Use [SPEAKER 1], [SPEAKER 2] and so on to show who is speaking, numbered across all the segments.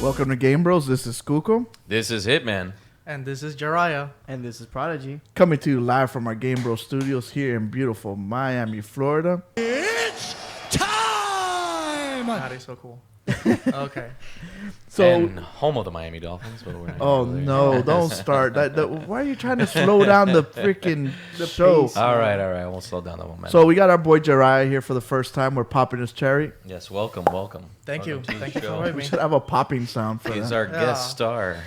[SPEAKER 1] Welcome to GameBros. This is Skuko.
[SPEAKER 2] This is Hitman.
[SPEAKER 3] And this is Jiraiya.
[SPEAKER 4] And this is Prodigy.
[SPEAKER 1] Coming to you live from our GameBros studios here in beautiful Miami, Florida.
[SPEAKER 5] It's time!
[SPEAKER 3] That is so cool. Okay.
[SPEAKER 1] So,
[SPEAKER 2] and home of the Miami Dolphins. But we're not
[SPEAKER 1] oh
[SPEAKER 2] gonna go there.
[SPEAKER 1] no, don't start. Why are you trying to slow down the freaking show?
[SPEAKER 4] pace.
[SPEAKER 2] All right. I won't slow down the momentum.
[SPEAKER 1] So we got our boy Jiraiya here for the first time. We're popping his cherry.
[SPEAKER 2] yes, welcome.
[SPEAKER 3] Thank you.
[SPEAKER 2] Welcome to
[SPEAKER 3] Thank
[SPEAKER 2] the
[SPEAKER 3] you for
[SPEAKER 2] show.
[SPEAKER 3] having
[SPEAKER 1] We
[SPEAKER 3] me.
[SPEAKER 1] should have a popping sound for
[SPEAKER 2] He's
[SPEAKER 1] that.
[SPEAKER 2] our
[SPEAKER 3] Yeah.
[SPEAKER 2] guest star.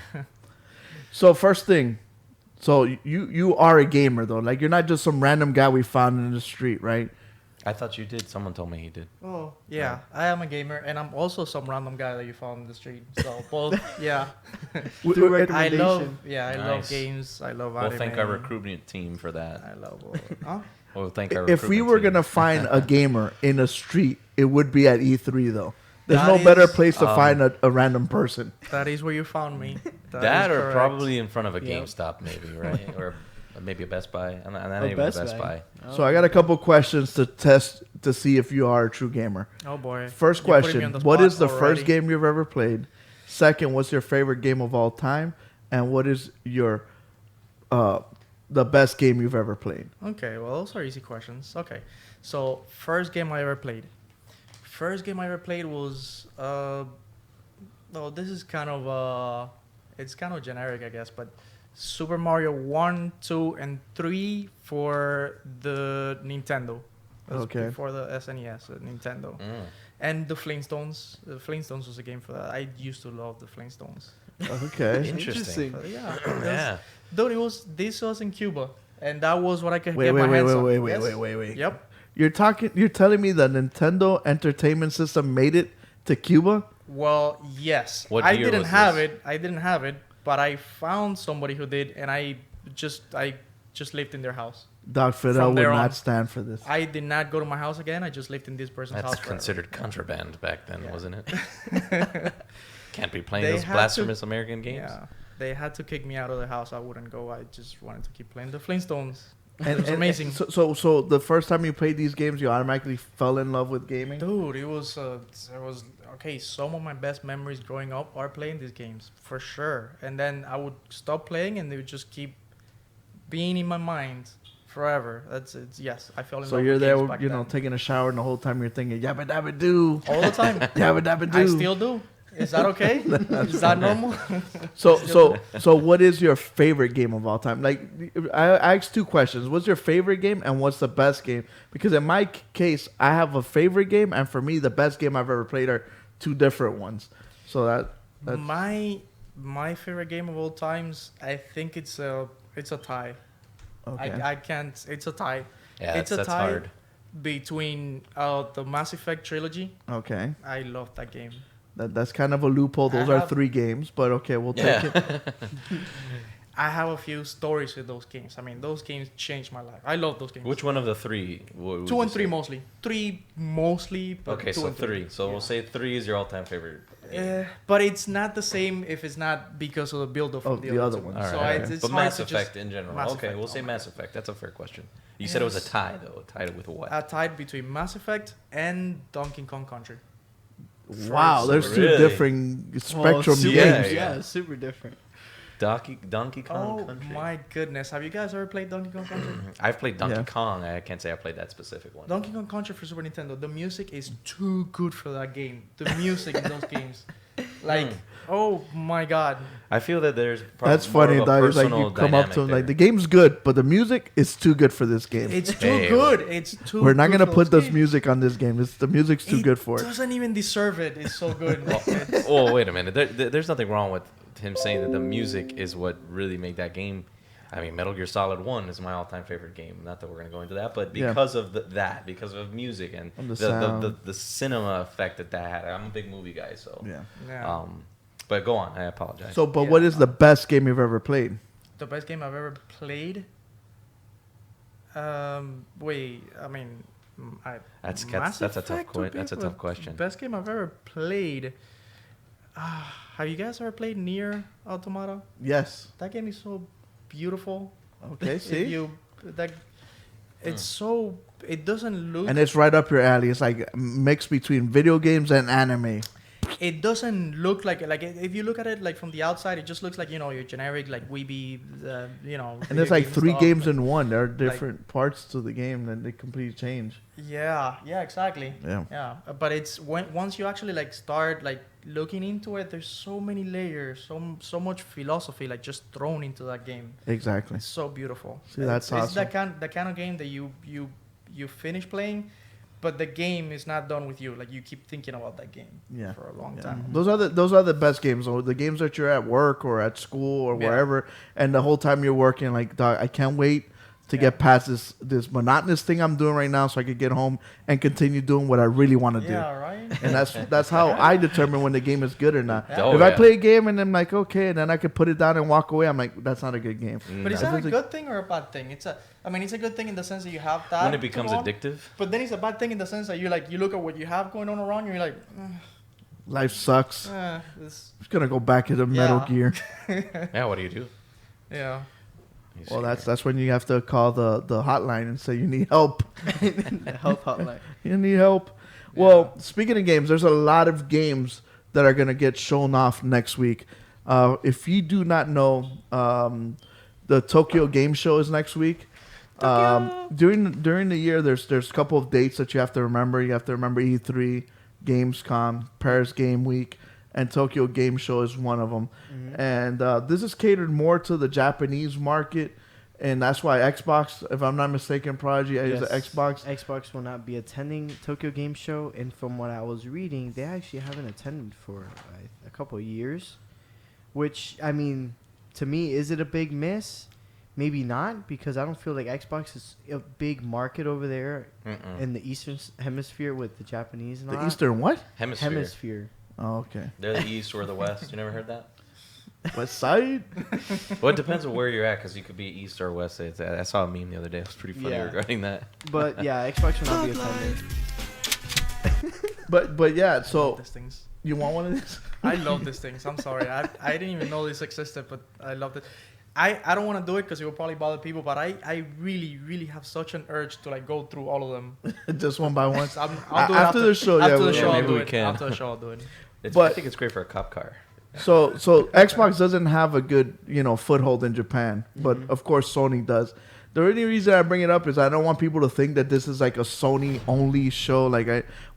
[SPEAKER 1] So first thing, so you are a gamer though. Like you're not just some random guy we found in the street, right?
[SPEAKER 2] I thought you did. Someone told me he did.
[SPEAKER 3] Oh, yeah. I am a gamer, and I'm also some random guy that you found in the street. So, both, yeah.
[SPEAKER 4] Through
[SPEAKER 3] I love,
[SPEAKER 4] recommendation.
[SPEAKER 3] I love
[SPEAKER 2] Nice.
[SPEAKER 3] games. I love
[SPEAKER 2] We'll
[SPEAKER 3] anime.
[SPEAKER 2] thank our recruitment team for that.
[SPEAKER 3] I love huh?
[SPEAKER 2] We'll thank our
[SPEAKER 1] If we
[SPEAKER 2] recruitment
[SPEAKER 1] were
[SPEAKER 2] team.
[SPEAKER 1] gonna find a gamer in a street, it would be at E3 though. There's
[SPEAKER 3] That
[SPEAKER 1] no better
[SPEAKER 3] is,
[SPEAKER 1] place to find a random person.
[SPEAKER 3] That is where you found me.
[SPEAKER 2] that
[SPEAKER 3] is
[SPEAKER 2] or
[SPEAKER 3] correct.
[SPEAKER 2] probably in front of a
[SPEAKER 4] Yep.
[SPEAKER 2] GameStop, maybe, right? Or maybe a Best Buy. And not
[SPEAKER 4] Oh,
[SPEAKER 2] even
[SPEAKER 4] Best
[SPEAKER 2] a Best
[SPEAKER 4] Buy.
[SPEAKER 2] Buy.
[SPEAKER 1] So I got a couple questions to test to see if you are a true gamer.
[SPEAKER 3] Oh, boy.
[SPEAKER 1] First
[SPEAKER 3] You're putting me
[SPEAKER 1] question:
[SPEAKER 3] on
[SPEAKER 1] what
[SPEAKER 3] spot
[SPEAKER 1] is the
[SPEAKER 3] already.
[SPEAKER 1] first game you've ever played? Second, what's your favorite game of all time? And what is your the best game you've ever played?
[SPEAKER 3] Okay, well, those are easy questions. Okay. So, first game I ever played. First game I ever played was, this is kind of, it's kind of generic, I guess, but Super Mario 1, 2, and 3 for the Nintendo. That's
[SPEAKER 1] Okay.
[SPEAKER 3] before the SNES, Nintendo.
[SPEAKER 2] Mm.
[SPEAKER 3] And the Flintstones. The Flintstones was a game for that. I used to love the Flintstones.
[SPEAKER 1] Okay.
[SPEAKER 2] Interesting.
[SPEAKER 3] But yeah.
[SPEAKER 2] Yeah.
[SPEAKER 3] Dude, this was in Cuba. And that was what I could
[SPEAKER 1] Wait,
[SPEAKER 3] get
[SPEAKER 1] wait,
[SPEAKER 3] my
[SPEAKER 1] wait,
[SPEAKER 3] hands on.
[SPEAKER 1] wait,
[SPEAKER 3] Yes.
[SPEAKER 1] wait.
[SPEAKER 3] Yep.
[SPEAKER 1] You're telling me the Nintendo Entertainment System made it to Cuba?
[SPEAKER 3] Well, yes.
[SPEAKER 2] What
[SPEAKER 3] I
[SPEAKER 2] year
[SPEAKER 3] didn't
[SPEAKER 2] was
[SPEAKER 3] have
[SPEAKER 2] this?
[SPEAKER 3] it. I didn't have it, but I found somebody who did, and I just lived in their house.
[SPEAKER 1] Doc Fidel
[SPEAKER 3] From
[SPEAKER 1] would
[SPEAKER 3] there
[SPEAKER 1] not
[SPEAKER 3] on.
[SPEAKER 1] stand for this.
[SPEAKER 3] I did not go to my house again. I just lived in this person's
[SPEAKER 2] That's
[SPEAKER 3] house. forever.
[SPEAKER 2] considered contraband back then,
[SPEAKER 3] Yeah.
[SPEAKER 2] wasn't it? Can't be playing
[SPEAKER 3] They
[SPEAKER 2] those
[SPEAKER 3] had
[SPEAKER 2] blasphemous American games.
[SPEAKER 3] Yeah. They had to kick me out of the house. I wouldn't go. I just wanted to keep playing the Flintstones.
[SPEAKER 1] And,
[SPEAKER 3] It was amazing.
[SPEAKER 1] So the first time you played these games, you automatically fell in love with gaming?
[SPEAKER 3] Dude, it was okay. Some of my best memories growing up are playing these games for sure. And then I would stop playing, and they would just keep being in my mind forever. Yes, I fell in love.
[SPEAKER 1] So you're
[SPEAKER 3] with
[SPEAKER 1] there,
[SPEAKER 3] games back then.
[SPEAKER 1] taking a shower, and the whole time you're thinking, yabba dabba doo,
[SPEAKER 3] all the time.
[SPEAKER 1] yabba dabba doo.
[SPEAKER 3] I still do. Is that okay? Is that normal?
[SPEAKER 1] So what is your favorite game of all time? Like, I asked two questions. What's your favorite game, and what's the best game? Because in my case, I have a favorite game, and for me, the best game I've ever played are two different ones. So that's
[SPEAKER 3] my favorite game of all times. I think it's a tie.
[SPEAKER 1] okay.
[SPEAKER 3] I can't. It's a tie.
[SPEAKER 2] Yeah,
[SPEAKER 3] it's a
[SPEAKER 2] that's
[SPEAKER 3] tie
[SPEAKER 2] hard.
[SPEAKER 3] between the Mass Effect trilogy.
[SPEAKER 1] Okay.
[SPEAKER 3] I love that game.
[SPEAKER 1] That's kind of a loophole. Those
[SPEAKER 3] I
[SPEAKER 1] are
[SPEAKER 3] have-
[SPEAKER 1] 3 games, but okay, we'll take
[SPEAKER 2] Yeah.
[SPEAKER 1] it.
[SPEAKER 3] I have a few stories with those games. I mean, those games changed my life. I love those games.
[SPEAKER 2] Which one of the three? Would
[SPEAKER 3] 2
[SPEAKER 2] you
[SPEAKER 3] and 3
[SPEAKER 2] say?
[SPEAKER 3] mostly. 3 mostly, but
[SPEAKER 2] Okay,
[SPEAKER 3] 2
[SPEAKER 2] so
[SPEAKER 3] and
[SPEAKER 2] 3. So
[SPEAKER 3] Yeah.
[SPEAKER 2] we'll say 3 is your all-time favorite.
[SPEAKER 3] But it's not the same if it's not because of the build-up
[SPEAKER 1] Of
[SPEAKER 3] of
[SPEAKER 1] the other
[SPEAKER 3] two.
[SPEAKER 1] ones.
[SPEAKER 2] All right.
[SPEAKER 3] So
[SPEAKER 2] all right.
[SPEAKER 3] it's
[SPEAKER 2] But
[SPEAKER 3] hard
[SPEAKER 2] Mass
[SPEAKER 3] to just-
[SPEAKER 2] Effect in general.
[SPEAKER 3] Mass
[SPEAKER 2] Okay,
[SPEAKER 3] Effect,
[SPEAKER 2] we'll say
[SPEAKER 3] oh
[SPEAKER 2] Mass Effect. That's a fair question. You said it was a
[SPEAKER 3] Yes.
[SPEAKER 2] tie, though. Tied with what?
[SPEAKER 3] a tie between Mass Effect and Donkey Kong Country.
[SPEAKER 1] Wow, there's two
[SPEAKER 2] Really?
[SPEAKER 1] different spectrum
[SPEAKER 4] super,
[SPEAKER 1] games.
[SPEAKER 2] Yeah.
[SPEAKER 4] super different.
[SPEAKER 2] Donkey Kong
[SPEAKER 3] Oh
[SPEAKER 2] Country.
[SPEAKER 3] my goodness. Have you guys ever played Donkey Kong Country?
[SPEAKER 2] I've played Donkey
[SPEAKER 1] Yeah.
[SPEAKER 2] Kong. I can't say I played that specific one.
[SPEAKER 3] Donkey Kong Country for Super Nintendo. The music is too good for that game. The music in those games. Like, oh my god.
[SPEAKER 2] I feel that there's
[SPEAKER 1] That's
[SPEAKER 2] more
[SPEAKER 1] funny.
[SPEAKER 2] of a
[SPEAKER 1] That is like
[SPEAKER 2] personal
[SPEAKER 1] you come up to
[SPEAKER 2] dynamic
[SPEAKER 1] like the
[SPEAKER 2] there.
[SPEAKER 1] game's good, but the music is too good for this game.
[SPEAKER 3] It's too
[SPEAKER 2] Hey,
[SPEAKER 3] good. It's too
[SPEAKER 1] We're not
[SPEAKER 3] good
[SPEAKER 1] gonna
[SPEAKER 3] for
[SPEAKER 1] put
[SPEAKER 3] those
[SPEAKER 1] this
[SPEAKER 3] games.
[SPEAKER 1] music on this game. The music's too good for it.
[SPEAKER 3] Doesn't even deserve it. It's so good. It's-
[SPEAKER 2] Oh, wait a minute. There's nothing wrong with him saying that the music is what really made that game. I mean, Metal Gear Solid 1 is my all-time favorite game. Not that we're going to go into that, but
[SPEAKER 1] Yeah.
[SPEAKER 2] because of because of music and
[SPEAKER 1] the sound.
[SPEAKER 2] the cinema effect that had. I'm a big movie guy, so
[SPEAKER 1] Yeah.
[SPEAKER 3] yeah.
[SPEAKER 2] But go on. I apologize.
[SPEAKER 1] So, but
[SPEAKER 3] Yeah.
[SPEAKER 1] what is the best game you've ever played?
[SPEAKER 3] The best game I've ever played. Wait, I mean,
[SPEAKER 2] that's
[SPEAKER 3] Mass
[SPEAKER 2] a tough
[SPEAKER 3] Effect would be
[SPEAKER 2] That's a
[SPEAKER 3] the
[SPEAKER 2] tough question.
[SPEAKER 3] Best game I've ever played. Have you guys ever played Nier Automata?
[SPEAKER 1] Yes.
[SPEAKER 3] That game is so beautiful.
[SPEAKER 1] Okay,
[SPEAKER 3] If
[SPEAKER 1] see?
[SPEAKER 3] you that, it's so it doesn't look.
[SPEAKER 1] And it's right up your alley. It's like mixed between video games and anime.
[SPEAKER 3] It doesn't look like if you look at it like from the outside, it just looks like your generic like weeby,
[SPEAKER 1] And
[SPEAKER 3] video
[SPEAKER 1] there's like
[SPEAKER 3] game
[SPEAKER 1] 3
[SPEAKER 3] stuff.
[SPEAKER 1] games in one. There are different parts to the game that they completely change.
[SPEAKER 3] Yeah, exactly.
[SPEAKER 1] Yeah.
[SPEAKER 3] Yeah, but it's once you actually like start like looking into it, there's so many layers, so much philosophy like just thrown into that game.
[SPEAKER 1] Exactly.
[SPEAKER 3] It's so beautiful.
[SPEAKER 1] See, that's
[SPEAKER 3] It's
[SPEAKER 1] awesome.
[SPEAKER 3] the kind of game that you finish playing, but the game is not done with you. Like you keep thinking about that game
[SPEAKER 1] Yeah.
[SPEAKER 3] for a long
[SPEAKER 1] Yeah.
[SPEAKER 3] time.
[SPEAKER 1] Those are the best games. Or the games that you're at work or at school or
[SPEAKER 3] Yeah.
[SPEAKER 1] wherever, and the whole time you're working, like, dog, I can't wait to
[SPEAKER 3] Yeah.
[SPEAKER 1] get past this monotonous thing I'm doing right now, so I could get home and continue doing what I really want to do.
[SPEAKER 3] Yeah, right.
[SPEAKER 1] And that's how I determine when the game is good or not.
[SPEAKER 2] Oh,
[SPEAKER 1] If I
[SPEAKER 2] yeah.
[SPEAKER 1] play a game and I'm like, okay, and then I could put it down and walk away, I'm like, that's not a good game.
[SPEAKER 3] But is
[SPEAKER 2] No.
[SPEAKER 3] that a
[SPEAKER 1] It's a-
[SPEAKER 3] good thing or a bad thing? It's a good thing in the sense that you have that.
[SPEAKER 2] When it
[SPEAKER 3] to
[SPEAKER 2] becomes
[SPEAKER 3] go on,
[SPEAKER 2] addictive.
[SPEAKER 3] But then it's a bad thing in the sense that you look at what you have going on around you, and you're like,
[SPEAKER 1] Life sucks.
[SPEAKER 3] this,
[SPEAKER 1] I'm just gonna go back into Metal
[SPEAKER 3] Yeah.
[SPEAKER 1] Gear.
[SPEAKER 2] Yeah. What do you do?
[SPEAKER 3] yeah.
[SPEAKER 2] You
[SPEAKER 1] Well,
[SPEAKER 2] sit
[SPEAKER 1] that's when you have to call the hotline and say you need help.
[SPEAKER 4] The health hotline.
[SPEAKER 1] You need help. Well, speaking of games, there's a lot of games that are gonna get shown off next week. If you do not know, the Tokyo Game Show is next week. During the year, there's a couple of dates that you have to remember. You have to remember E3, Gamescom, Paris Game Week, and Tokyo Game Show is one of them. And this is catered more to the Japanese market, and that's why Xbox, if I'm not mistaken, Prodigy is an Xbox.
[SPEAKER 4] Xbox will not be attending Tokyo Game Show, and from what I was reading, they actually haven't attended for a couple of years. Which, I mean, to me, is it a big miss? Maybe not, because I don't feel like Xbox is a big market over there in the Eastern Hemisphere with the Japanese and all
[SPEAKER 1] The
[SPEAKER 4] that.
[SPEAKER 1] Eastern what?
[SPEAKER 4] Hemisphere.
[SPEAKER 1] Oh, okay.
[SPEAKER 2] They're the East or the West. You never heard that?
[SPEAKER 1] West Side?
[SPEAKER 2] Well, it depends on where you're at, because you could be East or West. I saw a meme the other day. It was pretty funny
[SPEAKER 4] Yeah.
[SPEAKER 2] regarding that.
[SPEAKER 4] But yeah, Xbox will not be attending.
[SPEAKER 1] But yeah, so
[SPEAKER 3] These things.
[SPEAKER 1] you want one of these?
[SPEAKER 3] I love these things. I'm sorry. I didn't even know this existed, but I loved it. I don't want to do it because it will probably bother people, but I really, really have such an urge to like go through all of them.
[SPEAKER 1] Just one by one.
[SPEAKER 3] So I'll do it
[SPEAKER 1] After the show,
[SPEAKER 3] after
[SPEAKER 1] yeah,
[SPEAKER 3] the
[SPEAKER 1] we'll-
[SPEAKER 3] show,
[SPEAKER 2] Yeah,
[SPEAKER 3] I'll
[SPEAKER 2] maybe
[SPEAKER 3] do
[SPEAKER 2] we
[SPEAKER 3] it.
[SPEAKER 2] can.
[SPEAKER 3] After the show, I'll do it.
[SPEAKER 2] I
[SPEAKER 1] But-
[SPEAKER 2] think it's great for a cop car.
[SPEAKER 1] So Xbox doesn't have a good, foothold in Japan, but of course Sony does. The only reason I bring it up is I don't want people to think that this is like a Sony only show. Like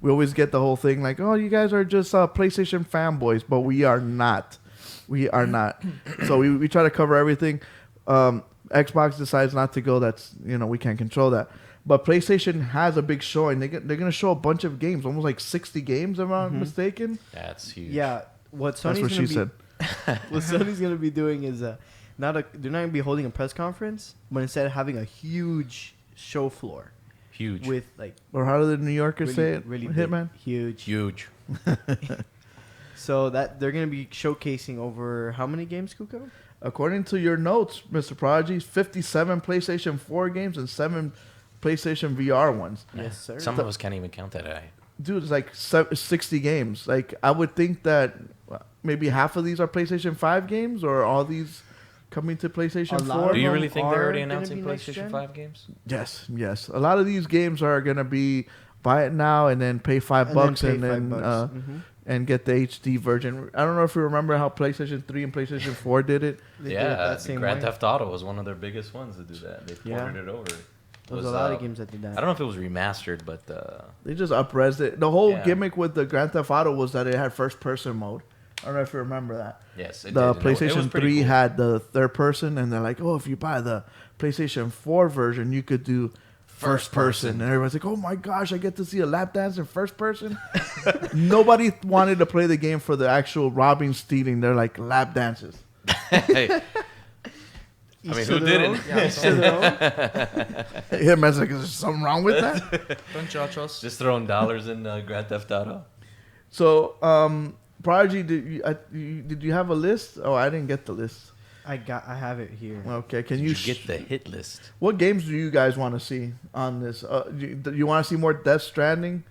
[SPEAKER 1] we always get the whole thing like, oh, you guys are just PlayStation fanboys, but we are not. We are not. So we try to cover everything. Xbox decides not to go. That's we can't control that. But PlayStation has a big showing. They're gonna show a bunch of games, almost like 60 games, if I'm not mistaken.
[SPEAKER 2] That's huge.
[SPEAKER 4] Yeah, what
[SPEAKER 1] That's
[SPEAKER 4] Sony's
[SPEAKER 1] what she
[SPEAKER 4] gonna be,
[SPEAKER 1] said.
[SPEAKER 4] what Sony's gonna be doing is they're not gonna be holding a press conference, but instead having a huge show floor
[SPEAKER 2] Huge.
[SPEAKER 4] with like
[SPEAKER 1] Or how do the New Yorkers
[SPEAKER 4] really,
[SPEAKER 1] say it?
[SPEAKER 4] really
[SPEAKER 1] Hitman.
[SPEAKER 4] big, huge.
[SPEAKER 2] Huge.
[SPEAKER 4] So that they're gonna be showcasing over how many games, Kuko?
[SPEAKER 1] According to your notes, Mr. Prodigy, 57 PlayStation 4 games and 7 PlayStation VR ones.
[SPEAKER 4] Yes, sir.
[SPEAKER 2] Some of us can't even count that high.
[SPEAKER 1] Dude, it's like 60 games. Like, I would think that maybe half of these are PlayStation 5 games, or are all these coming to PlayStation
[SPEAKER 4] A lot
[SPEAKER 1] 4?
[SPEAKER 4] of
[SPEAKER 2] Do you
[SPEAKER 4] them
[SPEAKER 2] really think they're
[SPEAKER 4] are
[SPEAKER 2] already
[SPEAKER 4] gonna
[SPEAKER 2] announcing
[SPEAKER 4] be next
[SPEAKER 2] PlayStation
[SPEAKER 4] gen?
[SPEAKER 2] 5 games?
[SPEAKER 1] Yes. A lot of these games are going to be buy it now and then pay $5 and then
[SPEAKER 4] Mhm.
[SPEAKER 1] and get the HD version. I don't know if you remember how PlayStation 3 and PlayStation 4 did it.
[SPEAKER 4] They did it
[SPEAKER 2] Yeah,
[SPEAKER 4] that same
[SPEAKER 2] Grand
[SPEAKER 4] way.
[SPEAKER 2] Theft Auto was one of their biggest ones to do that. They
[SPEAKER 4] Yeah.
[SPEAKER 2] ported it over.
[SPEAKER 4] There was a lot of games that did that.
[SPEAKER 2] I don't know if it was remastered, but
[SPEAKER 1] They just up-res it. The whole
[SPEAKER 2] Yeah.
[SPEAKER 1] gimmick with the Grand Theft Auto was that it had first-person mode. I don't know if you remember that.
[SPEAKER 2] yes, it
[SPEAKER 1] The
[SPEAKER 2] did. And it was
[SPEAKER 1] PlayStation
[SPEAKER 2] pretty
[SPEAKER 1] 3
[SPEAKER 2] cool.
[SPEAKER 1] had the third person, and they're like, oh, if you buy the PlayStation 4 version, you could do first person. And everyone's like, oh my gosh, I get to see a lap dance in first person. Nobody wanted to play the game for the actual robbing, stealing. They're like lap dances.
[SPEAKER 2] Hey, I mean,
[SPEAKER 4] Each
[SPEAKER 2] who
[SPEAKER 4] to their
[SPEAKER 2] didn't?
[SPEAKER 4] own. Yeah, each to their own.
[SPEAKER 1] Yeah, man's like, is there something wrong with that?
[SPEAKER 3] Don't judge us.
[SPEAKER 2] Just throwing dollars in Grand Theft Auto.
[SPEAKER 1] So, Prodigy, did you have a list? Oh, I didn't get the list.
[SPEAKER 4] I have it here.
[SPEAKER 1] Okay, can
[SPEAKER 2] Did
[SPEAKER 1] you
[SPEAKER 2] you get the hit list?
[SPEAKER 1] What games do you guys want to see on this? Do you want to see more Death Stranding?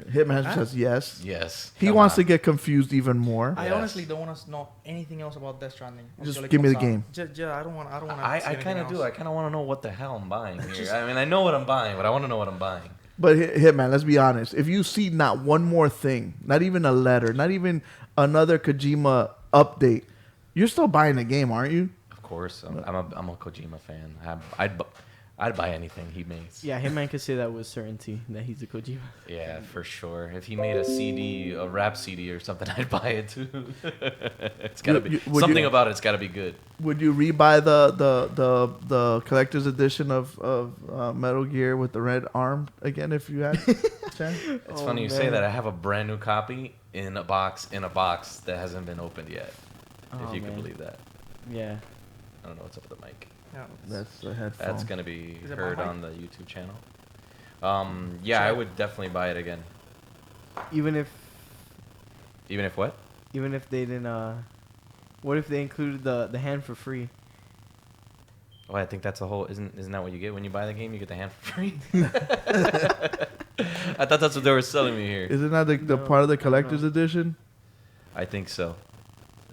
[SPEAKER 1] Hitman says yes.
[SPEAKER 2] Yes.
[SPEAKER 1] He
[SPEAKER 2] Come
[SPEAKER 1] wants
[SPEAKER 2] on.
[SPEAKER 1] to get confused even more.
[SPEAKER 3] I
[SPEAKER 2] Yes.
[SPEAKER 3] honestly don't want to know anything else about Death Stranding.
[SPEAKER 1] Just
[SPEAKER 3] until it
[SPEAKER 1] give me
[SPEAKER 3] comes
[SPEAKER 1] the
[SPEAKER 3] out.
[SPEAKER 1] game.
[SPEAKER 3] Yeah, I don't want.
[SPEAKER 2] I kind of do. I kind of want to know what the hell I'm buying here. I mean, I know what I'm buying, but I want to know what I'm buying.
[SPEAKER 1] But Hitman, let's be honest. If you see not one more thing, not even a letter, not even another Kojima update, you're still buying the game, aren't you?
[SPEAKER 2] Of course, I'm a Kojima fan. I'd buy anything he makes.
[SPEAKER 4] Yeah, Hitman could say that with certainty that he's a Kojima.
[SPEAKER 2] Yeah, for sure. If he made a CD, a rap CD or something, I'd buy it too. It's gotta be
[SPEAKER 1] would
[SPEAKER 2] something
[SPEAKER 1] you-
[SPEAKER 2] about it's gotta be good.
[SPEAKER 1] Would you rebuy the collector's edition of Metal Gear with the red arm again if you had? chance?
[SPEAKER 2] It's
[SPEAKER 4] Oh,
[SPEAKER 2] funny you say
[SPEAKER 4] man.
[SPEAKER 2] that. I have a brand new copy in a box that hasn't been opened yet.
[SPEAKER 4] Oh,
[SPEAKER 2] if you can
[SPEAKER 4] man.
[SPEAKER 2] believe that.
[SPEAKER 4] Yeah.
[SPEAKER 2] I don't know what's up with the mic.
[SPEAKER 3] Yeah.
[SPEAKER 1] That's the headphone.
[SPEAKER 2] That's gonna be
[SPEAKER 3] Is it my
[SPEAKER 2] heard
[SPEAKER 3] mic?
[SPEAKER 2] on the YouTube channel. Yeah, I would definitely buy it again.
[SPEAKER 4] Even if
[SPEAKER 2] What?
[SPEAKER 4] they didn't what if they included the hand for free?
[SPEAKER 2] Oh, I think that's a whole. Isn't that what you get when you buy the game? You get the hand for free. I thought that's what they were selling me here.
[SPEAKER 1] Isn't that the
[SPEAKER 4] No,
[SPEAKER 1] part of the
[SPEAKER 4] no.
[SPEAKER 1] collector's edition?
[SPEAKER 2] I think so.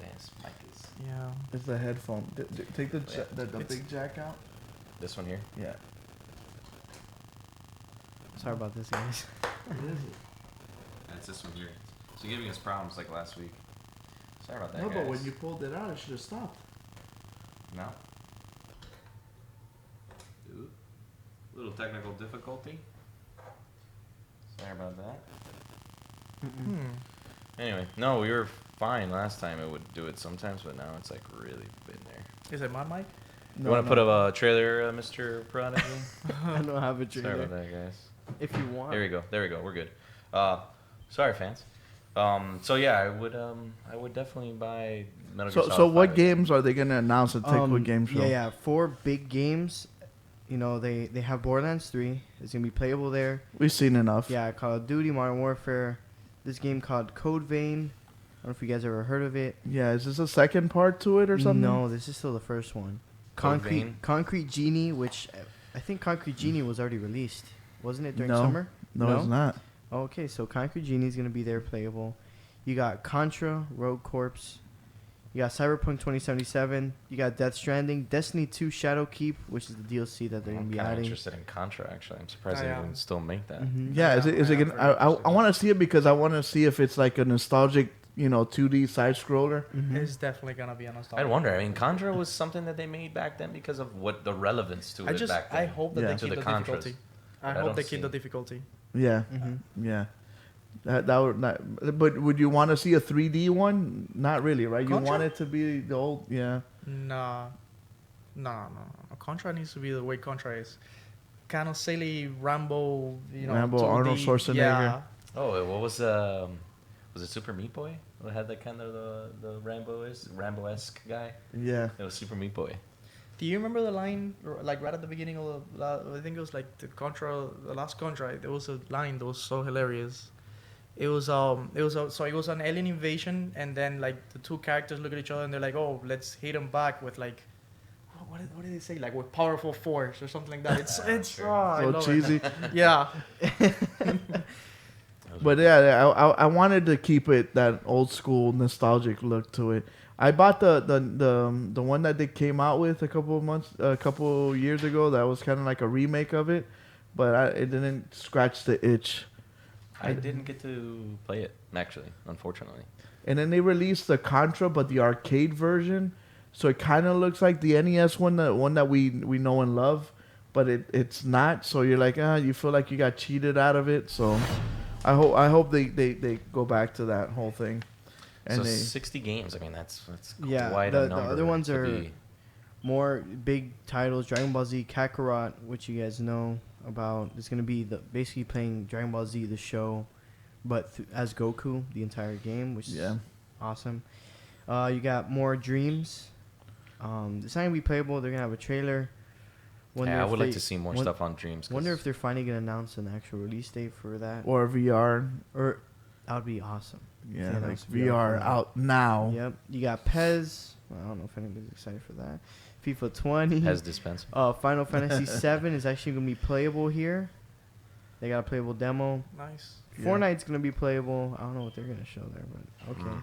[SPEAKER 2] This mic is
[SPEAKER 3] Yeah.
[SPEAKER 1] It's the headphone. Take the
[SPEAKER 3] It's-
[SPEAKER 1] big jack out.
[SPEAKER 2] this one here.
[SPEAKER 1] Yeah.
[SPEAKER 4] Sorry about this, guys.
[SPEAKER 1] What is it?
[SPEAKER 2] That's this one here. So giving us problems like last week. Sorry about that,
[SPEAKER 1] No,
[SPEAKER 2] guys.
[SPEAKER 1] but when you pulled it out, it should have stopped.
[SPEAKER 2] No. Ooh. Little technical difficulty. Sorry about that.
[SPEAKER 3] Hmm.
[SPEAKER 2] Anyway, no, we were fine last time. It would do it sometimes, but now it's like really been there.
[SPEAKER 3] Is it my mic?
[SPEAKER 2] You want to put up a trailer, Mr. Prodigy?
[SPEAKER 4] I don't have a
[SPEAKER 2] Sorry
[SPEAKER 4] trailer.
[SPEAKER 2] about that, guys.
[SPEAKER 4] If you want.
[SPEAKER 2] There we go. There we go. We're good. Sorry, fans. So yeah, I would definitely buy Metal Gear Solid
[SPEAKER 1] So what
[SPEAKER 2] 5
[SPEAKER 1] games are they gonna announce at Take Game Show?
[SPEAKER 4] Yeah, 4 big games. You know, they have Borderlands 3. It's gonna be playable there.
[SPEAKER 1] We've seen enough.
[SPEAKER 4] Yeah, Call of Duty, Modern Warfare. This game called Code Vein. I don't know if you guys ever heard of it.
[SPEAKER 1] Yeah, is this a second part to it or something?
[SPEAKER 4] No, this is still the first one.
[SPEAKER 2] Code Vein?
[SPEAKER 4] Concrete Genie, which I think Concrete Genie was already released, wasn't it during
[SPEAKER 1] No.
[SPEAKER 4] summer?
[SPEAKER 1] No, it's not.
[SPEAKER 4] Okay, so Concrete Genie is gonna be there playable. You got Contra, Rogue Corps. You got Cyberpunk 2077. You got Death Stranding, Destiny 2 Shadowkeep, which is the DLC that they're
[SPEAKER 2] I'm
[SPEAKER 4] gonna be
[SPEAKER 2] kind of
[SPEAKER 4] adding.
[SPEAKER 2] interested in Contra. Actually, I'm surprised
[SPEAKER 3] I
[SPEAKER 2] they
[SPEAKER 3] am.
[SPEAKER 2] even still make that.
[SPEAKER 4] Mhm.
[SPEAKER 1] Yeah, is it
[SPEAKER 3] I'm
[SPEAKER 1] gonna?
[SPEAKER 3] very interested.
[SPEAKER 1] I want to see it because I want to see if it's like a nostalgic, 2D side scroller.
[SPEAKER 4] Mhm.
[SPEAKER 3] It's definitely gonna be a nostalgia.
[SPEAKER 2] I'd wonder. I mean, Contra was something that they made back then because of what the relevance to it back then.
[SPEAKER 3] I hope that
[SPEAKER 1] Yeah.
[SPEAKER 3] they
[SPEAKER 2] To
[SPEAKER 3] keep
[SPEAKER 2] the
[SPEAKER 3] the
[SPEAKER 2] Contras.
[SPEAKER 3] difficulty. I
[SPEAKER 2] I
[SPEAKER 3] hope
[SPEAKER 2] don't
[SPEAKER 3] they keep
[SPEAKER 2] see-
[SPEAKER 3] the difficulty.
[SPEAKER 1] Yeah,
[SPEAKER 4] Mhm.
[SPEAKER 1] yeah. That would not. But would you want to see a 3D one? Not really, right? You
[SPEAKER 3] Contra?
[SPEAKER 1] want it to be the old, yeah.
[SPEAKER 3] Nah. No. Contra needs to be the way Contra is. Kind of silly Rambo,
[SPEAKER 1] Rambo,
[SPEAKER 3] 2D.
[SPEAKER 1] Arnold Schwarzenegger.
[SPEAKER 3] Yeah.
[SPEAKER 2] Oh, what was it Super Meat Boy? That had that kind of the Rambo-esque guy.
[SPEAKER 1] Yeah.
[SPEAKER 2] It was Super Meat Boy.
[SPEAKER 3] Do you remember the line, like right at the beginning of I think it was like the last Contra, there was a line that was so hilarious. It was an alien invasion, and then like the two characters look at each other and they're like, oh, let's hit them back with like, what did they say? Like with powerful force or something like that. It's
[SPEAKER 2] Sure.
[SPEAKER 3] I
[SPEAKER 1] So
[SPEAKER 3] love it.
[SPEAKER 1] cheesy.
[SPEAKER 3] Yeah.
[SPEAKER 1] But yeah, I wanted to keep it that old school nostalgic look to it. I bought the one that they came out with a couple years ago. That was kind of like a remake of it, but it didn't scratch the itch.
[SPEAKER 2] I didn't get to play it actually, unfortunately.
[SPEAKER 1] And then they released the Contra, but the arcade version, so it kind of looks like the NES one, the one that we know and love, but it's not. So you're like, you feel like you got cheated out of it. So I hope they go back to that whole thing. And
[SPEAKER 2] So
[SPEAKER 1] they
[SPEAKER 2] 60 games. I mean, that's
[SPEAKER 4] Yeah,
[SPEAKER 2] quite
[SPEAKER 4] the
[SPEAKER 2] a number.
[SPEAKER 4] other ones
[SPEAKER 2] to
[SPEAKER 4] are
[SPEAKER 2] be-
[SPEAKER 4] more big titles. Dragon Ball Z Kakarot, which you guys know about. It's gonna be basically playing Dragon Ball Z the show, but as Goku the entire game, which
[SPEAKER 1] Yeah.
[SPEAKER 4] is awesome. You got more Dreams. It's not gonna be playable. They're gonna have a trailer.
[SPEAKER 2] Yeah, I
[SPEAKER 4] if
[SPEAKER 2] would like
[SPEAKER 4] they-
[SPEAKER 2] to see more stuff on Dreams. 'cause
[SPEAKER 4] Wonder if they're finally gonna announce an actual release date for that.
[SPEAKER 1] or VR.
[SPEAKER 4] Or That would be awesome.
[SPEAKER 1] Yeah,
[SPEAKER 4] that
[SPEAKER 1] like
[SPEAKER 4] was
[SPEAKER 1] VR
[SPEAKER 4] VR.
[SPEAKER 1] out now.
[SPEAKER 4] Yep. You got Pez. Well, I don't know if anybody's excited for that. FIFA 20.
[SPEAKER 2] Has dispenser.
[SPEAKER 4] Final Fantasy 7 is actually going to be playable here. They got a playable demo.
[SPEAKER 3] Nice.
[SPEAKER 1] Yeah.
[SPEAKER 4] Fortnite's going to be playable. I don't know what they're going to show there, but okay.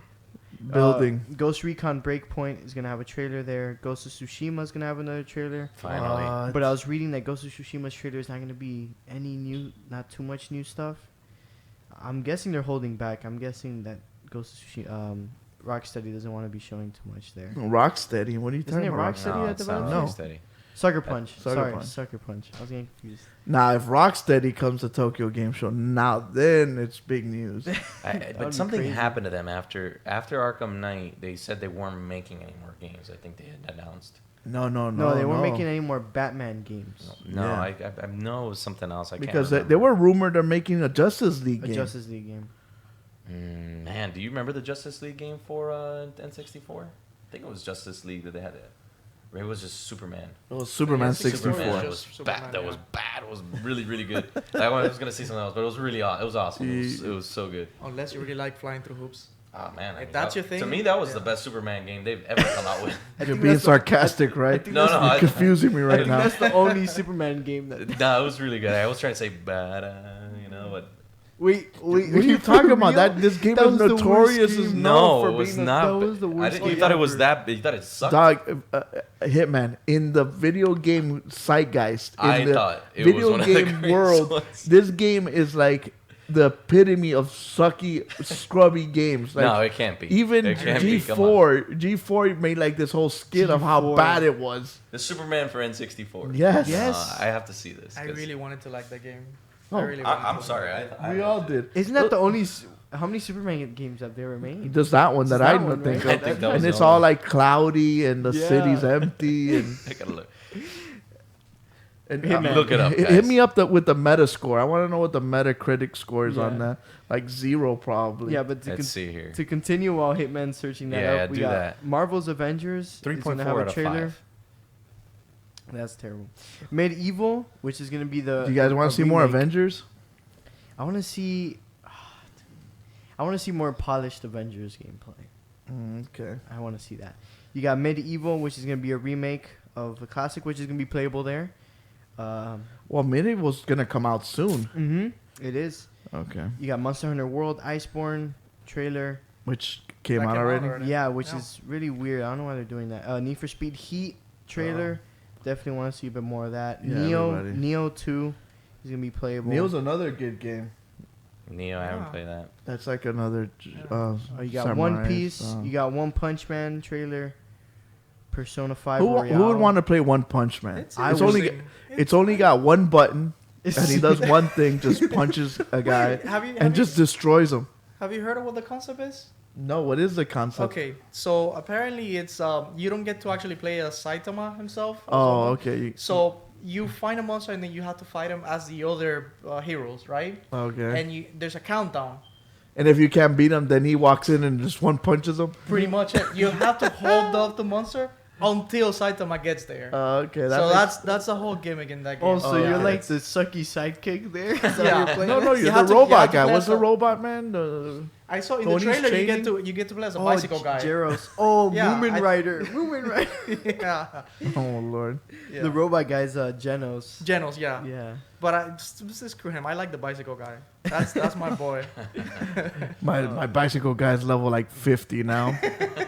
[SPEAKER 1] Building.
[SPEAKER 4] Ghost Recon Breakpoint is going to have a trailer there. Ghost of Tsushima is going to have another trailer.
[SPEAKER 2] Finally.
[SPEAKER 4] But I was reading that Ghost of Tsushima's trailer is not going to be not too much new stuff. I'm guessing they're holding back. I'm guessing that Ghost of Tsushima, Rocksteady doesn't want to be showing too much there.
[SPEAKER 1] Rocksteady. What are you
[SPEAKER 4] Isn't
[SPEAKER 1] talking
[SPEAKER 4] it
[SPEAKER 1] about?
[SPEAKER 4] Rocksteady
[SPEAKER 2] No,
[SPEAKER 4] that
[SPEAKER 2] it's not
[SPEAKER 4] develops
[SPEAKER 1] No.
[SPEAKER 4] it?
[SPEAKER 2] Rocksteady.
[SPEAKER 4] Sucker Punch.
[SPEAKER 1] Sucker Punch.
[SPEAKER 4] Sucker Punch. I was getting confused.
[SPEAKER 1] Now, if Rocksteady comes to Tokyo Game Show, now then it's big news.
[SPEAKER 4] That'd
[SPEAKER 2] But
[SPEAKER 4] be
[SPEAKER 2] something
[SPEAKER 4] crazy.
[SPEAKER 2] happened to them after Arkham Knight. They said they weren't making any more games. I think they had announced.
[SPEAKER 1] No,
[SPEAKER 4] No, they weren't making any more Batman games.
[SPEAKER 2] No,
[SPEAKER 1] Yeah.
[SPEAKER 2] I know it was something else. I
[SPEAKER 1] Because
[SPEAKER 2] can't
[SPEAKER 1] they were rumored they're making a Justice League
[SPEAKER 4] A
[SPEAKER 1] game.
[SPEAKER 4] Justice League game.
[SPEAKER 2] Man, do you remember the Justice League game for N64? I think it was Justice League that they had it. Or it was just Superman.
[SPEAKER 1] It was Superman
[SPEAKER 3] Yeah,
[SPEAKER 1] 64.
[SPEAKER 2] Superman
[SPEAKER 3] Just
[SPEAKER 2] was
[SPEAKER 3] Superman,
[SPEAKER 2] bad. That
[SPEAKER 3] yeah.
[SPEAKER 2] was bad. It was really, really good. I was gonna say something else, but it was really it was awesome. It was so good.
[SPEAKER 3] Unless you really like flying through hoops.
[SPEAKER 2] Oh man,
[SPEAKER 3] If that's your
[SPEAKER 2] to
[SPEAKER 3] thing,
[SPEAKER 2] me that was
[SPEAKER 3] yeah.
[SPEAKER 2] the best Superman game they've ever come out with.
[SPEAKER 1] You're being sarcastic, right?
[SPEAKER 2] No, no,
[SPEAKER 1] You're
[SPEAKER 2] I-
[SPEAKER 1] confusing me
[SPEAKER 4] I
[SPEAKER 1] right
[SPEAKER 4] think
[SPEAKER 1] now.
[SPEAKER 4] that's the only Superman game that.
[SPEAKER 2] No, it was really good. I was trying to say bad, but
[SPEAKER 4] Wait,
[SPEAKER 1] What are you talking about? This game
[SPEAKER 4] That
[SPEAKER 1] is
[SPEAKER 4] was the worst
[SPEAKER 1] notorious
[SPEAKER 4] game.
[SPEAKER 1] as
[SPEAKER 2] no,
[SPEAKER 1] for
[SPEAKER 2] it was
[SPEAKER 1] being
[SPEAKER 2] not.
[SPEAKER 4] that was the worst
[SPEAKER 2] You
[SPEAKER 4] game
[SPEAKER 2] thought it was
[SPEAKER 4] ever.
[SPEAKER 2] that? You thought it sucked?
[SPEAKER 1] Dog, Hitman in the video game zeitgeist, in
[SPEAKER 2] I
[SPEAKER 1] the
[SPEAKER 2] thought it was
[SPEAKER 1] video
[SPEAKER 2] one of the
[SPEAKER 1] game
[SPEAKER 2] greatest
[SPEAKER 1] world,
[SPEAKER 2] ones.
[SPEAKER 1] this game is like the epitome of sucky, scrubby games. Like,
[SPEAKER 2] No, it can't be.
[SPEAKER 1] even
[SPEAKER 2] It can't be, come on.
[SPEAKER 1] G4 made like this whole skit of how
[SPEAKER 4] G4.
[SPEAKER 1] bad it was.
[SPEAKER 2] The Superman for N64.
[SPEAKER 1] Yes.
[SPEAKER 4] Yes.
[SPEAKER 2] I have to see this.
[SPEAKER 3] I
[SPEAKER 2] 'cause
[SPEAKER 3] really wanted to like that game.
[SPEAKER 1] Oh,
[SPEAKER 3] I really wanted
[SPEAKER 2] I'm
[SPEAKER 3] to.
[SPEAKER 2] sorry.
[SPEAKER 1] We all did.
[SPEAKER 4] Isn't that the only? How many Superman games have they ever made?
[SPEAKER 1] Just that one that
[SPEAKER 4] Just
[SPEAKER 1] I
[SPEAKER 4] that one,
[SPEAKER 1] think
[SPEAKER 4] right?
[SPEAKER 1] of.
[SPEAKER 2] I think that was
[SPEAKER 1] And
[SPEAKER 2] the
[SPEAKER 1] it's
[SPEAKER 2] only
[SPEAKER 1] all
[SPEAKER 2] one.
[SPEAKER 1] like cloudy and the
[SPEAKER 4] Yeah.
[SPEAKER 1] city's empty and.
[SPEAKER 2] I gotta look.
[SPEAKER 1] And
[SPEAKER 4] Hitman.
[SPEAKER 2] Look it up,
[SPEAKER 1] Hit
[SPEAKER 2] guys.
[SPEAKER 1] me up with the Metascore. I want to know what the Metacritic score is on
[SPEAKER 4] Yeah.
[SPEAKER 1] that. Like 0 probably.
[SPEAKER 4] Yeah, but
[SPEAKER 2] Let's see here.
[SPEAKER 4] to continue while Hitman's searching that
[SPEAKER 2] Yeah,
[SPEAKER 4] up, we
[SPEAKER 2] do
[SPEAKER 4] got
[SPEAKER 2] that.
[SPEAKER 4] Marvel's Avengers.
[SPEAKER 2] 3.4
[SPEAKER 4] is gonna have
[SPEAKER 2] out
[SPEAKER 4] a
[SPEAKER 2] of
[SPEAKER 4] trailer.
[SPEAKER 2] 5.
[SPEAKER 4] That's terrible. Medieval, which is gonna be the.
[SPEAKER 1] Do you guys want
[SPEAKER 4] a
[SPEAKER 1] to see more
[SPEAKER 4] remake.
[SPEAKER 1] Avengers?
[SPEAKER 4] I want to see. I want to see more polished Avengers gameplay.
[SPEAKER 1] Okay.
[SPEAKER 4] I want to see that. You got Medieval, which is gonna be a remake of the classic, which is gonna be playable there.
[SPEAKER 1] Well, Medieval's gonna come out soon.
[SPEAKER 4] It is.
[SPEAKER 1] Okay.
[SPEAKER 4] You got Monster Hunter World Iceborne trailer.
[SPEAKER 1] Which came
[SPEAKER 3] That
[SPEAKER 1] out
[SPEAKER 3] came out
[SPEAKER 1] already.
[SPEAKER 3] already.
[SPEAKER 4] Yeah, which
[SPEAKER 3] Yeah.
[SPEAKER 4] is really weird. I don't know why they're doing that. Need for Speed Heat trailer. Definitely want to see a bit more of that.
[SPEAKER 1] Yeah,
[SPEAKER 4] Neo
[SPEAKER 1] everybody.
[SPEAKER 4] Neo 2 is gonna be playable.
[SPEAKER 1] Neo's another good game.
[SPEAKER 2] Neo, I haven't
[SPEAKER 3] Ah.
[SPEAKER 2] played that.
[SPEAKER 1] That's like another.
[SPEAKER 4] Oh, you got
[SPEAKER 1] samurai,
[SPEAKER 4] One Piece. You got One Punch Man trailer. Persona 5
[SPEAKER 1] who
[SPEAKER 4] Royale.
[SPEAKER 1] would want to play One Punch Man?
[SPEAKER 3] It's
[SPEAKER 1] It's only
[SPEAKER 3] interesting.
[SPEAKER 1] it's only got one button, and he does one thing, just punches a guy, and just destroys him.
[SPEAKER 3] Have you heard of what the concept is?
[SPEAKER 1] No, what is the concept?
[SPEAKER 3] Okay, so apparently it's you don't get to actually play as Saitama himself. or
[SPEAKER 1] Oh,
[SPEAKER 3] something.
[SPEAKER 1] okay.
[SPEAKER 3] So you find a monster and then you have to fight him as the other heroes, right?
[SPEAKER 1] Okay.
[SPEAKER 3] And there's a countdown.
[SPEAKER 1] And if you can't beat him, then he walks in and just one punches him.
[SPEAKER 3] Pretty much it. You have to hold off the monster until Saitama gets there.
[SPEAKER 1] Okay.
[SPEAKER 3] So that's the whole gimmick in that game.
[SPEAKER 4] Oh, so
[SPEAKER 1] Oh,
[SPEAKER 4] you're
[SPEAKER 1] yeah.
[SPEAKER 4] like the sucky sidekick there? Is that
[SPEAKER 3] Yeah.
[SPEAKER 4] what you're playing
[SPEAKER 1] no,
[SPEAKER 4] as?
[SPEAKER 1] no,
[SPEAKER 3] You
[SPEAKER 1] you're
[SPEAKER 3] have
[SPEAKER 1] the
[SPEAKER 3] to- you
[SPEAKER 1] robot
[SPEAKER 3] have to
[SPEAKER 1] guy.
[SPEAKER 3] play
[SPEAKER 1] What's
[SPEAKER 3] as
[SPEAKER 1] the
[SPEAKER 3] a-
[SPEAKER 1] robot man?
[SPEAKER 3] I saw in
[SPEAKER 1] Tony's
[SPEAKER 3] the trailer
[SPEAKER 1] training?
[SPEAKER 3] you get to play as a
[SPEAKER 4] Oh,
[SPEAKER 3] bicycle guy.
[SPEAKER 4] Gyros. Oh,
[SPEAKER 3] Yeah,
[SPEAKER 4] Moomin Rider. Moomin Rider.
[SPEAKER 3] yeah.
[SPEAKER 1] Oh Lord.
[SPEAKER 3] Yeah.
[SPEAKER 4] The robot guy's Genos.
[SPEAKER 3] Genos, yeah.
[SPEAKER 4] Yeah.
[SPEAKER 3] But I just screw him. I like the bicycle guy. That's my boy.
[SPEAKER 1] My bicycle guy's level like 50 now.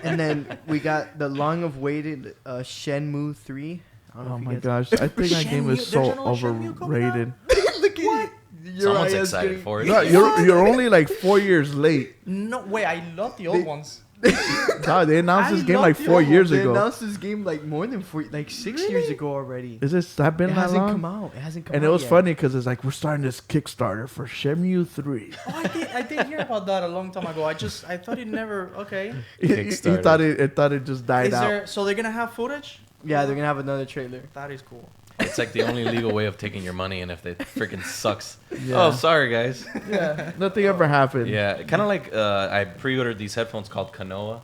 [SPEAKER 4] And then we got the long-awaited Shenmue 3. I don't know
[SPEAKER 1] Oh
[SPEAKER 4] if you
[SPEAKER 1] my
[SPEAKER 4] guys-
[SPEAKER 1] gosh, I think that game is
[SPEAKER 3] Shenmue-
[SPEAKER 1] so
[SPEAKER 3] there's another Shenmue coming out?
[SPEAKER 1] overrated.
[SPEAKER 4] Look at
[SPEAKER 2] Someone's excited for it.
[SPEAKER 1] No, you're only like 4 years late.
[SPEAKER 3] No way, I love the old ones.
[SPEAKER 1] God, they announced
[SPEAKER 3] I
[SPEAKER 1] this game
[SPEAKER 3] love
[SPEAKER 1] like
[SPEAKER 3] the
[SPEAKER 1] 4
[SPEAKER 3] old
[SPEAKER 1] years
[SPEAKER 4] They
[SPEAKER 1] ago.
[SPEAKER 4] announced this game like more than 6 years ago already.
[SPEAKER 1] Is this that been
[SPEAKER 4] It
[SPEAKER 1] that
[SPEAKER 4] hasn't
[SPEAKER 1] long?
[SPEAKER 4] come out. It hasn't come out
[SPEAKER 1] And it was
[SPEAKER 4] yet.
[SPEAKER 1] funny because it's like we're starting this Kickstarter for Shenmue 3.
[SPEAKER 3] Oh, I did hear about that a long time ago. I thought it never. Okay.
[SPEAKER 1] he
[SPEAKER 2] Kickstarter.
[SPEAKER 1] thought it just died
[SPEAKER 3] Is
[SPEAKER 1] out.
[SPEAKER 3] there? So they're gonna have footage?
[SPEAKER 4] Yeah, they're gonna have another trailer.
[SPEAKER 3] That is cool.
[SPEAKER 2] It's like the only legal way of taking your money, and if it freaking sucks.
[SPEAKER 1] Yeah.
[SPEAKER 2] Oh, sorry, guys.
[SPEAKER 1] Yeah, nothing ever happened.
[SPEAKER 2] Yeah, kind of like I pre-ordered these headphones called Kanoa.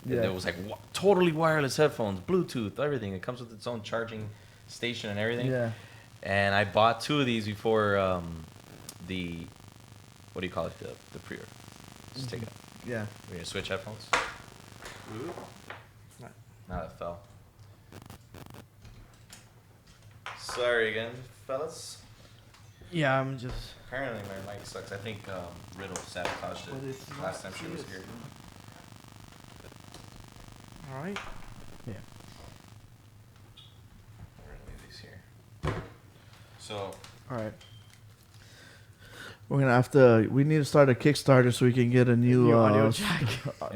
[SPEAKER 1] Yeah.
[SPEAKER 2] And it was like totally wireless headphones, Bluetooth, everything. It comes with its own charging station and everything.
[SPEAKER 1] Yeah.
[SPEAKER 2] And I bought 2 of these before the what do you call it? The pre-order. Just take it out.
[SPEAKER 1] Yeah.
[SPEAKER 2] We're gonna switch headphones. Now that fell. Sorry again, fellas.
[SPEAKER 4] Yeah, I'm just.
[SPEAKER 2] Apparently my mic sucks. I think Riddle sabotaged
[SPEAKER 1] But
[SPEAKER 2] it
[SPEAKER 1] it's
[SPEAKER 2] last
[SPEAKER 1] not
[SPEAKER 2] time she was here.
[SPEAKER 3] All right.
[SPEAKER 4] Yeah.
[SPEAKER 2] We're gonna leave these here. So
[SPEAKER 4] All right.
[SPEAKER 1] We're gonna have to. We need to start a Kickstarter so we can get a new
[SPEAKER 4] audio jack.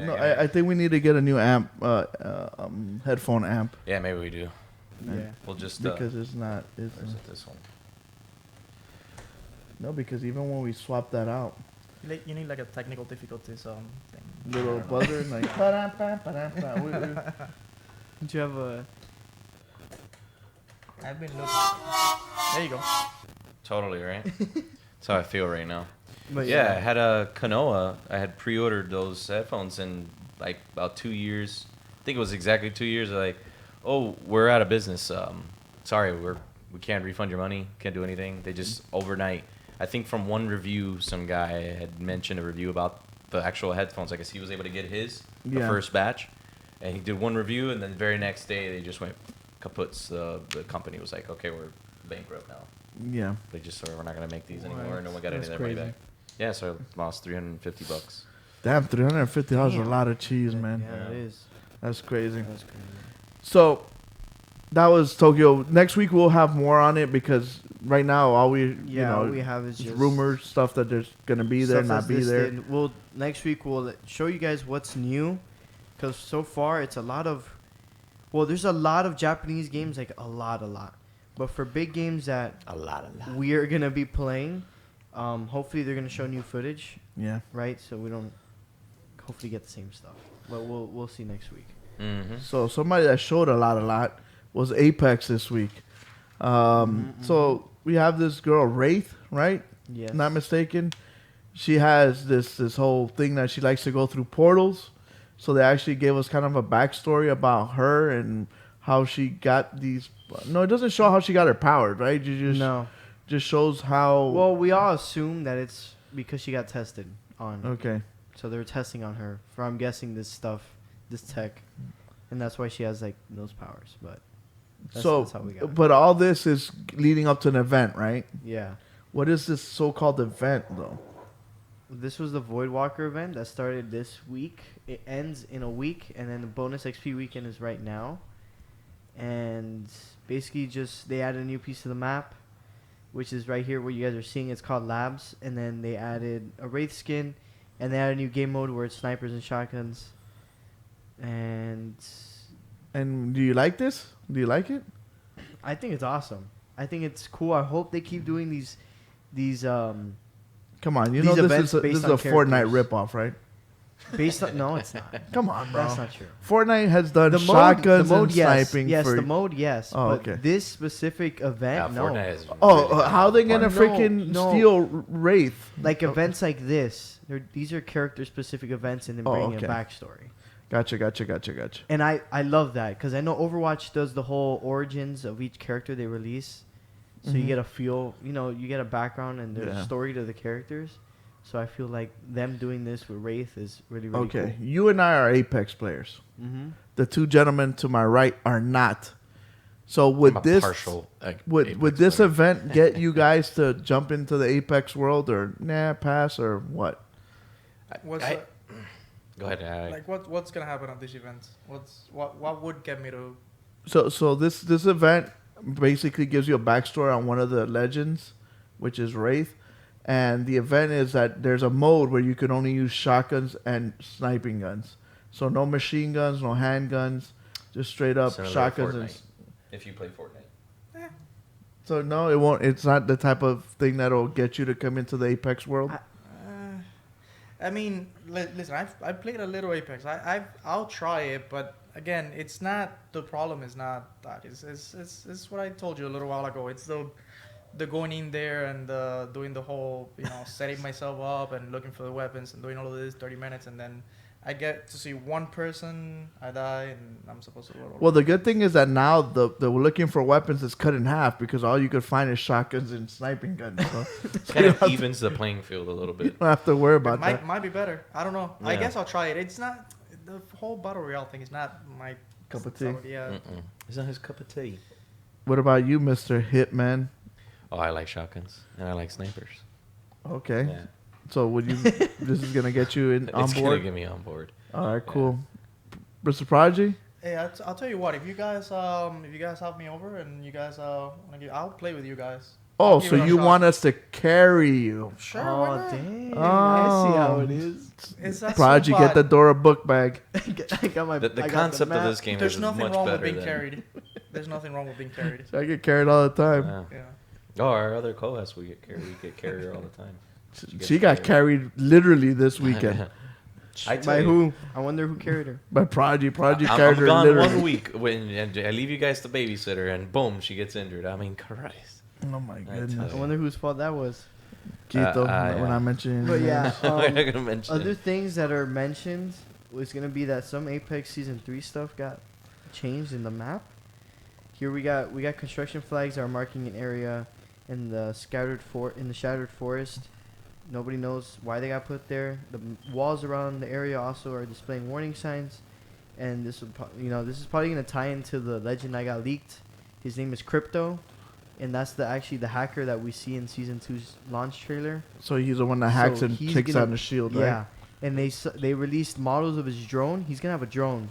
[SPEAKER 1] No, I think we need to get a new amp, headphone amp.
[SPEAKER 2] yeah, maybe we do.
[SPEAKER 4] Yeah.
[SPEAKER 2] We'll just
[SPEAKER 1] Because it's not. It's,
[SPEAKER 2] where's it, this one?
[SPEAKER 1] no, because even when we swap that out,
[SPEAKER 3] You need like a technical difficulties thing.
[SPEAKER 1] little
[SPEAKER 2] I don't know.
[SPEAKER 1] buzzer like. Ba-da-ba, we-
[SPEAKER 4] Don't you have a?
[SPEAKER 3] I've been looking. There you go.
[SPEAKER 2] Totally right. That's how I feel right now.
[SPEAKER 4] But
[SPEAKER 2] Yeah, I had a Kanoa. I had pre-ordered those headphones in like about 2 years. I think it was exactly 2 years. Like, oh, we're out of business. Sorry, we can't refund your money. Can't do anything. They just overnight. I think from one review, some guy had mentioned a review about the actual headphones. I guess he was able to get his the
[SPEAKER 1] Yeah.
[SPEAKER 2] first batch, and he did one review, and then the very next day they just went kaputs. The company was like, okay, we're bankrupt now.
[SPEAKER 1] Yeah.
[SPEAKER 2] They just said we're not gonna make these
[SPEAKER 1] What?
[SPEAKER 2] anymore. No one got any of
[SPEAKER 1] That's
[SPEAKER 2] their money
[SPEAKER 1] crazy.
[SPEAKER 2] back. Yeah, so I lost $350.
[SPEAKER 1] Damn, $350 is a
[SPEAKER 4] Damn.
[SPEAKER 1] lot of cheese, man.
[SPEAKER 4] Yeah, it is.
[SPEAKER 1] That's crazy.
[SPEAKER 4] That's crazy.
[SPEAKER 1] So that was Tokyo. Next week we'll have more on it because right now all we
[SPEAKER 4] Yeah, all we have is just
[SPEAKER 1] rumors, stuff that there's gonna be there,
[SPEAKER 4] stuff
[SPEAKER 1] not
[SPEAKER 4] that's
[SPEAKER 1] be there.
[SPEAKER 4] listed. We'll next week we'll show you guys what's new, because so far it's a lot of. Well, there's a lot of Japanese games, like a lot. But for big games that
[SPEAKER 2] A lot.
[SPEAKER 4] we are gonna be playing, hopefully they're gonna show new footage,
[SPEAKER 1] Yeah.
[SPEAKER 4] right? So we don't hopefully get the same stuff. But we'll see next week.
[SPEAKER 2] Mm-hmm.
[SPEAKER 1] So somebody that showed a lot was Apex this week. So we have this girl Wraith, right?
[SPEAKER 4] Yes.
[SPEAKER 1] Not mistaken. She has this whole thing that she likes to go through portals. So they actually gave us kind of a backstory about her and how she got these. No, it doesn't show how she got her powers, right? You just shows how.
[SPEAKER 4] Well, we all assume that it's because she got tested on.
[SPEAKER 1] Okay.
[SPEAKER 4] So they're testing on her for, I'm guessing, this stuff, this tech, and that's why she has like those powers. But that's how we got it.
[SPEAKER 1] But all this is leading up to an event, right?
[SPEAKER 4] Yeah.
[SPEAKER 1] What is this so-called event, though?
[SPEAKER 4] This was the Voidwalker event that started this week. It ends in a week, and then the bonus XP weekend is right now. And basically just they added a new piece to the map, which is right here where you guys are seeing. It's called Labs. And then they added a Wraith skin, and they added a new game mode where it's snipers and shotguns. And
[SPEAKER 1] Do you like this? Do you like it?
[SPEAKER 4] I think it's awesome. I think it's cool. I hope they keep doing these
[SPEAKER 1] Come on, you
[SPEAKER 4] These
[SPEAKER 1] know
[SPEAKER 4] events
[SPEAKER 1] this
[SPEAKER 4] based
[SPEAKER 1] is a
[SPEAKER 4] on
[SPEAKER 1] Fortnite
[SPEAKER 4] characters.
[SPEAKER 1] ripoff, right?
[SPEAKER 4] based on. No, it's not.
[SPEAKER 1] Come on, bro.
[SPEAKER 4] That's not true.
[SPEAKER 1] Fortnite has done shotguns and
[SPEAKER 4] yes,
[SPEAKER 1] sniping
[SPEAKER 4] yes,
[SPEAKER 1] for.
[SPEAKER 4] the mode, yes.
[SPEAKER 1] Oh,
[SPEAKER 4] but
[SPEAKER 1] okay.
[SPEAKER 4] this specific event, no.
[SPEAKER 2] Fortnite is
[SPEAKER 1] Oh,
[SPEAKER 2] really
[SPEAKER 1] how they gonna
[SPEAKER 4] No,
[SPEAKER 1] freaking
[SPEAKER 4] no.
[SPEAKER 1] steal Wraith?
[SPEAKER 4] Like events like this, these are character-specific events, and then
[SPEAKER 1] Oh,
[SPEAKER 4] bringing
[SPEAKER 1] okay.
[SPEAKER 4] a backstory.
[SPEAKER 1] Gotcha.
[SPEAKER 4] And I love that because I know Overwatch does the whole origins of each character they release, so you
[SPEAKER 1] Mhm.
[SPEAKER 4] get a feel, you get a background and there's
[SPEAKER 1] Yeah.
[SPEAKER 4] a story to the characters. So I feel like them doing this with Wraith is really
[SPEAKER 1] Okay, you and I are Apex players.
[SPEAKER 4] cool. Mm-hmm.
[SPEAKER 1] The two gentlemen to my right are not. So would
[SPEAKER 2] I'm a
[SPEAKER 1] this
[SPEAKER 2] partial,
[SPEAKER 1] would
[SPEAKER 2] Apex
[SPEAKER 1] this
[SPEAKER 2] player.
[SPEAKER 1] event get you guys to jump into the Apex world or pass or what?
[SPEAKER 3] What's
[SPEAKER 2] Go ahead.
[SPEAKER 3] like what's gonna happen at this event? What would get me to?
[SPEAKER 1] So this event basically gives you a backstory on one of the legends, which is Wraith. And the event is that there's a mode where you can only use shotguns and sniping guns. So no machine guns, no handguns, just straight up
[SPEAKER 2] Similar to
[SPEAKER 1] shotguns.
[SPEAKER 2] Fortnite, if you play Fortnite.
[SPEAKER 1] So no, it won't. It's not the type of thing that'll get you to come into the Apex world.
[SPEAKER 3] I mean, listen. I've played a little Apex. I'll try it, but again, it's not the problem. Is not that. It's what I told you a little while ago. It's the going in there and doing the whole setting myself up and looking for the weapons and doing all of this 30 minutes and then I get to see one person, I die, and I'm supposed to roll.
[SPEAKER 1] Well, the good thing is that now the looking for weapons is cut in half because all you could find is shotguns and sniping guns. So,
[SPEAKER 2] Kind of evens the playing field a little
[SPEAKER 1] you
[SPEAKER 2] bit.
[SPEAKER 1] don't have to worry
[SPEAKER 3] It
[SPEAKER 1] about that.
[SPEAKER 3] might be better. I don't know. I
[SPEAKER 2] Yeah.
[SPEAKER 3] guess I'll try it. It's not the whole battle royale thing is not my
[SPEAKER 1] Cup of tea.
[SPEAKER 3] Yeah.
[SPEAKER 2] Mm-mm. It's not his cup of tea.
[SPEAKER 1] What about you, Mr. Hitman?
[SPEAKER 2] Oh, I like shotguns and I like snipers.
[SPEAKER 1] Okay.
[SPEAKER 2] Yeah.
[SPEAKER 1] So would you? This is gonna get you on
[SPEAKER 2] It's gonna
[SPEAKER 1] board.
[SPEAKER 2] get me on board.
[SPEAKER 1] All right, cool. Mr. Prodigy.
[SPEAKER 3] Hey, I'll tell you what. If you guys have me over and you guys I'll play with you guys.
[SPEAKER 1] Oh,
[SPEAKER 3] I'll
[SPEAKER 1] so
[SPEAKER 3] give it a
[SPEAKER 1] you
[SPEAKER 3] shot.
[SPEAKER 1] want us to carry you?
[SPEAKER 3] Sure.
[SPEAKER 4] Oh,
[SPEAKER 3] why not?
[SPEAKER 4] damn.
[SPEAKER 1] Oh.
[SPEAKER 4] I see how it is.
[SPEAKER 3] It's that
[SPEAKER 1] Prodigy,
[SPEAKER 3] so
[SPEAKER 1] get the
[SPEAKER 3] fun.
[SPEAKER 1] Dora book bag.
[SPEAKER 4] I got my.
[SPEAKER 2] The
[SPEAKER 4] I got
[SPEAKER 2] concept of
[SPEAKER 4] map.
[SPEAKER 2] this game
[SPEAKER 3] There's
[SPEAKER 2] is
[SPEAKER 3] nothing
[SPEAKER 2] much
[SPEAKER 3] wrong
[SPEAKER 2] better
[SPEAKER 3] with being
[SPEAKER 2] than.
[SPEAKER 3] carried. There's nothing wrong with being carried.
[SPEAKER 1] So I get carried all the time.
[SPEAKER 2] Yeah.
[SPEAKER 3] Yeah.
[SPEAKER 2] Oh, our other co-host, we get carried her all the time.
[SPEAKER 1] She got carried literally this weekend
[SPEAKER 2] I tell
[SPEAKER 4] By
[SPEAKER 2] you,
[SPEAKER 4] who? I wonder who carried her.
[SPEAKER 1] by Prodigy. Prodigy
[SPEAKER 2] I'm
[SPEAKER 1] carried her
[SPEAKER 2] gone
[SPEAKER 1] literally.
[SPEAKER 2] 1 week and I leave you guys to babysit her, and boom, she gets injured. I mean, Christ.
[SPEAKER 1] Oh my
[SPEAKER 2] tell
[SPEAKER 1] goodness.
[SPEAKER 4] I wonder whose fault that was.
[SPEAKER 1] Quito,
[SPEAKER 2] yeah.
[SPEAKER 1] when I mentioned.
[SPEAKER 4] But yeah,
[SPEAKER 2] We're not gonna mention
[SPEAKER 4] other
[SPEAKER 2] it.
[SPEAKER 4] things that are mentioned was gonna be that some Apex Season 3 stuff got changed in the map. Here we got construction flags that are marking an area in the shattered forest. Nobody knows why they got put there. The walls around the area also are displaying warning signs, and this is probably gonna tie into the legend that got leaked. His name is Crypto, and that's actually the hacker that we see in Season 2's launch trailer.
[SPEAKER 1] So he's the one that hacks
[SPEAKER 4] So
[SPEAKER 1] and
[SPEAKER 4] he's
[SPEAKER 1] kicks
[SPEAKER 4] gonna-
[SPEAKER 1] on the shield,
[SPEAKER 4] Yeah,
[SPEAKER 1] right?
[SPEAKER 4] and they released models of his drone. He's gonna have a drone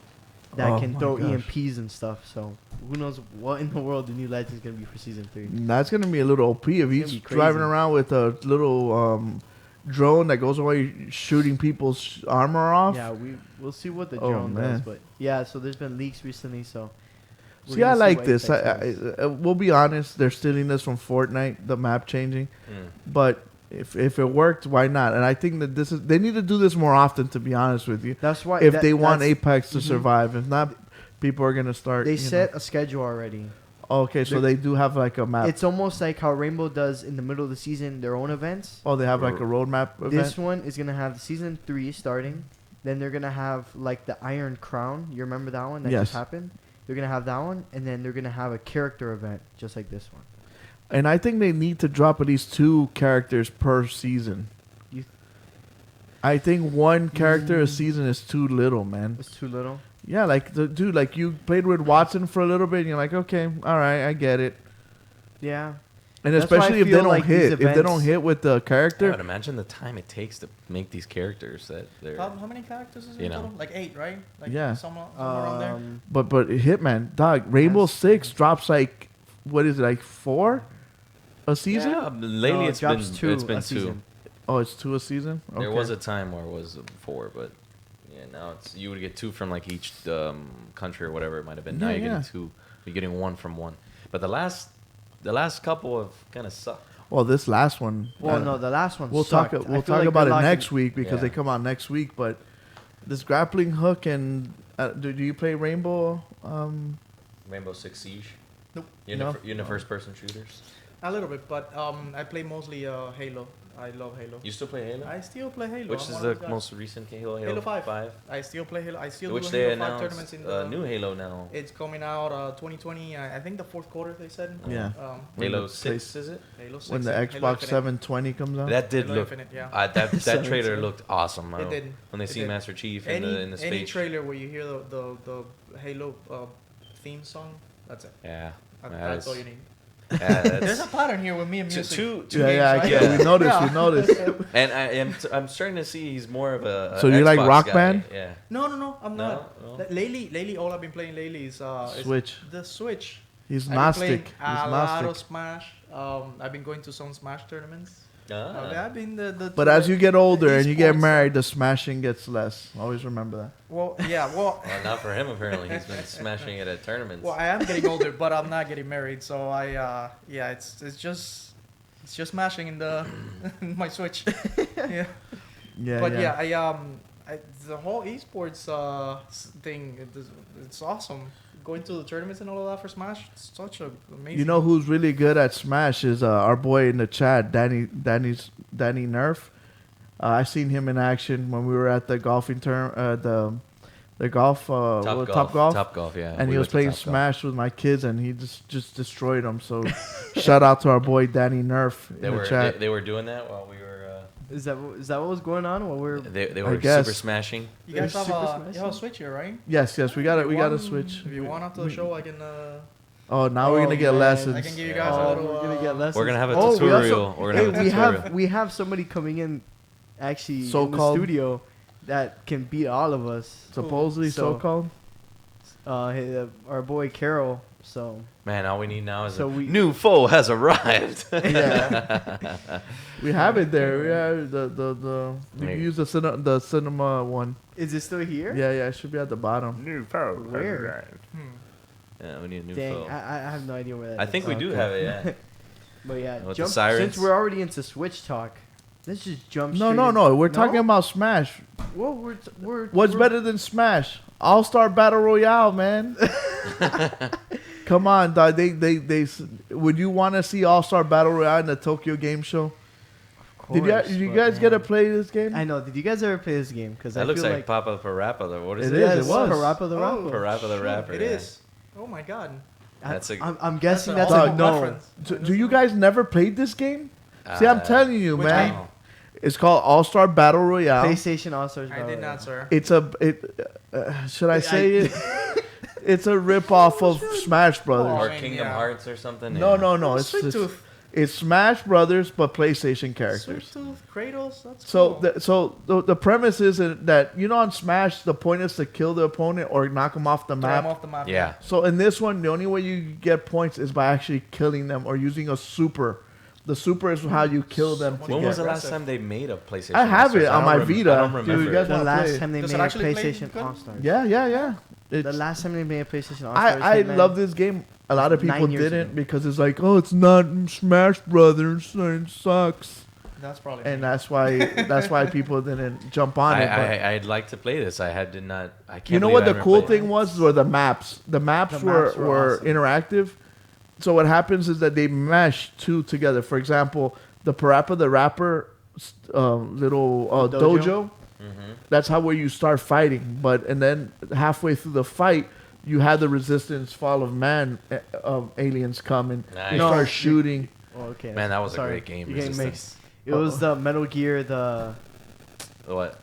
[SPEAKER 4] that
[SPEAKER 1] Oh
[SPEAKER 4] can
[SPEAKER 1] my
[SPEAKER 4] throw
[SPEAKER 1] gosh.
[SPEAKER 4] EMPs and stuff. So who knows what in the world the new legend's gonna be for Season 3.
[SPEAKER 1] That's gonna be a little OP if
[SPEAKER 4] It's
[SPEAKER 1] he's
[SPEAKER 4] gonna be
[SPEAKER 1] driving
[SPEAKER 4] crazy.
[SPEAKER 1] around with a little drone that goes away shooting people's armor off.
[SPEAKER 4] Yeah, we'll see what the
[SPEAKER 1] Oh,
[SPEAKER 4] drone does,
[SPEAKER 1] man.
[SPEAKER 4] but yeah. So there's been leaks recently. So we're
[SPEAKER 1] See, I
[SPEAKER 4] gonna
[SPEAKER 1] like
[SPEAKER 4] what
[SPEAKER 1] this.
[SPEAKER 4] Apex does.
[SPEAKER 1] We'll be honest. They're stealing this from Fortnite, the map changing.
[SPEAKER 2] Mm.
[SPEAKER 1] But if it worked, why not? And I think that they need to do this more often. To be honest with you,
[SPEAKER 4] That's why
[SPEAKER 1] if they want
[SPEAKER 4] that's-
[SPEAKER 1] Apex to
[SPEAKER 4] Mhm.
[SPEAKER 1] survive, if not, people are gonna start.
[SPEAKER 4] they
[SPEAKER 1] you
[SPEAKER 4] set a schedule already.
[SPEAKER 1] know. Okay, so they do have like a map.
[SPEAKER 4] It's almost like how Rainbow does in the middle of the season their own events.
[SPEAKER 1] Oh, they have like a roadmap event.
[SPEAKER 4] This one is gonna have Season 3 starting. Then they're gonna have like the Iron Crown. You remember that one that
[SPEAKER 1] Yes.
[SPEAKER 4] just happened? They're gonna have that one, and then they're gonna have a character event just like this one.
[SPEAKER 1] And I think they need to drop at least 2 characters per season.
[SPEAKER 4] You-
[SPEAKER 1] I think one character a
[SPEAKER 4] Mm.
[SPEAKER 1] season is too little, man.
[SPEAKER 4] It's too little.
[SPEAKER 1] Yeah, like dude, like you played with Watson for a little bit, and you're like, okay, all right, I get it.
[SPEAKER 4] Yeah.
[SPEAKER 1] And
[SPEAKER 4] That's why I
[SPEAKER 1] especially if they
[SPEAKER 4] feel
[SPEAKER 1] don't
[SPEAKER 4] like these
[SPEAKER 1] hit, if they don't
[SPEAKER 4] events-
[SPEAKER 1] hit with the
[SPEAKER 2] I
[SPEAKER 1] character.
[SPEAKER 2] would imagine the time it takes to make these characters that they're.
[SPEAKER 3] How many characters is it
[SPEAKER 2] You
[SPEAKER 3] in
[SPEAKER 2] know.
[SPEAKER 3] total? Like 8, right? Like
[SPEAKER 1] Yeah.
[SPEAKER 3] somewhere around there.
[SPEAKER 1] But Hitman, dog, Rainbow
[SPEAKER 4] Yes.
[SPEAKER 1] Six drops like what is it, like 4 a season?
[SPEAKER 2] Yeah, lately
[SPEAKER 4] No, it
[SPEAKER 2] it's been
[SPEAKER 4] drops 2
[SPEAKER 2] it's been
[SPEAKER 4] a
[SPEAKER 2] 2.
[SPEAKER 4] season.
[SPEAKER 1] Oh, it's 2 a season. Okay.
[SPEAKER 2] There was a time where it was 4, but yeah, now it's you would get 2 from like each country or whatever it might have been. Now
[SPEAKER 1] Yeah,
[SPEAKER 2] you're
[SPEAKER 1] yeah.
[SPEAKER 2] getting 2. You're getting 1 from 1. But the last couple have kind of sucked.
[SPEAKER 1] Well, this last one.
[SPEAKER 4] Well, no, the last one.
[SPEAKER 1] We'll
[SPEAKER 4] sucked.
[SPEAKER 1] talk.
[SPEAKER 4] I
[SPEAKER 1] We'll
[SPEAKER 4] feel
[SPEAKER 1] talk
[SPEAKER 4] like
[SPEAKER 1] about
[SPEAKER 4] they're
[SPEAKER 1] it
[SPEAKER 4] locking-
[SPEAKER 1] next week because
[SPEAKER 2] Yeah.
[SPEAKER 1] they come out next week. But this grappling hook and do you play Rainbow?
[SPEAKER 2] Rainbow Six Siege.
[SPEAKER 3] Nope.
[SPEAKER 2] You're
[SPEAKER 1] No?
[SPEAKER 2] in the first person shooters.
[SPEAKER 3] A little bit, but I play mostly Halo. I love Halo.
[SPEAKER 2] You still play Halo?
[SPEAKER 3] I still play Halo.
[SPEAKER 2] Which
[SPEAKER 3] I'm
[SPEAKER 2] is
[SPEAKER 3] one
[SPEAKER 2] the
[SPEAKER 3] of those guys.
[SPEAKER 2] most recent Halo?
[SPEAKER 3] Halo 5. I still play Halo. I still
[SPEAKER 2] Which
[SPEAKER 3] do
[SPEAKER 2] they
[SPEAKER 3] Halo 5 tournaments
[SPEAKER 2] announced
[SPEAKER 3] in the
[SPEAKER 2] new Halo now.
[SPEAKER 3] It's coming out 2020. I think the fourth quarter they said.
[SPEAKER 1] Yeah. When
[SPEAKER 2] Halo
[SPEAKER 1] the
[SPEAKER 2] 6 is it?
[SPEAKER 3] Halo 6.
[SPEAKER 1] When the
[SPEAKER 3] and Halo
[SPEAKER 1] Xbox
[SPEAKER 3] Infinite.
[SPEAKER 1] 720 comes out.
[SPEAKER 2] That did
[SPEAKER 3] Halo
[SPEAKER 2] look.
[SPEAKER 3] Infinite, yeah.
[SPEAKER 2] That
[SPEAKER 1] So
[SPEAKER 2] trailer
[SPEAKER 1] it's-
[SPEAKER 2] looked awesome.
[SPEAKER 3] It did.
[SPEAKER 2] When they
[SPEAKER 3] It
[SPEAKER 2] see
[SPEAKER 3] did.
[SPEAKER 2] Master Chief in the space.
[SPEAKER 3] Any trailer where you hear the Halo theme song, that's it.
[SPEAKER 2] Yeah.
[SPEAKER 3] That's all you need.
[SPEAKER 2] Yeah,
[SPEAKER 3] There's
[SPEAKER 2] that's,
[SPEAKER 3] a pattern here with me and music.
[SPEAKER 2] two
[SPEAKER 1] yeah,
[SPEAKER 3] games,
[SPEAKER 1] yeah,
[SPEAKER 3] right?
[SPEAKER 1] we noticed.
[SPEAKER 3] Yeah.
[SPEAKER 1] We noticed.
[SPEAKER 2] and I'm starting to see he's more of a
[SPEAKER 1] So you like
[SPEAKER 2] Xbox
[SPEAKER 1] Rock
[SPEAKER 2] guy.
[SPEAKER 1] Band?
[SPEAKER 2] Yeah.
[SPEAKER 3] No, I'm
[SPEAKER 2] No?
[SPEAKER 3] not.
[SPEAKER 2] No?
[SPEAKER 3] Lately, all I've been playing lately is
[SPEAKER 1] Switch.
[SPEAKER 3] the Switch.
[SPEAKER 1] He's
[SPEAKER 3] I've been
[SPEAKER 1] Gnostic.
[SPEAKER 3] playing
[SPEAKER 1] He's
[SPEAKER 3] a lot of
[SPEAKER 1] Gnostic.
[SPEAKER 3] Smash. I've been going to some Smash tournaments.
[SPEAKER 2] Ah.
[SPEAKER 3] I've been the.
[SPEAKER 1] But as you get older and you get
[SPEAKER 3] esports,
[SPEAKER 1] married, the smashing gets less. Always remember that.
[SPEAKER 3] Well, yeah, well,
[SPEAKER 2] Well, not for him apparently. He's been smashing it at tournaments.
[SPEAKER 3] well, I am getting older, but I'm not getting married, so yeah, it's just smashing in the in my Switch. Yeah.
[SPEAKER 1] Yeah,
[SPEAKER 3] But
[SPEAKER 1] yeah.
[SPEAKER 3] the whole esports thing, it's awesome. Going to the tournaments and all of that for Smash, it's such a amazing.
[SPEAKER 1] You know who's really good at Smash is our boy in the chat, Danny Nerf. I seen him in action when we were at the golfing term, the golf, Top Golf.
[SPEAKER 2] Top Golf, yeah.
[SPEAKER 1] And
[SPEAKER 2] We
[SPEAKER 1] he was
[SPEAKER 2] went to
[SPEAKER 1] playing
[SPEAKER 2] Top Golf.
[SPEAKER 1] Smash with my kids, and he just destroyed them. So, shout out to our boy Danny Nerf in the chat.
[SPEAKER 2] They were doing that while we were.
[SPEAKER 4] Is that what was going on while we're?
[SPEAKER 2] They were
[SPEAKER 1] guess.
[SPEAKER 2] super smashing.
[SPEAKER 3] You guys
[SPEAKER 4] Super
[SPEAKER 3] have
[SPEAKER 4] Smash
[SPEAKER 3] you have a Switch here, right?
[SPEAKER 1] Yes, we got to switch.
[SPEAKER 3] If you want after the show, I can.
[SPEAKER 1] Oh, now we're gonna get
[SPEAKER 4] man.
[SPEAKER 1] lessons.
[SPEAKER 3] I can give you
[SPEAKER 2] Yeah.
[SPEAKER 3] guys a little.
[SPEAKER 4] We're gonna get lessons.
[SPEAKER 2] We're gonna have a
[SPEAKER 4] Oh, we
[SPEAKER 2] tutorial.
[SPEAKER 4] also-
[SPEAKER 2] We're gonna have a tutorial.
[SPEAKER 4] we have somebody coming in, actually
[SPEAKER 1] So-called-
[SPEAKER 4] in the studio, that can beat all of us.
[SPEAKER 1] Supposedly
[SPEAKER 4] So-
[SPEAKER 1] so-called.
[SPEAKER 4] Our boy Carol. So
[SPEAKER 2] Man, all we need now is
[SPEAKER 4] So
[SPEAKER 2] a
[SPEAKER 4] we-
[SPEAKER 2] new foe has arrived.
[SPEAKER 1] Yeah. We have it there. We have the you
[SPEAKER 2] Hey.
[SPEAKER 1] can use the cinema one.
[SPEAKER 4] is it still here?
[SPEAKER 1] Yeah, it should be at the bottom.
[SPEAKER 2] New foe.
[SPEAKER 4] Where?
[SPEAKER 2] Yeah, we need a new
[SPEAKER 4] Dang,
[SPEAKER 2] foe.
[SPEAKER 4] I have no idea where that
[SPEAKER 2] I
[SPEAKER 4] is.
[SPEAKER 2] think we do have it. Yeah.
[SPEAKER 4] But yeah,
[SPEAKER 2] With the
[SPEAKER 4] since
[SPEAKER 2] sirens.
[SPEAKER 4] we're already into Switch talk, let's just jump.
[SPEAKER 1] No,
[SPEAKER 4] straight
[SPEAKER 1] no.
[SPEAKER 4] in.
[SPEAKER 1] We're talking about Smash.
[SPEAKER 4] Well, we're
[SPEAKER 1] What's better than Smash? AllStar Battle Royale, man. Come on, dog. They would you want to see AllStar Battle Royale in the Tokyo Game Show? Did you guys get to play this game?
[SPEAKER 4] I know. Did you guys ever play this game? Because
[SPEAKER 2] That
[SPEAKER 4] I
[SPEAKER 2] looks
[SPEAKER 4] feel
[SPEAKER 2] like Papa Parappa. What is
[SPEAKER 1] It
[SPEAKER 2] it?
[SPEAKER 1] is,
[SPEAKER 4] Yes,
[SPEAKER 1] it was.
[SPEAKER 4] Parappa the
[SPEAKER 3] Oh,
[SPEAKER 4] Rapper.
[SPEAKER 2] Parappa the
[SPEAKER 3] shoot,
[SPEAKER 2] Rapper,
[SPEAKER 3] It
[SPEAKER 2] yeah.
[SPEAKER 3] is. Oh my god.
[SPEAKER 2] That's a-
[SPEAKER 4] I'm guessing that's
[SPEAKER 3] That's
[SPEAKER 4] a
[SPEAKER 3] an
[SPEAKER 4] no.
[SPEAKER 3] awesome reference.
[SPEAKER 1] Do you guys never played this game? See, I'm telling you,
[SPEAKER 3] Which
[SPEAKER 1] man.
[SPEAKER 3] game?
[SPEAKER 1] It's called AllStar Battle Royale.
[SPEAKER 4] PlayStation All Stars.
[SPEAKER 3] I did not, sir.
[SPEAKER 1] It's should I say it? It's a rip off of Smash Brothers.
[SPEAKER 2] Or
[SPEAKER 3] I mean,
[SPEAKER 2] Kingdom
[SPEAKER 3] yeah.
[SPEAKER 2] Hearts or something.
[SPEAKER 1] No,
[SPEAKER 2] yeah.
[SPEAKER 1] no.
[SPEAKER 3] Sweet Tooth.
[SPEAKER 1] It's Smash Brothers, but PlayStation
[SPEAKER 3] Sweet
[SPEAKER 1] characters.
[SPEAKER 3] Tooth, Kratos. That's
[SPEAKER 1] So,
[SPEAKER 3] cool.
[SPEAKER 1] the premise is that on Smash, the point is to kill the opponent or knock them off the
[SPEAKER 3] Throw 'em
[SPEAKER 1] map.
[SPEAKER 3] off the map.
[SPEAKER 2] Yeah.
[SPEAKER 1] So in this one, the only way you get points is by actually killing them or using a super. The super is how you kill them. To
[SPEAKER 2] When
[SPEAKER 1] get.
[SPEAKER 2] was the last
[SPEAKER 3] Aggressive.
[SPEAKER 2] time they made a PlayStation?
[SPEAKER 1] I have
[SPEAKER 2] All-Stars?
[SPEAKER 1] it on
[SPEAKER 2] don't
[SPEAKER 1] my
[SPEAKER 2] rem-
[SPEAKER 1] Vita.
[SPEAKER 2] I don't
[SPEAKER 1] Dude,
[SPEAKER 2] remember.
[SPEAKER 1] you guys
[SPEAKER 4] The
[SPEAKER 1] wanna play
[SPEAKER 4] last
[SPEAKER 1] it?
[SPEAKER 4] time they
[SPEAKER 3] Does
[SPEAKER 4] made
[SPEAKER 3] it
[SPEAKER 4] a
[SPEAKER 3] actually play
[SPEAKER 4] PlayStation
[SPEAKER 3] good?
[SPEAKER 4] All Stars.
[SPEAKER 1] Yeah.
[SPEAKER 4] The
[SPEAKER 1] It's,
[SPEAKER 4] last time they made a PlayStation All Stars.
[SPEAKER 1] I love this game. A lot of
[SPEAKER 4] 9
[SPEAKER 1] people
[SPEAKER 4] years
[SPEAKER 1] didn't
[SPEAKER 4] ago.
[SPEAKER 1] because it's like, oh, it's not Smash Brothers, so it sucks,
[SPEAKER 3] That's probably.
[SPEAKER 1] and that's why people didn't jump on it. But
[SPEAKER 2] I'd like to play this. I did not. I can't.
[SPEAKER 1] you know
[SPEAKER 2] believe
[SPEAKER 1] what
[SPEAKER 2] I
[SPEAKER 1] the
[SPEAKER 2] haven't
[SPEAKER 1] cool
[SPEAKER 2] played it.
[SPEAKER 1] thing was? Were the maps. The maps
[SPEAKER 4] The
[SPEAKER 1] were
[SPEAKER 4] maps were awesome.
[SPEAKER 1] interactive. So what happens is that they mesh two together. For example, the Parappa the Rapper little dojo.
[SPEAKER 2] Mhm.
[SPEAKER 1] That's how where you start fighting. And then halfway through the fight, you have the Resistance Fall of Man aliens come and
[SPEAKER 2] Nice.
[SPEAKER 1] you
[SPEAKER 4] No.
[SPEAKER 1] start shooting.
[SPEAKER 4] Oh, okay.
[SPEAKER 2] Man, that was a
[SPEAKER 4] Sorry.
[SPEAKER 2] great game.
[SPEAKER 4] You're getting
[SPEAKER 2] Resistance.
[SPEAKER 4] mixed. It was the Metal Gear.
[SPEAKER 2] What?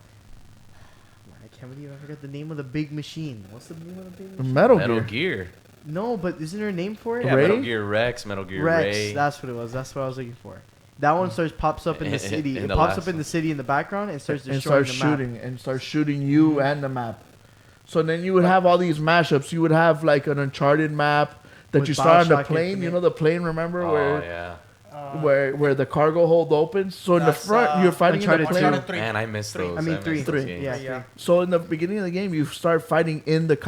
[SPEAKER 4] I can't believe I forgot the name of the big machine. What's the name of the big machine?
[SPEAKER 1] Metal
[SPEAKER 2] Metal
[SPEAKER 1] Gear.
[SPEAKER 2] Gear.
[SPEAKER 4] No, but isn't there a name for it?
[SPEAKER 2] Yeah,
[SPEAKER 1] Ray?
[SPEAKER 2] Metal Gear Rex, Metal Gear
[SPEAKER 4] Rex.
[SPEAKER 2] Ray.
[SPEAKER 4] That's what it was. That's what I was looking for. That one pops up in the city.
[SPEAKER 2] In
[SPEAKER 4] It
[SPEAKER 2] the
[SPEAKER 4] pops
[SPEAKER 2] last
[SPEAKER 4] up in the
[SPEAKER 2] one.
[SPEAKER 4] city in the background and starts
[SPEAKER 1] And
[SPEAKER 4] destroying
[SPEAKER 1] start
[SPEAKER 4] the map.
[SPEAKER 1] shooting and start shooting you and the map. So then you would have all these mashups. You would have like an Uncharted map that
[SPEAKER 4] With
[SPEAKER 1] you start on the
[SPEAKER 4] Bioshock
[SPEAKER 1] plane.
[SPEAKER 4] Infinite.
[SPEAKER 1] You know the plane, remember
[SPEAKER 2] Oh
[SPEAKER 1] where
[SPEAKER 2] yeah.
[SPEAKER 1] where the cargo hold opens. So in the
[SPEAKER 3] That's,
[SPEAKER 1] front, you're fighting in the
[SPEAKER 4] Uncharted
[SPEAKER 1] plane.
[SPEAKER 4] 2.
[SPEAKER 3] Uncharted 3.
[SPEAKER 2] Man, I missed
[SPEAKER 3] Three.
[SPEAKER 2] those.
[SPEAKER 4] I mean,
[SPEAKER 2] missed
[SPEAKER 4] three.
[SPEAKER 2] those
[SPEAKER 4] Three.
[SPEAKER 2] games.
[SPEAKER 4] Yeah.
[SPEAKER 3] Yeah.
[SPEAKER 1] So in the beginning of the game, you start fighting in the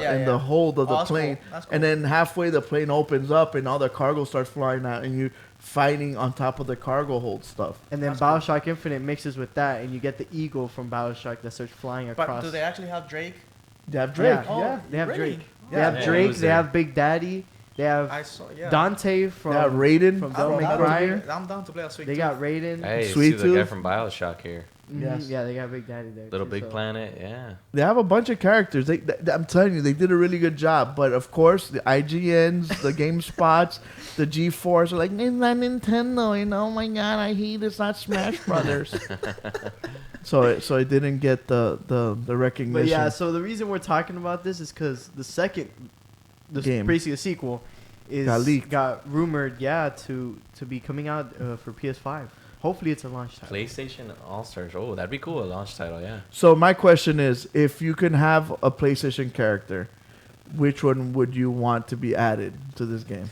[SPEAKER 3] Yeah.
[SPEAKER 1] the hold of the
[SPEAKER 3] Oh, that's
[SPEAKER 1] plane,
[SPEAKER 3] cool. That's
[SPEAKER 1] and
[SPEAKER 3] cool.
[SPEAKER 1] then halfway the plane opens up and all the cargo starts flying out, and you fighting on top of the cargo hold stuff.
[SPEAKER 4] And then
[SPEAKER 3] That's cool.
[SPEAKER 4] Bioshock Infinite mixes with that, and you get the eagle from Bioshock that starts flying
[SPEAKER 3] But
[SPEAKER 4] across.
[SPEAKER 3] do they actually have Drake?
[SPEAKER 1] They have Drake,
[SPEAKER 3] Oh,
[SPEAKER 1] yeah.
[SPEAKER 4] They have
[SPEAKER 3] really?
[SPEAKER 4] Drake. They
[SPEAKER 1] Yeah.
[SPEAKER 4] have
[SPEAKER 2] Yeah, he
[SPEAKER 4] Drake.
[SPEAKER 2] was
[SPEAKER 4] They
[SPEAKER 2] there.
[SPEAKER 4] have Big Daddy. They have
[SPEAKER 3] I saw. Yeah.
[SPEAKER 4] Dante from
[SPEAKER 1] They have Raiden.
[SPEAKER 4] from
[SPEAKER 3] I'm
[SPEAKER 4] Devil May
[SPEAKER 3] down to
[SPEAKER 4] Cry.
[SPEAKER 3] play- I'm down to play a Sweet
[SPEAKER 4] They
[SPEAKER 3] Tooth.
[SPEAKER 4] got Raiden.
[SPEAKER 2] Hey,
[SPEAKER 1] Sweet
[SPEAKER 2] see the guy
[SPEAKER 1] Tooth.
[SPEAKER 2] from Bioshock here.
[SPEAKER 4] Mhm.
[SPEAKER 1] Yes.
[SPEAKER 4] Yeah, they got Big Daddy there.
[SPEAKER 2] Little
[SPEAKER 4] too,
[SPEAKER 2] Big
[SPEAKER 4] so-
[SPEAKER 2] Planet. Yeah.
[SPEAKER 1] They have a bunch of characters. I'm telling you, they did a really good job. But of course, the IGNs, the GameSpots, the G4s are like, it's not Nintendo. You know, oh my God, I hate it's not Smash Brothers. so it didn't get the recognition.
[SPEAKER 4] But yeah, so the reason we're talking about this is because the second,
[SPEAKER 1] Game.
[SPEAKER 4] basically a sequel,
[SPEAKER 1] Got leaked.
[SPEAKER 4] got rumored, to be coming out for PS5. Hopefully, it's a launch title.
[SPEAKER 2] PlayStation All Stars. Oh, that'd be cool. A launch title. Yeah.
[SPEAKER 1] So my question is, if you can have a PlayStation character, which one would you want to be added to this game?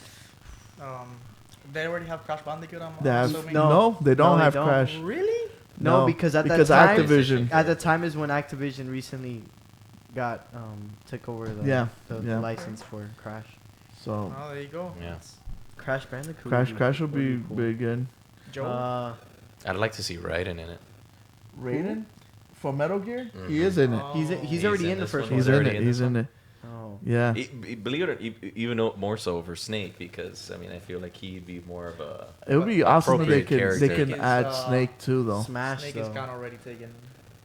[SPEAKER 3] They already have Crash Bandicoot. I'm
[SPEAKER 1] They have,
[SPEAKER 3] assuming.
[SPEAKER 1] no, they don't
[SPEAKER 4] No, they
[SPEAKER 1] have
[SPEAKER 4] don't.
[SPEAKER 1] Crash.
[SPEAKER 3] Really?
[SPEAKER 4] No, because at
[SPEAKER 1] because
[SPEAKER 4] that time,
[SPEAKER 1] Activision.
[SPEAKER 4] at the time is when Activision recently got took over the
[SPEAKER 1] Yeah,
[SPEAKER 4] the
[SPEAKER 1] yeah.
[SPEAKER 4] license for Crash.
[SPEAKER 1] So
[SPEAKER 3] Oh, there you go.
[SPEAKER 2] Yeah.
[SPEAKER 4] Crash Bandicoot.
[SPEAKER 1] Crash will be
[SPEAKER 4] cool.
[SPEAKER 1] big good.
[SPEAKER 3] Joe.
[SPEAKER 2] I'd like to see Raiden in it.
[SPEAKER 1] Raiden for Metal Gear,
[SPEAKER 2] Mhm.
[SPEAKER 1] he is in it.
[SPEAKER 3] Oh.
[SPEAKER 4] He's already in the
[SPEAKER 2] this
[SPEAKER 4] first
[SPEAKER 2] one?
[SPEAKER 4] one.
[SPEAKER 1] He's
[SPEAKER 2] already
[SPEAKER 1] in it.
[SPEAKER 2] in
[SPEAKER 1] He's
[SPEAKER 2] this
[SPEAKER 1] in it.
[SPEAKER 4] Oh.
[SPEAKER 1] Yeah.
[SPEAKER 2] Believe it or even more so over Snake, because I mean I feel like he'd be more of a
[SPEAKER 1] It would be awesome if
[SPEAKER 2] appropriate
[SPEAKER 1] they
[SPEAKER 2] character.
[SPEAKER 1] can
[SPEAKER 3] Snake
[SPEAKER 1] add
[SPEAKER 3] is,
[SPEAKER 1] Snake too, though.
[SPEAKER 4] Smash
[SPEAKER 3] Snake
[SPEAKER 4] though.
[SPEAKER 3] is kind of already taken.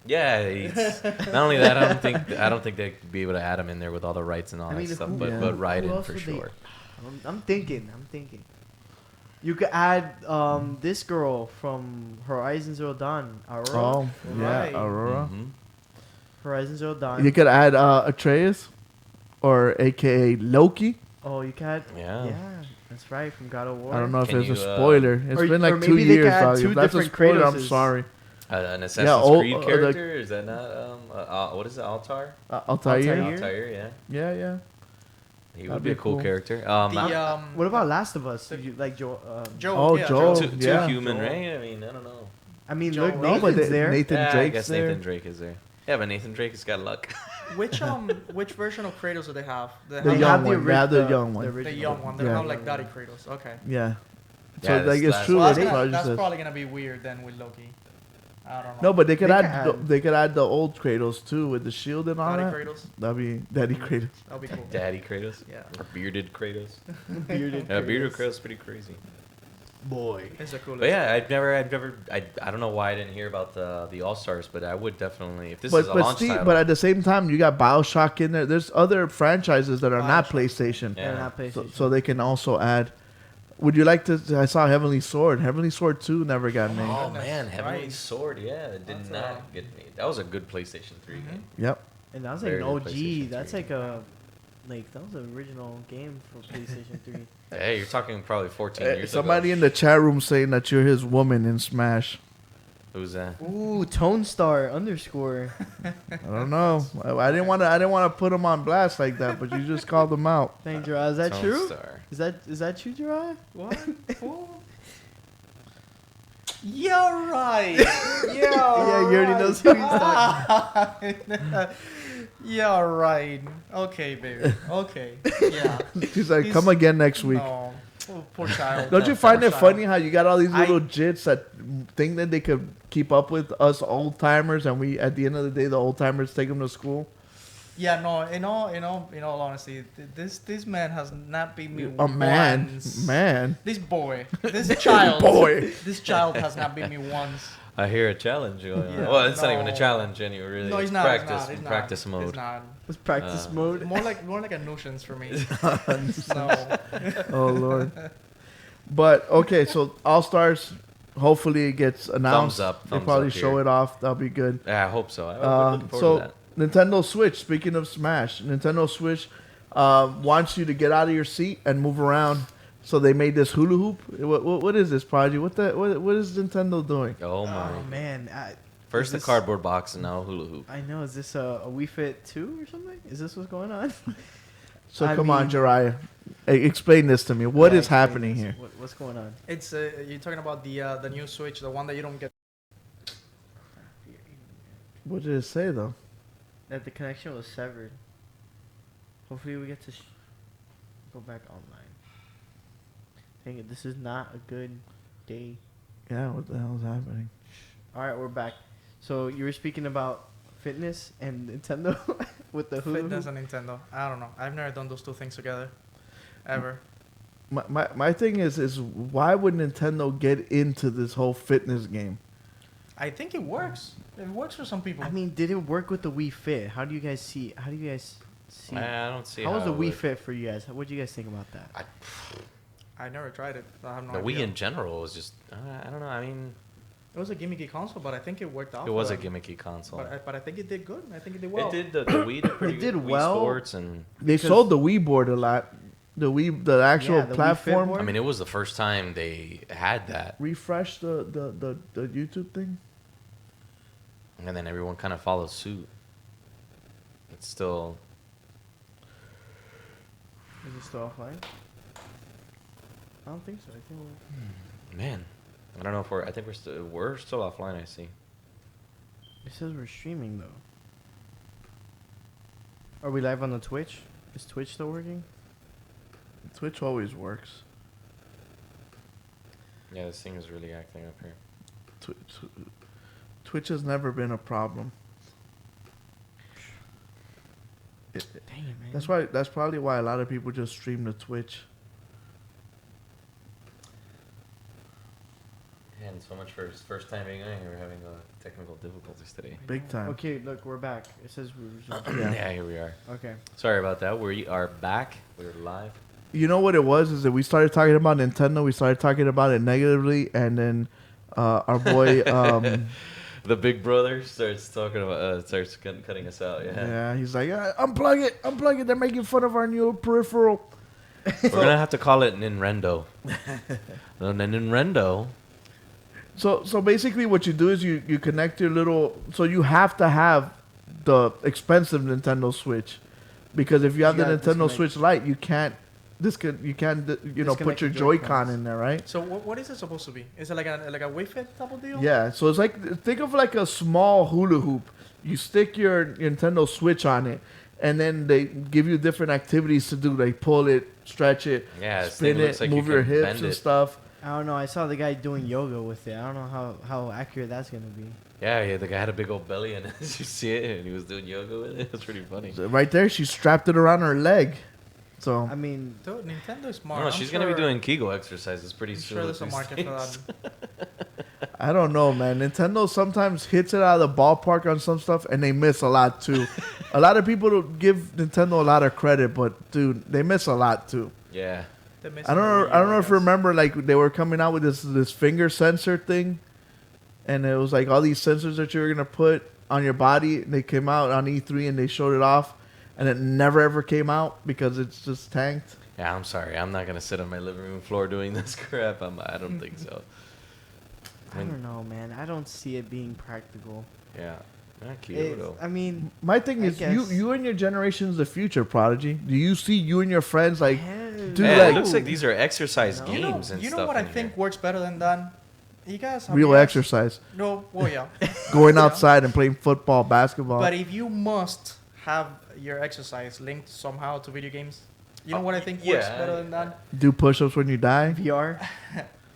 [SPEAKER 2] Yeah, it's, not only that, I don't think they'd be able to add him in there with all the rights and all
[SPEAKER 4] I mean,
[SPEAKER 2] that stuff,
[SPEAKER 4] who-
[SPEAKER 2] but
[SPEAKER 1] yeah.
[SPEAKER 2] but
[SPEAKER 4] who
[SPEAKER 2] Raiden
[SPEAKER 4] else
[SPEAKER 2] for
[SPEAKER 4] would they-
[SPEAKER 2] sure.
[SPEAKER 4] I'm thinking. You could add this girl from Horizon Zero Dawn, Aurora.
[SPEAKER 1] Oh, yeah,
[SPEAKER 3] Right.
[SPEAKER 1] Aurora.
[SPEAKER 2] Mhm.
[SPEAKER 4] Horizon Zero Dawn.
[SPEAKER 1] You could add Atreus, or AKA Loki.
[SPEAKER 4] Oh, you could add.
[SPEAKER 2] Yeah.
[SPEAKER 4] Yeah, that's right, from God of War.
[SPEAKER 1] I don't know if
[SPEAKER 2] Can
[SPEAKER 1] it's a
[SPEAKER 2] you,
[SPEAKER 1] spoiler. It's
[SPEAKER 4] or-
[SPEAKER 1] been
[SPEAKER 4] or
[SPEAKER 1] like 2
[SPEAKER 4] maybe they could
[SPEAKER 1] years,
[SPEAKER 4] add
[SPEAKER 1] dog.
[SPEAKER 4] two
[SPEAKER 1] If that's a
[SPEAKER 4] different
[SPEAKER 1] spoiler, I'm
[SPEAKER 4] Kratoses.
[SPEAKER 1] sorry.
[SPEAKER 2] An Assassin's
[SPEAKER 1] oh,
[SPEAKER 2] Creed
[SPEAKER 1] the-
[SPEAKER 2] character? Is that not
[SPEAKER 4] Altair?
[SPEAKER 2] what is it? Altar?
[SPEAKER 1] Altair.
[SPEAKER 2] Altair, yeah.
[SPEAKER 1] Yeah, yeah.
[SPEAKER 2] He
[SPEAKER 1] That'd
[SPEAKER 2] would be a
[SPEAKER 1] be
[SPEAKER 2] cool
[SPEAKER 1] cool.
[SPEAKER 2] character.
[SPEAKER 4] What about Last of Us?
[SPEAKER 3] the-
[SPEAKER 4] Did you like Joe?
[SPEAKER 3] Joe.
[SPEAKER 1] Oh,
[SPEAKER 3] yeah,
[SPEAKER 1] Joe.
[SPEAKER 2] Two
[SPEAKER 1] yeah.
[SPEAKER 2] human,
[SPEAKER 3] Joel.
[SPEAKER 2] right? I mean, I don't know.
[SPEAKER 4] I mean,
[SPEAKER 3] Joe
[SPEAKER 4] look,
[SPEAKER 3] Rogan.
[SPEAKER 1] No,
[SPEAKER 4] Nathan's
[SPEAKER 1] but
[SPEAKER 4] there.
[SPEAKER 1] Nathan
[SPEAKER 2] Yeah, I
[SPEAKER 1] Drake's
[SPEAKER 2] guess
[SPEAKER 1] there.
[SPEAKER 2] Nathan Drake is there. Yeah, but Nathan Drake has got luck.
[SPEAKER 3] Which version of Kratos do they have? They
[SPEAKER 1] The
[SPEAKER 3] have
[SPEAKER 1] young
[SPEAKER 4] the
[SPEAKER 1] one. They have the young one.
[SPEAKER 3] the
[SPEAKER 4] original.
[SPEAKER 3] young one. They
[SPEAKER 1] Yeah.
[SPEAKER 3] don't have like Daddy Kratos. Okay.
[SPEAKER 1] Yeah.
[SPEAKER 2] Yeah,
[SPEAKER 1] So like
[SPEAKER 2] this
[SPEAKER 1] it's
[SPEAKER 2] last
[SPEAKER 1] true.
[SPEAKER 2] one.
[SPEAKER 3] Well,
[SPEAKER 1] What
[SPEAKER 3] that's,
[SPEAKER 1] Prodigy
[SPEAKER 3] that's
[SPEAKER 1] says.
[SPEAKER 3] probably gonna be weird then with Loki. I don't know.
[SPEAKER 1] No, but they could
[SPEAKER 4] They
[SPEAKER 1] add,
[SPEAKER 4] could add-
[SPEAKER 1] they could add the old Kratos too with the shield and all
[SPEAKER 3] Daddy
[SPEAKER 1] that.
[SPEAKER 3] Kratos.
[SPEAKER 1] That'd be Daddy Kratos.
[SPEAKER 3] That'll be cool.
[SPEAKER 2] Daddy Kratos?
[SPEAKER 3] Yeah.
[SPEAKER 2] Or bearded Kratos?
[SPEAKER 4] Bearded
[SPEAKER 2] Yeah, bearded
[SPEAKER 4] Kratos.
[SPEAKER 2] Kratos is pretty crazy.
[SPEAKER 4] Boy.
[SPEAKER 3] It's the coolest.
[SPEAKER 2] But yeah, I don't know why I didn't hear about the All Stars, but I would definitely, if this
[SPEAKER 1] But
[SPEAKER 2] is a launch
[SPEAKER 1] Steve,
[SPEAKER 2] title.
[SPEAKER 1] but at the same time, you got Bioshock in there. There's other franchises that are not
[SPEAKER 3] Bioshock.
[SPEAKER 1] PlayStation,
[SPEAKER 2] Yeah.
[SPEAKER 4] They're not
[SPEAKER 1] so,
[SPEAKER 4] PlayStation.
[SPEAKER 1] so they can also add. Would you like to? I saw Heavenly Sword. Heavenly Sword 2 never got made.
[SPEAKER 2] Oh
[SPEAKER 3] goodness,
[SPEAKER 2] man, Heavenly
[SPEAKER 3] right.
[SPEAKER 2] Sword, yeah, it did
[SPEAKER 3] That's,
[SPEAKER 2] not get made. That was a good PlayStation 3 game.
[SPEAKER 1] Yep.
[SPEAKER 4] And that was like
[SPEAKER 2] Very
[SPEAKER 4] an
[SPEAKER 2] good
[SPEAKER 4] OG.
[SPEAKER 2] PlayStation
[SPEAKER 4] That's
[SPEAKER 2] 3.
[SPEAKER 4] like a, like that was an original game for PlayStation 3.
[SPEAKER 2] Hey, you're talking probably 14 years
[SPEAKER 1] Somebody
[SPEAKER 2] ago.
[SPEAKER 1] in the chat room saying that you're his woman in Smash.
[SPEAKER 2] Who's that?
[SPEAKER 4] Ooh, Tone Star underscore.
[SPEAKER 1] I don't know. I didn't want to put him on blast like that, but you just called him out.
[SPEAKER 4] Thank Gerard. Is that
[SPEAKER 2] Tone
[SPEAKER 4] true?
[SPEAKER 2] Star.
[SPEAKER 4] Is that true, Gerard?
[SPEAKER 3] What? Fool? You're right.
[SPEAKER 4] Yeah, you already knows who he's talking.
[SPEAKER 3] You're right. Okay, baby. Okay. Yeah.
[SPEAKER 1] He's like,
[SPEAKER 3] He's-
[SPEAKER 1] come again next week.
[SPEAKER 3] No. Oh, poor child.
[SPEAKER 1] Don't you find
[SPEAKER 3] Poor
[SPEAKER 1] it
[SPEAKER 3] child.
[SPEAKER 1] funny how you got all these
[SPEAKER 3] I-
[SPEAKER 1] little jits that think that they could keep up with us old timers, and we, at the end of the day, the old timers take them to school?
[SPEAKER 3] Yeah, no. In all honesty, this man has not beat me
[SPEAKER 1] A man,
[SPEAKER 3] once.
[SPEAKER 1] man.
[SPEAKER 3] This boy, this child,
[SPEAKER 1] Boy.
[SPEAKER 3] this child has not beat me once.
[SPEAKER 2] I hear a challenge going on.
[SPEAKER 3] Yeah,
[SPEAKER 2] well, it's not even a
[SPEAKER 3] no.
[SPEAKER 2] challenge anyway, really.
[SPEAKER 3] No, he's
[SPEAKER 2] It's
[SPEAKER 3] not.
[SPEAKER 2] practice,
[SPEAKER 3] He's not.
[SPEAKER 2] practice
[SPEAKER 3] He's
[SPEAKER 2] mode.
[SPEAKER 3] not.
[SPEAKER 4] It's practice mode.
[SPEAKER 3] More like a nuisance for me. No.
[SPEAKER 1] Oh Lord. But okay, so All Stars. Hopefully it gets announced.
[SPEAKER 2] Thumbs up,
[SPEAKER 1] They
[SPEAKER 2] thumbs
[SPEAKER 1] probably
[SPEAKER 2] up
[SPEAKER 1] show
[SPEAKER 2] here.
[SPEAKER 1] it off. That'll be good.
[SPEAKER 2] Yeah, I hope so. I'm looking forward
[SPEAKER 1] So
[SPEAKER 2] to that.
[SPEAKER 1] Nintendo Switch. Speaking of Smash, Nintendo Switch wants you to get out of your seat and move around. So they made this hula hoop. What is this project? What is Nintendo doing?
[SPEAKER 2] Oh my.
[SPEAKER 4] Oh man,
[SPEAKER 2] First
[SPEAKER 4] is
[SPEAKER 2] the
[SPEAKER 4] this-
[SPEAKER 2] cardboard box and now hula hoop.
[SPEAKER 4] I know. Is this a Wii Fit 2 or something? Is this what's going on?
[SPEAKER 1] So
[SPEAKER 4] I
[SPEAKER 1] come on,
[SPEAKER 4] mean-
[SPEAKER 1] Jiraiya. Explain this to me. What
[SPEAKER 4] Yeah,
[SPEAKER 1] is
[SPEAKER 4] explain
[SPEAKER 1] happening
[SPEAKER 4] this.
[SPEAKER 1] here?
[SPEAKER 4] What's going on?
[SPEAKER 3] It's you're talking about the new Switch, the one that you don't get.
[SPEAKER 1] What did it say though?
[SPEAKER 4] That the connection was severed. Hopefully we get to go back online. Dang it, this is not a good day.
[SPEAKER 1] Yeah, what the hell is happening?
[SPEAKER 4] All right, we're back. So you were speaking about fitness and Nintendo with the hula
[SPEAKER 3] Fitness
[SPEAKER 4] hoop.
[SPEAKER 3] and Nintendo. I don't know. I've never done those two things together, ever.
[SPEAKER 1] My thing is why would Nintendo get into this whole fitness game?
[SPEAKER 3] I think it works. It works for some people.
[SPEAKER 4] I mean, did it work with the Wii Fit? How do you guys see?
[SPEAKER 2] I don't see
[SPEAKER 4] How was the
[SPEAKER 2] it
[SPEAKER 4] Wii
[SPEAKER 2] would-
[SPEAKER 4] Fit for you guys? What do you guys think about that?
[SPEAKER 3] I never tried it. I have no
[SPEAKER 2] The
[SPEAKER 3] idea.
[SPEAKER 2] Wii in general was just, I don't know. I mean,
[SPEAKER 3] It was a gimmicky console, but I think it worked out.
[SPEAKER 2] it was
[SPEAKER 3] for
[SPEAKER 2] a
[SPEAKER 3] them.
[SPEAKER 2] gimmicky console.
[SPEAKER 3] But I think it did good. I think it did well.
[SPEAKER 2] It did the Wii did pretty
[SPEAKER 4] It
[SPEAKER 2] good.
[SPEAKER 4] did
[SPEAKER 2] Wii
[SPEAKER 4] well.
[SPEAKER 2] Sports and
[SPEAKER 1] They
[SPEAKER 4] Because-
[SPEAKER 1] sold the Wii board a lot. The actual
[SPEAKER 4] Yeah, the Wii Fit
[SPEAKER 1] platform.
[SPEAKER 4] board.
[SPEAKER 2] I mean, it was the first time they had that,
[SPEAKER 1] Refresh the YouTube thing.
[SPEAKER 2] and then everyone kind of followed suit. It's still,
[SPEAKER 4] Is it still offline? I don't think so. I think
[SPEAKER 2] man. I don't know if I think we're still offline. I see.
[SPEAKER 4] it says we're streaming though. Are we live on the Twitch? Is Twitch still working?
[SPEAKER 1] Twitch always works.
[SPEAKER 2] Yeah, this thing is really acting up here.
[SPEAKER 1] Twitch has never been a problem.
[SPEAKER 4] Dang it, man.
[SPEAKER 1] That's probably why a lot of people just stream to Twitch.
[SPEAKER 2] And so much for his first time being on here. We're having technical difficulties today.
[SPEAKER 1] Big time.
[SPEAKER 4] Okay, look, we're back. It says we resumed.
[SPEAKER 2] Yeah, here we are.
[SPEAKER 4] Okay.
[SPEAKER 2] Sorry about that. We are back. We're live.
[SPEAKER 1] You know what it was? Is that we started talking about Nintendo. We started talking about it negatively, and then our boy,
[SPEAKER 2] The big brother starts talking about, starts cutting us out. Yeah.
[SPEAKER 1] he's like, unplug it. They're making fun of our new peripheral.
[SPEAKER 2] We're gonna have to call it Ninrendo. The Ninrendo.
[SPEAKER 1] So basically, what you do is you connect your little. So you have to have the expensive Nintendo Switch, because if you have the
[SPEAKER 4] gotta
[SPEAKER 1] Nintendo
[SPEAKER 4] disconnect.
[SPEAKER 1] Switch Lite, you can't put your
[SPEAKER 4] Disconnect
[SPEAKER 1] Joy-Con
[SPEAKER 4] the Joy-Cons.
[SPEAKER 1] in there, right?
[SPEAKER 3] So what is it supposed to be? Is it like a Wii Fit type of deal?
[SPEAKER 1] Yeah. So it's like, think of like a small hula hoop. You stick your Nintendo Switch on it, and then they give you different activities to do. Like pull it, stretch it,
[SPEAKER 2] Yeah, this
[SPEAKER 1] spin
[SPEAKER 2] thing looks
[SPEAKER 1] it,
[SPEAKER 2] like you
[SPEAKER 1] move your
[SPEAKER 2] can
[SPEAKER 1] hips
[SPEAKER 2] bend
[SPEAKER 1] and
[SPEAKER 2] it.
[SPEAKER 1] stuff.
[SPEAKER 4] I don't know. I saw the guy doing yoga with it. I don't know how accurate that's gonna be.
[SPEAKER 2] Yeah, the guy had a big old belly, and you see it, and he was doing yoga with it. It was pretty funny.
[SPEAKER 1] So right there, she strapped it around her leg. So
[SPEAKER 4] I mean,
[SPEAKER 3] Dude, Nintendo's smart.
[SPEAKER 2] No,
[SPEAKER 3] I'm
[SPEAKER 2] she's gonna be
[SPEAKER 3] sure-
[SPEAKER 2] doing Kegel exercises pretty
[SPEAKER 3] I'm
[SPEAKER 2] soon.
[SPEAKER 3] sure there's a
[SPEAKER 2] with
[SPEAKER 3] market
[SPEAKER 2] these
[SPEAKER 3] for
[SPEAKER 2] things.
[SPEAKER 3] that.
[SPEAKER 1] I don't know, man. Nintendo sometimes hits it out of the ballpark on some stuff, and they miss a lot too. A lot of people don't give Nintendo a lot of credit, but dude, they miss a lot too.
[SPEAKER 2] Yeah.
[SPEAKER 3] They're missing
[SPEAKER 1] I don't know.
[SPEAKER 3] the
[SPEAKER 1] I don't know
[SPEAKER 3] Wii,
[SPEAKER 1] if you remember, like they were coming out with this finger sensor thing, and it was like all these sensors that you were gonna put on your body. They came out on E3 and they showed it off, and it never ever came out because it's just tanked.
[SPEAKER 2] Yeah, I'm sorry. I'm not gonna sit on my living room floor doing this crap. I don't think so.
[SPEAKER 4] I don't know, man. I don't see it being practical.
[SPEAKER 2] Yeah. Not
[SPEAKER 4] It's-
[SPEAKER 2] Kyoto.
[SPEAKER 4] I mean,
[SPEAKER 1] My thing
[SPEAKER 4] I
[SPEAKER 1] is,
[SPEAKER 4] guess-
[SPEAKER 1] you and your generation's the future, Prodigy. Do you see you and your friends like?
[SPEAKER 4] hell
[SPEAKER 1] Dude,
[SPEAKER 2] Yeah,
[SPEAKER 1] like-
[SPEAKER 2] it looks like these are exercise
[SPEAKER 4] No.
[SPEAKER 2] games and
[SPEAKER 3] you know
[SPEAKER 2] stuff.
[SPEAKER 3] what I
[SPEAKER 2] in
[SPEAKER 3] think
[SPEAKER 2] here.
[SPEAKER 3] works better than that? You guys have
[SPEAKER 1] Real
[SPEAKER 3] you guys-
[SPEAKER 1] exercise,
[SPEAKER 3] No, well, yeah.
[SPEAKER 1] going
[SPEAKER 3] Yeah.
[SPEAKER 1] outside and playing football, basketball.
[SPEAKER 3] But if you must have your exercise linked somehow to video games, you know what I think works
[SPEAKER 2] yeah.
[SPEAKER 3] better than that?
[SPEAKER 1] Do push-ups when you die.
[SPEAKER 4] VR.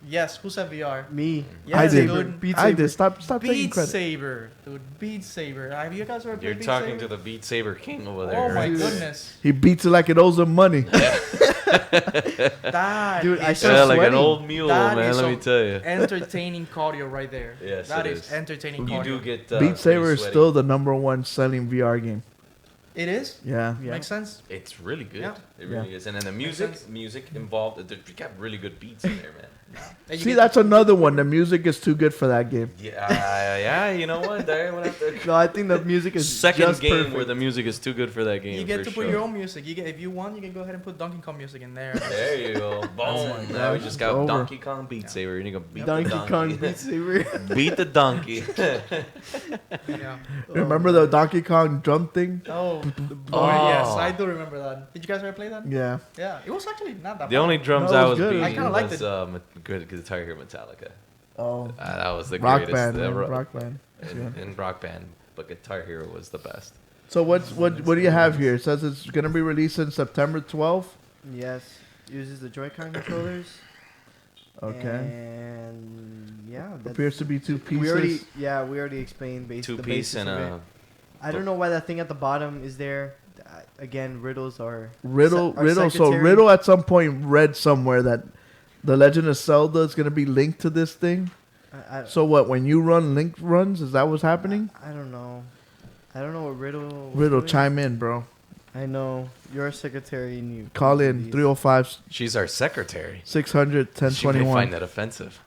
[SPEAKER 3] Yes, who said VR?
[SPEAKER 4] Me.
[SPEAKER 3] Yes,
[SPEAKER 1] I did.
[SPEAKER 3] dude.
[SPEAKER 4] Beat
[SPEAKER 1] I
[SPEAKER 4] Saber.
[SPEAKER 1] did. Stop taking
[SPEAKER 3] Beat
[SPEAKER 1] credit.
[SPEAKER 3] Saber, dude. Beat Saber. Have you guys ever played
[SPEAKER 2] You're
[SPEAKER 3] Beat
[SPEAKER 2] talking
[SPEAKER 3] Saber?
[SPEAKER 2] to the Beat Saber king over there.
[SPEAKER 3] Oh my
[SPEAKER 2] right?
[SPEAKER 3] goodness.
[SPEAKER 1] He beats it like it owes him money.
[SPEAKER 3] That
[SPEAKER 4] Dude, I
[SPEAKER 3] is
[SPEAKER 4] saw
[SPEAKER 2] Yeah, like an
[SPEAKER 4] sweating.
[SPEAKER 2] old mule,
[SPEAKER 3] That
[SPEAKER 2] man.
[SPEAKER 3] is
[SPEAKER 2] Let me
[SPEAKER 3] some
[SPEAKER 2] tell you.
[SPEAKER 3] entertaining cardio right there.
[SPEAKER 2] Yes,
[SPEAKER 3] That
[SPEAKER 2] it
[SPEAKER 3] is
[SPEAKER 2] is.
[SPEAKER 3] entertaining
[SPEAKER 2] You
[SPEAKER 3] cardio.
[SPEAKER 2] do get
[SPEAKER 1] Beat
[SPEAKER 2] pretty
[SPEAKER 1] Saber is
[SPEAKER 2] sweaty.
[SPEAKER 1] still the #1 selling VR game.
[SPEAKER 3] It is?
[SPEAKER 1] Yeah.
[SPEAKER 4] Yeah.
[SPEAKER 3] Makes sense?
[SPEAKER 2] It's really good.
[SPEAKER 3] Yeah.
[SPEAKER 2] It really is. And then the music
[SPEAKER 3] sense.
[SPEAKER 2] involved. You got really good beats in there, man.
[SPEAKER 3] And you
[SPEAKER 1] See,
[SPEAKER 3] get-
[SPEAKER 1] that's another one. The music is too good for that game.
[SPEAKER 2] Yeah. You know what? There, we'll have to-
[SPEAKER 4] No, I think the music is
[SPEAKER 2] Second
[SPEAKER 4] just
[SPEAKER 2] game
[SPEAKER 4] perfect.
[SPEAKER 2] where the music is too good for that game.
[SPEAKER 3] You get
[SPEAKER 2] for
[SPEAKER 3] to put
[SPEAKER 2] sure.
[SPEAKER 3] your own music. You get, if you want, you can go ahead and put Donkey Kong music in there.
[SPEAKER 2] There you go. Boom. Now we just got
[SPEAKER 1] Over.
[SPEAKER 2] Donkey Kong Beat Saber. And you go beat
[SPEAKER 4] Donkey
[SPEAKER 2] the
[SPEAKER 4] Kong
[SPEAKER 2] donkey.
[SPEAKER 4] Beat Saber.
[SPEAKER 2] Beat the donkey.
[SPEAKER 3] Yeah.
[SPEAKER 1] Remember the Donkey Kong drum thing?
[SPEAKER 3] Oh,
[SPEAKER 2] Oh.
[SPEAKER 3] yes, I do remember that. Did you guys ever play that?
[SPEAKER 1] Yeah.
[SPEAKER 3] Yeah, it was actually not that
[SPEAKER 2] The
[SPEAKER 3] bad.
[SPEAKER 2] only drums
[SPEAKER 1] No, it
[SPEAKER 2] I
[SPEAKER 1] was
[SPEAKER 2] was
[SPEAKER 1] good.
[SPEAKER 2] beating
[SPEAKER 3] I kinda liked
[SPEAKER 2] was
[SPEAKER 3] it.
[SPEAKER 2] good Guitar Hero Metallica.
[SPEAKER 1] Oh.
[SPEAKER 2] That was the
[SPEAKER 1] Rock
[SPEAKER 2] greatest.
[SPEAKER 1] band, man.
[SPEAKER 2] Ro-
[SPEAKER 1] Rock band.
[SPEAKER 2] in Rock Band, but Guitar Hero was the best.
[SPEAKER 1] So what do you have here? It says it's gonna be released in September 12th.
[SPEAKER 4] Yes. Uses the Joy-Con controllers.
[SPEAKER 1] Okay.
[SPEAKER 4] And yeah, that's,
[SPEAKER 1] Appears to be two pieces.
[SPEAKER 4] we already explained the
[SPEAKER 2] Two piece
[SPEAKER 4] basis
[SPEAKER 2] and
[SPEAKER 4] of it.
[SPEAKER 2] a.
[SPEAKER 4] I don't know why that thing at the bottom is there. Again, riddles are
[SPEAKER 1] Riddle.
[SPEAKER 4] our
[SPEAKER 1] So
[SPEAKER 4] secretary-
[SPEAKER 1] Riddle at some point read somewhere that the Legend of Zelda is gonna be linked to this thing.
[SPEAKER 4] I,
[SPEAKER 1] So what? When you run Link runs, is that what's happening?
[SPEAKER 4] I don't know. I don't know what riddle. was
[SPEAKER 1] Riddle,
[SPEAKER 4] doing.
[SPEAKER 1] chime in, bro.
[SPEAKER 4] I know you're a secretary and you
[SPEAKER 1] Call in
[SPEAKER 4] these.
[SPEAKER 1] 305
[SPEAKER 2] She's our secretary.
[SPEAKER 1] 600
[SPEAKER 2] She may
[SPEAKER 1] 1021.
[SPEAKER 2] find that offensive.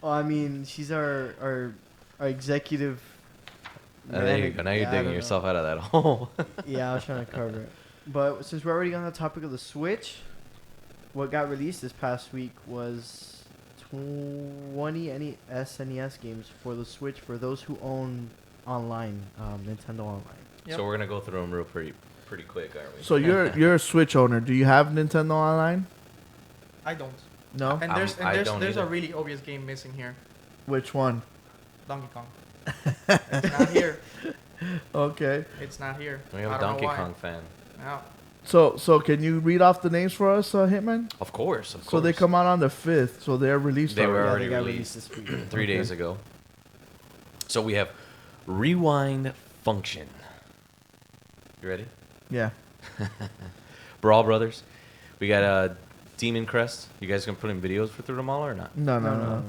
[SPEAKER 4] Oh, I mean, she's our executive.
[SPEAKER 2] There you go. Now you're
[SPEAKER 4] Yeah, I
[SPEAKER 2] digging
[SPEAKER 4] don't
[SPEAKER 2] yourself out of that hole.
[SPEAKER 4] Yeah, I was trying to cover it. But since we're already on the topic of the Switch, what got released this past week was 20 SNES games for the Switch for those who own online, Nintendo Online.
[SPEAKER 3] Yep.
[SPEAKER 2] So we're gonna go through them real pretty quick, aren't we?
[SPEAKER 1] So you're a Switch owner. Do you have Nintendo Online?
[SPEAKER 3] I don't.
[SPEAKER 1] No.
[SPEAKER 3] And
[SPEAKER 2] I don't
[SPEAKER 3] there's a
[SPEAKER 2] either.
[SPEAKER 3] really obvious game missing here.
[SPEAKER 1] Which one?
[SPEAKER 3] Donkey Kong. It's not here.
[SPEAKER 1] Okay.
[SPEAKER 3] It's not here.
[SPEAKER 2] we have
[SPEAKER 3] I
[SPEAKER 2] a
[SPEAKER 3] don't know
[SPEAKER 2] Donkey
[SPEAKER 3] why.
[SPEAKER 2] Kong fan.
[SPEAKER 3] Yeah.
[SPEAKER 1] So can you read off the names for us, Hitman?
[SPEAKER 2] Of course.
[SPEAKER 1] So they come out on the 5th. So they're released.
[SPEAKER 2] They were
[SPEAKER 1] already.
[SPEAKER 2] already
[SPEAKER 4] they got
[SPEAKER 2] released
[SPEAKER 4] this week.
[SPEAKER 2] 3
[SPEAKER 1] Okay.
[SPEAKER 2] days ago. So we have Rewind Function. You ready?
[SPEAKER 1] Yeah.
[SPEAKER 2] Brawl Brothers. We got Demon Crest. You guys gonna put in videos for through them all or not?
[SPEAKER 1] No.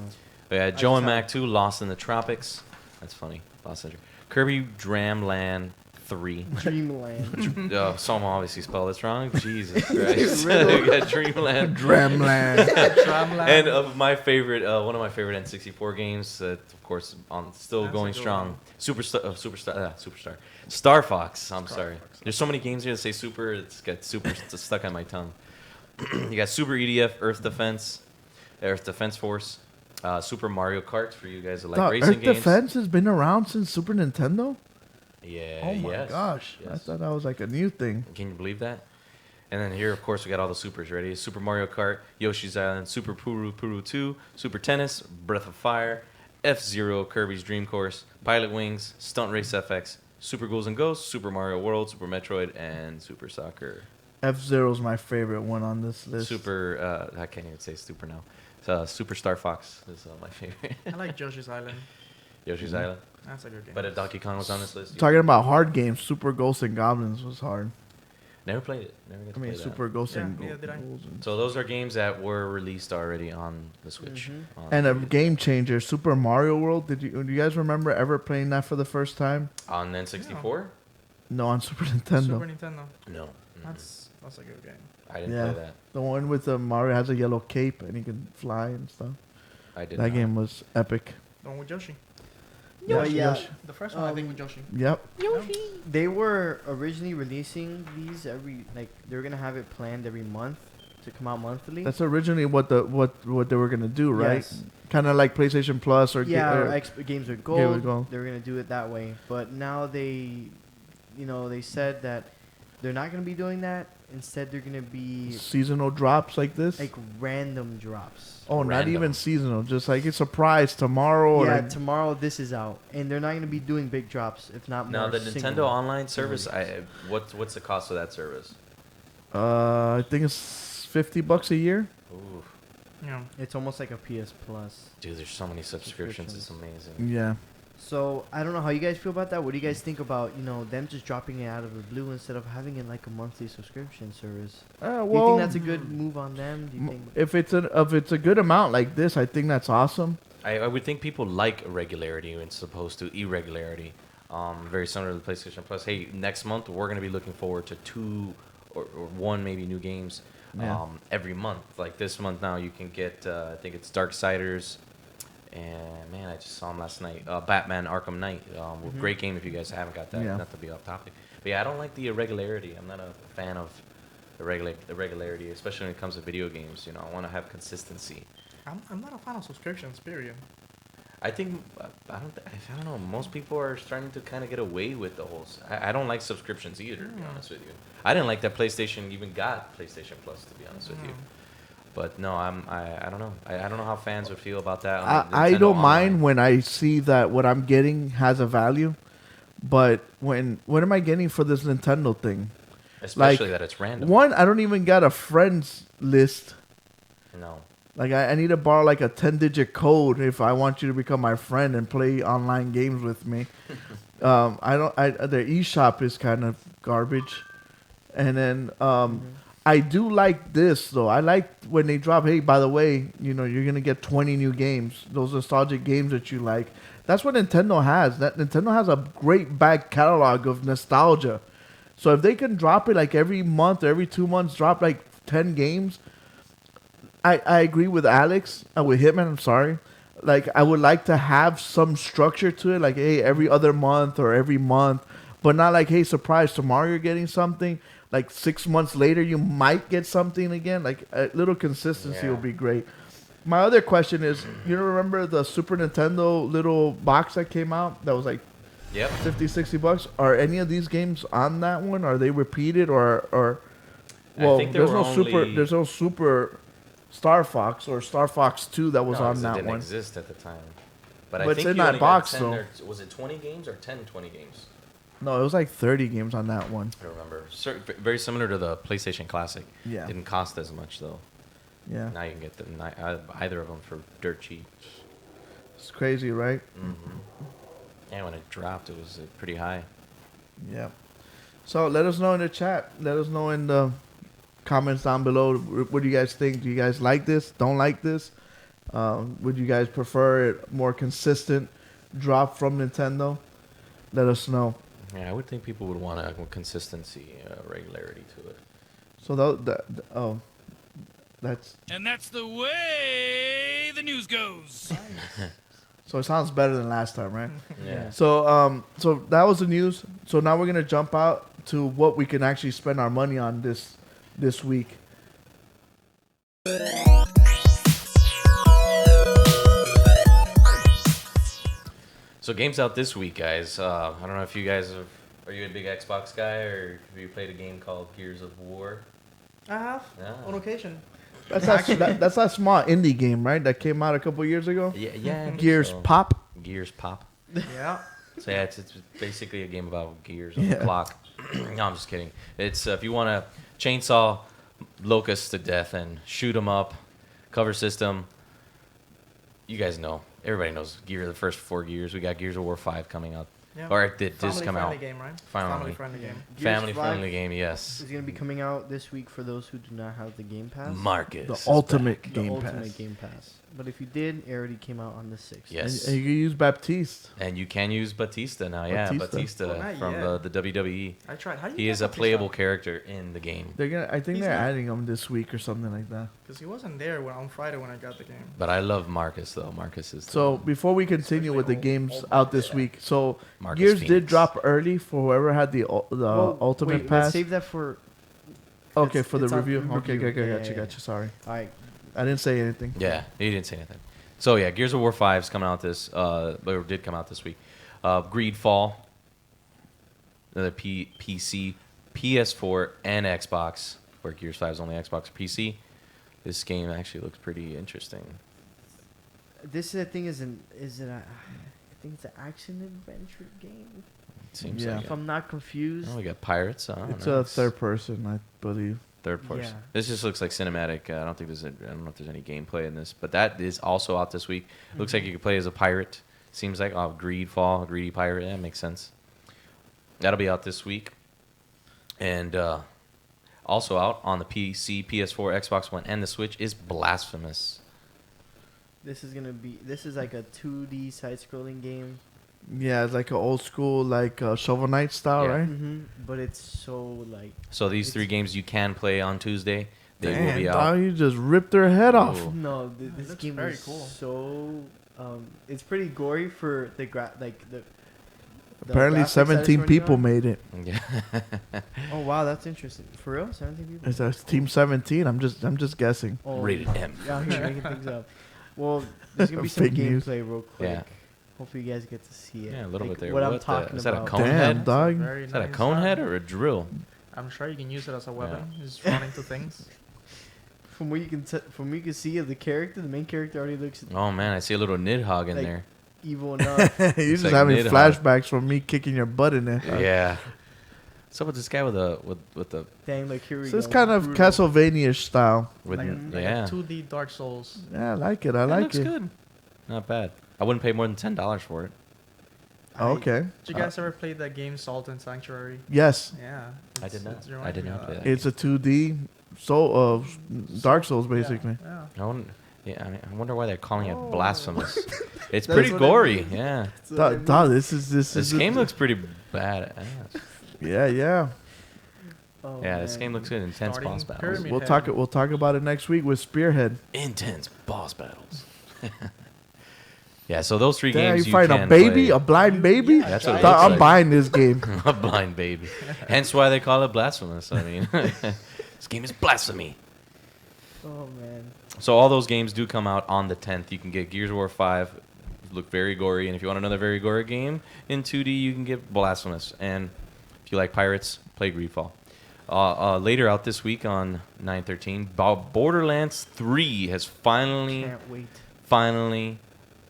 [SPEAKER 2] We got Joe and Mac 2, Lost in the Tropics. That's funny. Lost in the Kirby Dream Land 3.
[SPEAKER 4] Dreamland.
[SPEAKER 2] Oh, someone obviously spelled this wrong. Jesus Christ. We got Dreamland.
[SPEAKER 1] Dreamland.
[SPEAKER 2] And my favorite, one of my favorite N64 games, of course, still
[SPEAKER 3] That's
[SPEAKER 2] going
[SPEAKER 3] a good
[SPEAKER 2] strong.
[SPEAKER 3] one.
[SPEAKER 2] Superstar. Star Fox. I'm sorry. There's so many games here that say Super. It's got Super stuck on my tongue. You got Super EDF, Earth Defense Force, Super Mario Kart for you guys that like racing
[SPEAKER 1] Earth
[SPEAKER 2] games.
[SPEAKER 1] Defense has been around since Super Nintendo?
[SPEAKER 2] Yeah.
[SPEAKER 1] Oh my
[SPEAKER 2] yes,
[SPEAKER 1] gosh. I
[SPEAKER 2] yes.
[SPEAKER 1] thought that was like a new thing.
[SPEAKER 2] Can you believe that? And then here, of course, we got all the supers ready. Super Mario Kart, Yoshi's Island, Super Puru 2, Super Tennis, Breath of Fire, F-Zero, Kirby's Dream Course, Pilot Wings, Stunt Race FX, Super Ghouls and Ghosts, Super Mario World, Super Metroid, and Super Soccer.
[SPEAKER 1] F-Zero's my favorite one on this list.
[SPEAKER 2] I can't even say super now. So, Super Star Fox is my favorite.
[SPEAKER 3] I like Yoshi's Island.
[SPEAKER 2] Yoshi's Island.
[SPEAKER 3] That's a good game.
[SPEAKER 2] But if Donkey Kong was on this list,
[SPEAKER 1] Talking about hard games, Super Ghosts and Goblins was hard.
[SPEAKER 2] never played it. Never got to
[SPEAKER 1] I mean,
[SPEAKER 2] play that.
[SPEAKER 1] Super Ghosts
[SPEAKER 3] Yeah,
[SPEAKER 1] and
[SPEAKER 3] neither did I.
[SPEAKER 1] Ghouls and-
[SPEAKER 2] So those are games that were released already on the Switch.
[SPEAKER 1] And a game changer, Super Mario World. Do you guys remember ever playing that for the first time?
[SPEAKER 2] On N64?
[SPEAKER 1] No, on Super Nintendo.
[SPEAKER 3] Super Nintendo.
[SPEAKER 2] No.
[SPEAKER 3] That's a good game.
[SPEAKER 2] I didn't
[SPEAKER 1] Yeah.
[SPEAKER 2] play that.
[SPEAKER 1] The one with Mario has a yellow cape and he can fly and stuff.
[SPEAKER 2] I did
[SPEAKER 1] That
[SPEAKER 2] not.
[SPEAKER 1] game was epic.
[SPEAKER 3] The one with Yoshi.
[SPEAKER 4] Yeah, yeah.
[SPEAKER 3] The first one, I think, with Yoshi.
[SPEAKER 1] Yep.
[SPEAKER 4] They were originally releasing these they were gonna have it planned every month to come out monthly.
[SPEAKER 1] That's originally what they were gonna do, right?
[SPEAKER 4] Yes.
[SPEAKER 1] Kind of like PlayStation Plus or
[SPEAKER 4] Yeah,
[SPEAKER 1] or-
[SPEAKER 4] or Games with
[SPEAKER 1] Games
[SPEAKER 4] Gold.
[SPEAKER 1] with Gold.
[SPEAKER 4] They were gonna do it that way, but now they said that they're not gonna be doing that. Instead, they're gonna be
[SPEAKER 1] seasonal drops like this.
[SPEAKER 4] like random drops.
[SPEAKER 1] Oh, not
[SPEAKER 2] Random.
[SPEAKER 1] even seasonal. Just like a surprise tomorrow.
[SPEAKER 4] Yeah,
[SPEAKER 1] or like,
[SPEAKER 4] tomorrow this is out, and they're not gonna be doing big drops, if not
[SPEAKER 2] Now
[SPEAKER 4] more.
[SPEAKER 2] the Nintendo
[SPEAKER 4] single.
[SPEAKER 2] Online service, what's the cost of that service?
[SPEAKER 1] I think it's $50 a year.
[SPEAKER 2] Ooh,
[SPEAKER 3] Yeah.
[SPEAKER 4] It's almost like a PS Plus.
[SPEAKER 2] dude, there's so many subscriptions. It's amazing.
[SPEAKER 1] Yeah.
[SPEAKER 4] So I don't know how you guys feel about that. What do you guys think about them just dropping it out of the blue instead of having it like a monthly subscription service? Do you
[SPEAKER 1] Well,
[SPEAKER 4] think that's a good move on them? Do you think?
[SPEAKER 1] if it's a good amount like this, I think that's awesome.
[SPEAKER 2] I would think people like regularity as opposed to irregularity. Very similar to the PlayStation Plus. Hey, next month we're gonna be looking forward to 2 or 1 maybe new games
[SPEAKER 1] Yeah.
[SPEAKER 2] every month. Like this month now, you can get I think it's Darksiders. And man, I just saw him last night. Batman Arkham Knight. Great game if you guys haven't got that.
[SPEAKER 1] Yeah.
[SPEAKER 2] Not to be off topic, but yeah, I don't like the irregularity. I'm not a fan of the regularity, especially when it comes to video games. I want to have consistency.
[SPEAKER 3] I'm not a fan of subscriptions, period.
[SPEAKER 2] I think I don't know. Most people are starting to kind of get away with the whole. I don't like subscriptions either. To be honest with you, I didn't like that PlayStation even got PlayStation Plus. To be honest with you. But no, I don't know. I don't know how fans would feel about that. on
[SPEAKER 1] I
[SPEAKER 2] Nintendo
[SPEAKER 1] don't mind
[SPEAKER 2] Online.
[SPEAKER 1] when I see that what I'm getting has a value, but what am I getting for this Nintendo thing?
[SPEAKER 2] Especially that it's random.
[SPEAKER 1] One, I don't even got a friends list.
[SPEAKER 2] No.
[SPEAKER 1] Like I need to borrow like a 10-digit code if I want you to become my friend and play online games with me. Their eShop is kind of garbage, and then I do like this though. I like when they drop. Hey, by the way, you're gonna get 20 new games. Those nostalgic games that you like. That's what Nintendo has. That Nintendo has a great back catalog of nostalgia. So if they can drop it like every month or every 2 months, drop like 10 games. I agree with Alex, with Hitman, I'm sorry. Like, I would like to have some structure to it. Like, hey, every other month or every month. But not like, hey, surprise, tomorrow you're getting something. Like, 6 months later, you might get something again. Like, a little consistency
[SPEAKER 2] Yeah.
[SPEAKER 1] would be great. My other question is, remember the Super Nintendo little box that came out? That was like
[SPEAKER 2] Yep.
[SPEAKER 1] $50-$60. Are any of these games on that one? Are they repeated or
[SPEAKER 2] I
[SPEAKER 1] well,
[SPEAKER 2] think there
[SPEAKER 1] there's
[SPEAKER 2] were
[SPEAKER 1] there's no Super Star Fox or Star Fox 2 that was
[SPEAKER 2] No,
[SPEAKER 1] on
[SPEAKER 2] 'cause it
[SPEAKER 1] that
[SPEAKER 2] didn't
[SPEAKER 1] one.
[SPEAKER 2] exist at the time.
[SPEAKER 1] But
[SPEAKER 2] I
[SPEAKER 1] it's
[SPEAKER 2] think
[SPEAKER 1] in
[SPEAKER 2] you
[SPEAKER 1] that
[SPEAKER 2] only got
[SPEAKER 1] box,
[SPEAKER 2] 10
[SPEAKER 1] though.
[SPEAKER 2] was it 20 games or 20 games?
[SPEAKER 1] No, it was like 30 games on that one.
[SPEAKER 2] I don't remember. Very similar to the PlayStation Classic.
[SPEAKER 1] Yeah.
[SPEAKER 2] Didn't cost as much though.
[SPEAKER 1] Yeah.
[SPEAKER 2] Now you can get them either of them for dirt cheap.
[SPEAKER 1] It's crazy, right?
[SPEAKER 2] Mm-hmm. And when it dropped, it was pretty high.
[SPEAKER 1] Yeah. So let us know in the chat. Let us know in the comments down below. What do you guys think? Do you guys like this? Don't like this? Would you guys prefer it more consistent drop from Nintendo? Let us know.
[SPEAKER 2] Yeah, I would think people would want a consistency, regularity to it.
[SPEAKER 1] So that's
[SPEAKER 5] And that's the way the news goes.
[SPEAKER 1] so it sounds better than last time, right?
[SPEAKER 2] Yeah.
[SPEAKER 1] So so that was the news. So now we're gonna jump out to what we can actually spend our money on this week.
[SPEAKER 2] So games out this week, guys. I don't know if you guys are you a big Xbox guy, or have you played a game called Gears of War?
[SPEAKER 3] I have
[SPEAKER 2] Yeah.
[SPEAKER 3] on occasion.
[SPEAKER 1] That's that's that small indie game, right? That came out a couple years ago.
[SPEAKER 2] Yeah. I think
[SPEAKER 1] Gears
[SPEAKER 2] so.
[SPEAKER 1] Pop.
[SPEAKER 2] Gears Pop.
[SPEAKER 3] Yeah.
[SPEAKER 2] So yeah, it's basically a game about gears on
[SPEAKER 1] Yeah.
[SPEAKER 2] the clock. No, I'm just kidding. It's if you want to chainsaw locusts to death and shoot them up, cover system. You guys know. Everybody knows the first 4 Gears. We got Gears of War 5 coming out.
[SPEAKER 3] Yeah.
[SPEAKER 2] Or it did just come out.
[SPEAKER 3] Family-friendly game, right?
[SPEAKER 2] Finally.
[SPEAKER 3] Family-friendly game.
[SPEAKER 4] Gears
[SPEAKER 2] Family
[SPEAKER 4] 5
[SPEAKER 2] friendly game, yes.
[SPEAKER 4] It's gonna be coming out this week for those who do not have the Game Pass.
[SPEAKER 2] Marcus.
[SPEAKER 1] The
[SPEAKER 2] is
[SPEAKER 1] ultimate
[SPEAKER 2] back.
[SPEAKER 4] The
[SPEAKER 1] Game
[SPEAKER 4] Ultimate
[SPEAKER 1] Pass.
[SPEAKER 4] Game Pass. But if you did, it already came out on the 6th.
[SPEAKER 2] Yes.
[SPEAKER 1] And you can use Baptiste.
[SPEAKER 2] And you can use Batista now. Yeah,
[SPEAKER 1] Batista.
[SPEAKER 2] Batista
[SPEAKER 3] Oh, not
[SPEAKER 2] from
[SPEAKER 3] yet.
[SPEAKER 2] the WWE.
[SPEAKER 3] I tried. How do you
[SPEAKER 2] He
[SPEAKER 3] get
[SPEAKER 2] is a
[SPEAKER 3] Batista?
[SPEAKER 2] playable character in the game.
[SPEAKER 1] I think
[SPEAKER 3] He's
[SPEAKER 1] they're
[SPEAKER 3] not-
[SPEAKER 1] adding them this week or something like that.
[SPEAKER 3] Because he wasn't there on Friday when I got the game.
[SPEAKER 2] But I love Marcus, though. Marcus is...
[SPEAKER 1] So before we continue with the games out this week, so
[SPEAKER 2] Marcus
[SPEAKER 1] Gears did
[SPEAKER 2] Phoenix.
[SPEAKER 1] drop early for whoever had the
[SPEAKER 4] Well,
[SPEAKER 1] Ultimate
[SPEAKER 4] wait,
[SPEAKER 1] Pass.
[SPEAKER 4] Let's save that for.
[SPEAKER 1] Okay,
[SPEAKER 4] it's-
[SPEAKER 1] for the
[SPEAKER 4] it's on
[SPEAKER 1] review.
[SPEAKER 4] review.
[SPEAKER 1] Okay,
[SPEAKER 4] Yeah,
[SPEAKER 1] gotcha.
[SPEAKER 4] yeah.
[SPEAKER 1] Sorry,
[SPEAKER 4] All right.
[SPEAKER 1] I didn't say anything.
[SPEAKER 2] Yeah, he didn't say anything. So yeah, Gears of War 5 is coming out but did come out this week. Greedfall, another PC, PS4, and Xbox. Where Gears 5 is only Xbox or PC. This game actually looks pretty interesting.
[SPEAKER 4] This I think is I think it's an action adventure game.
[SPEAKER 2] It seems
[SPEAKER 1] Yeah.
[SPEAKER 2] like
[SPEAKER 4] If I'm not confused.
[SPEAKER 2] Oh, we got pirates. Oh,
[SPEAKER 1] It's
[SPEAKER 2] nice.
[SPEAKER 1] a third person, I believe.
[SPEAKER 2] Third person.
[SPEAKER 4] Yeah.
[SPEAKER 2] This just looks like cinematic. I don't know if there's any gameplay in this, but that is also out this week. Looks like you could play as a pirate. Seems like Greedfall, a greedy pirate. Yeah, makes sense. That'll be out this week, and also out on the PC, PS4, Xbox One, and the Switch is Blasphemous.
[SPEAKER 4] This is like a 2D side-scrolling game.
[SPEAKER 1] Yeah, it's like an old school, like Shovel Knight style,
[SPEAKER 2] Yeah.
[SPEAKER 1] right?
[SPEAKER 4] Mm-hmm. But it's so like.
[SPEAKER 2] So these 3 games you can play on Tuesday. They will
[SPEAKER 1] Damn,
[SPEAKER 2] be out.
[SPEAKER 1] dog, you just ripped their head off.
[SPEAKER 2] Ooh.
[SPEAKER 4] No,
[SPEAKER 3] It
[SPEAKER 4] this
[SPEAKER 3] looks
[SPEAKER 4] game
[SPEAKER 3] very
[SPEAKER 4] is
[SPEAKER 3] cool.
[SPEAKER 4] so. It's pretty gory for the
[SPEAKER 1] Apparently,
[SPEAKER 4] graphics that it's
[SPEAKER 1] 17
[SPEAKER 4] running
[SPEAKER 1] people
[SPEAKER 4] on.
[SPEAKER 1] made it.
[SPEAKER 2] Yeah.
[SPEAKER 4] Oh wow, that's interesting. For real, 17 people.
[SPEAKER 1] It's Team 17. I'm just guessing.
[SPEAKER 4] Oh,
[SPEAKER 2] Rated M.
[SPEAKER 4] Yeah, I'm making things up. Well, there's gonna be some
[SPEAKER 1] Fake news.
[SPEAKER 4] gameplay real quick.
[SPEAKER 2] Yeah.
[SPEAKER 4] Hopefully you guys get to see it.
[SPEAKER 2] Yeah, a little
[SPEAKER 4] Like,
[SPEAKER 2] bit there.
[SPEAKER 4] What I'm
[SPEAKER 2] What the-
[SPEAKER 4] talking
[SPEAKER 2] is that a
[SPEAKER 4] about.
[SPEAKER 2] cone
[SPEAKER 1] Damn,
[SPEAKER 2] head?
[SPEAKER 1] dog.
[SPEAKER 3] Very
[SPEAKER 2] Is that a
[SPEAKER 3] nice
[SPEAKER 2] cone head
[SPEAKER 3] design.
[SPEAKER 2] or a drill?
[SPEAKER 3] I'm sure you can use it as a weapon. Just run into things.
[SPEAKER 4] From what you can from what you can see of the character, the main character already looks
[SPEAKER 2] Oh man, I see a little Nidhogg in
[SPEAKER 4] Like-
[SPEAKER 2] there.
[SPEAKER 4] evil enough.
[SPEAKER 1] You're just
[SPEAKER 2] like
[SPEAKER 1] having
[SPEAKER 2] Nidhogg.
[SPEAKER 1] flashbacks from me kicking your butt in there.
[SPEAKER 2] Yeah. What's up with this guy with the
[SPEAKER 4] Dang, like here we
[SPEAKER 1] So
[SPEAKER 4] go.
[SPEAKER 1] it's kind of
[SPEAKER 4] Brutal.
[SPEAKER 1] Castlevania style.
[SPEAKER 2] with
[SPEAKER 3] Like,
[SPEAKER 4] Mm,
[SPEAKER 3] like
[SPEAKER 2] yeah.
[SPEAKER 3] a 2D Dark Souls.
[SPEAKER 1] Yeah, I like it. I
[SPEAKER 2] That
[SPEAKER 1] like
[SPEAKER 2] looks
[SPEAKER 1] it.
[SPEAKER 2] good. Not bad. I wouldn't pay more than $10 for it.
[SPEAKER 1] Okay.
[SPEAKER 3] Did you guys ever play that game Salt and Sanctuary?
[SPEAKER 1] Yes,
[SPEAKER 3] Yeah.
[SPEAKER 2] I
[SPEAKER 3] it's-
[SPEAKER 2] did not.
[SPEAKER 3] it's
[SPEAKER 2] I
[SPEAKER 3] reminding
[SPEAKER 2] did
[SPEAKER 3] me
[SPEAKER 2] not
[SPEAKER 3] of
[SPEAKER 2] play that.
[SPEAKER 1] it's a 2D Dark Souls basically.
[SPEAKER 3] Yeah.
[SPEAKER 2] I wouldn't, yeah, I wonder why they're calling
[SPEAKER 4] Oh.
[SPEAKER 2] it blasphemous. It's
[SPEAKER 4] That's
[SPEAKER 2] pretty
[SPEAKER 4] what I
[SPEAKER 2] gory.
[SPEAKER 4] mean.
[SPEAKER 2] Yeah.
[SPEAKER 4] That's what I mean.
[SPEAKER 1] Dog, this is
[SPEAKER 2] This game looks pretty bad.
[SPEAKER 1] Yeah.
[SPEAKER 4] Oh,
[SPEAKER 2] Yeah, this
[SPEAKER 4] man.
[SPEAKER 2] game looks good. Intense
[SPEAKER 3] Starting
[SPEAKER 2] boss battles.
[SPEAKER 3] pyramid.
[SPEAKER 1] We'll talk about it next week with Spearhead.
[SPEAKER 2] Intense boss battles. Yeah, so those 3
[SPEAKER 1] Damn,
[SPEAKER 2] games
[SPEAKER 1] you
[SPEAKER 2] you
[SPEAKER 1] fighting
[SPEAKER 2] can
[SPEAKER 1] a baby,
[SPEAKER 2] play.
[SPEAKER 1] a blind baby?
[SPEAKER 3] Yeah,
[SPEAKER 2] That's what it
[SPEAKER 1] Dog,
[SPEAKER 2] looks
[SPEAKER 1] I'm
[SPEAKER 2] like.
[SPEAKER 1] buying this game.
[SPEAKER 2] A blind baby. Hence why they call it blasphemous. I mean, this game is blasphemy.
[SPEAKER 4] Oh man.
[SPEAKER 2] So all those games do come out on the 10th. You can get Gears of War 5, look very gory, and if you want another very gory game in 2D, you can get Blasphemous. And if you like pirates, play Greedfall. Later out this week on 9/13, Borderlands 3 has finally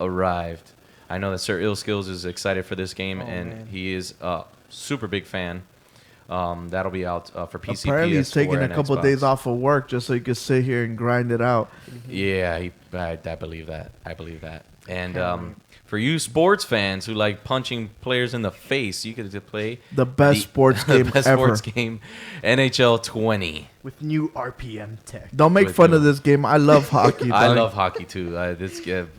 [SPEAKER 2] arrived. I know that Sir Illskills is excited for this game,
[SPEAKER 4] Oh,
[SPEAKER 2] and
[SPEAKER 4] man.
[SPEAKER 2] he is a super big fan. That'll be out for PC.
[SPEAKER 1] Apparently, he's
[SPEAKER 2] PS4,
[SPEAKER 1] taking a
[SPEAKER 2] and
[SPEAKER 1] couple
[SPEAKER 2] Xbox.
[SPEAKER 1] days off of work just so he could sit here and grind it out.
[SPEAKER 2] Yeah, I believe that. I believe that. And
[SPEAKER 4] Can't wait.
[SPEAKER 2] for you sports fans who like punching players in the face, you get to play
[SPEAKER 1] The best sports
[SPEAKER 2] the
[SPEAKER 1] game
[SPEAKER 2] best
[SPEAKER 1] ever.
[SPEAKER 2] sports game, NHL 20.
[SPEAKER 4] With new RPM tech.
[SPEAKER 1] Don't make
[SPEAKER 2] With
[SPEAKER 1] fun
[SPEAKER 2] you.
[SPEAKER 1] of this game. I love hockey.
[SPEAKER 2] I
[SPEAKER 1] dog.
[SPEAKER 2] love hockey too.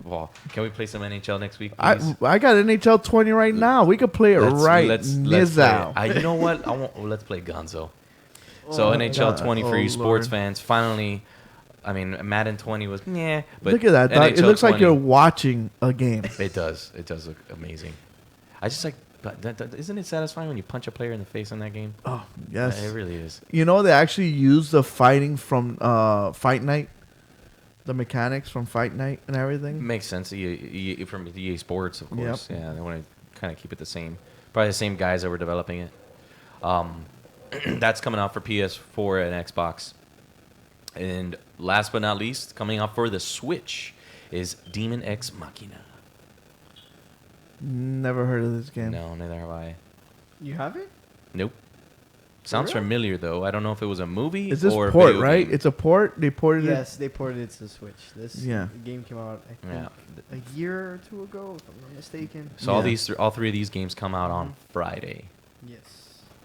[SPEAKER 2] Well, can we play some NHL next week?
[SPEAKER 1] I
[SPEAKER 2] Please?
[SPEAKER 1] got NHL 20 right now. We could play it right
[SPEAKER 2] Let's
[SPEAKER 1] now.
[SPEAKER 2] play it. You know what? Let's play Gonzo. So
[SPEAKER 1] Oh,
[SPEAKER 2] NHL
[SPEAKER 1] God.
[SPEAKER 2] 20 for
[SPEAKER 1] Oh,
[SPEAKER 2] you sports
[SPEAKER 1] Lord.
[SPEAKER 2] fans. Finally, I mean, Madden 20 was yeah, but
[SPEAKER 1] Look at that, dog. It
[SPEAKER 2] NHL
[SPEAKER 1] looks like
[SPEAKER 2] 20
[SPEAKER 1] you're watching a game.
[SPEAKER 2] It does. It does look amazing. I just like. But isn't it satisfying when you punch a player in the face in that game?
[SPEAKER 1] Oh, yes.
[SPEAKER 2] It really is.
[SPEAKER 1] You know, they actually use the fighting from Fight Night, the mechanics from Fight Night and everything.
[SPEAKER 2] Makes sense. From EA Sports, of course. Yeah, they want to kind of keep it the same. Probably the same guys that were developing it. That's coming out for PS4 and Xbox. And last but not least, coming out for the Switch is Demon X Machina.
[SPEAKER 1] Never heard of this game.
[SPEAKER 2] No, neither have I.
[SPEAKER 4] You have it?
[SPEAKER 2] Nope. Sounds
[SPEAKER 4] real?
[SPEAKER 2] familiar though. I don't know if it was a movie
[SPEAKER 1] Is this
[SPEAKER 2] or a
[SPEAKER 1] port,
[SPEAKER 2] video
[SPEAKER 1] right?
[SPEAKER 2] game.
[SPEAKER 1] It's a port? They ported
[SPEAKER 4] Yes, they ported it to the Switch. This
[SPEAKER 1] Yeah.
[SPEAKER 4] game came out, I think,
[SPEAKER 2] Yeah.
[SPEAKER 4] a year or two ago, if I'm not mistaken.
[SPEAKER 2] So all three of these games come out on Friday.
[SPEAKER 4] Yes.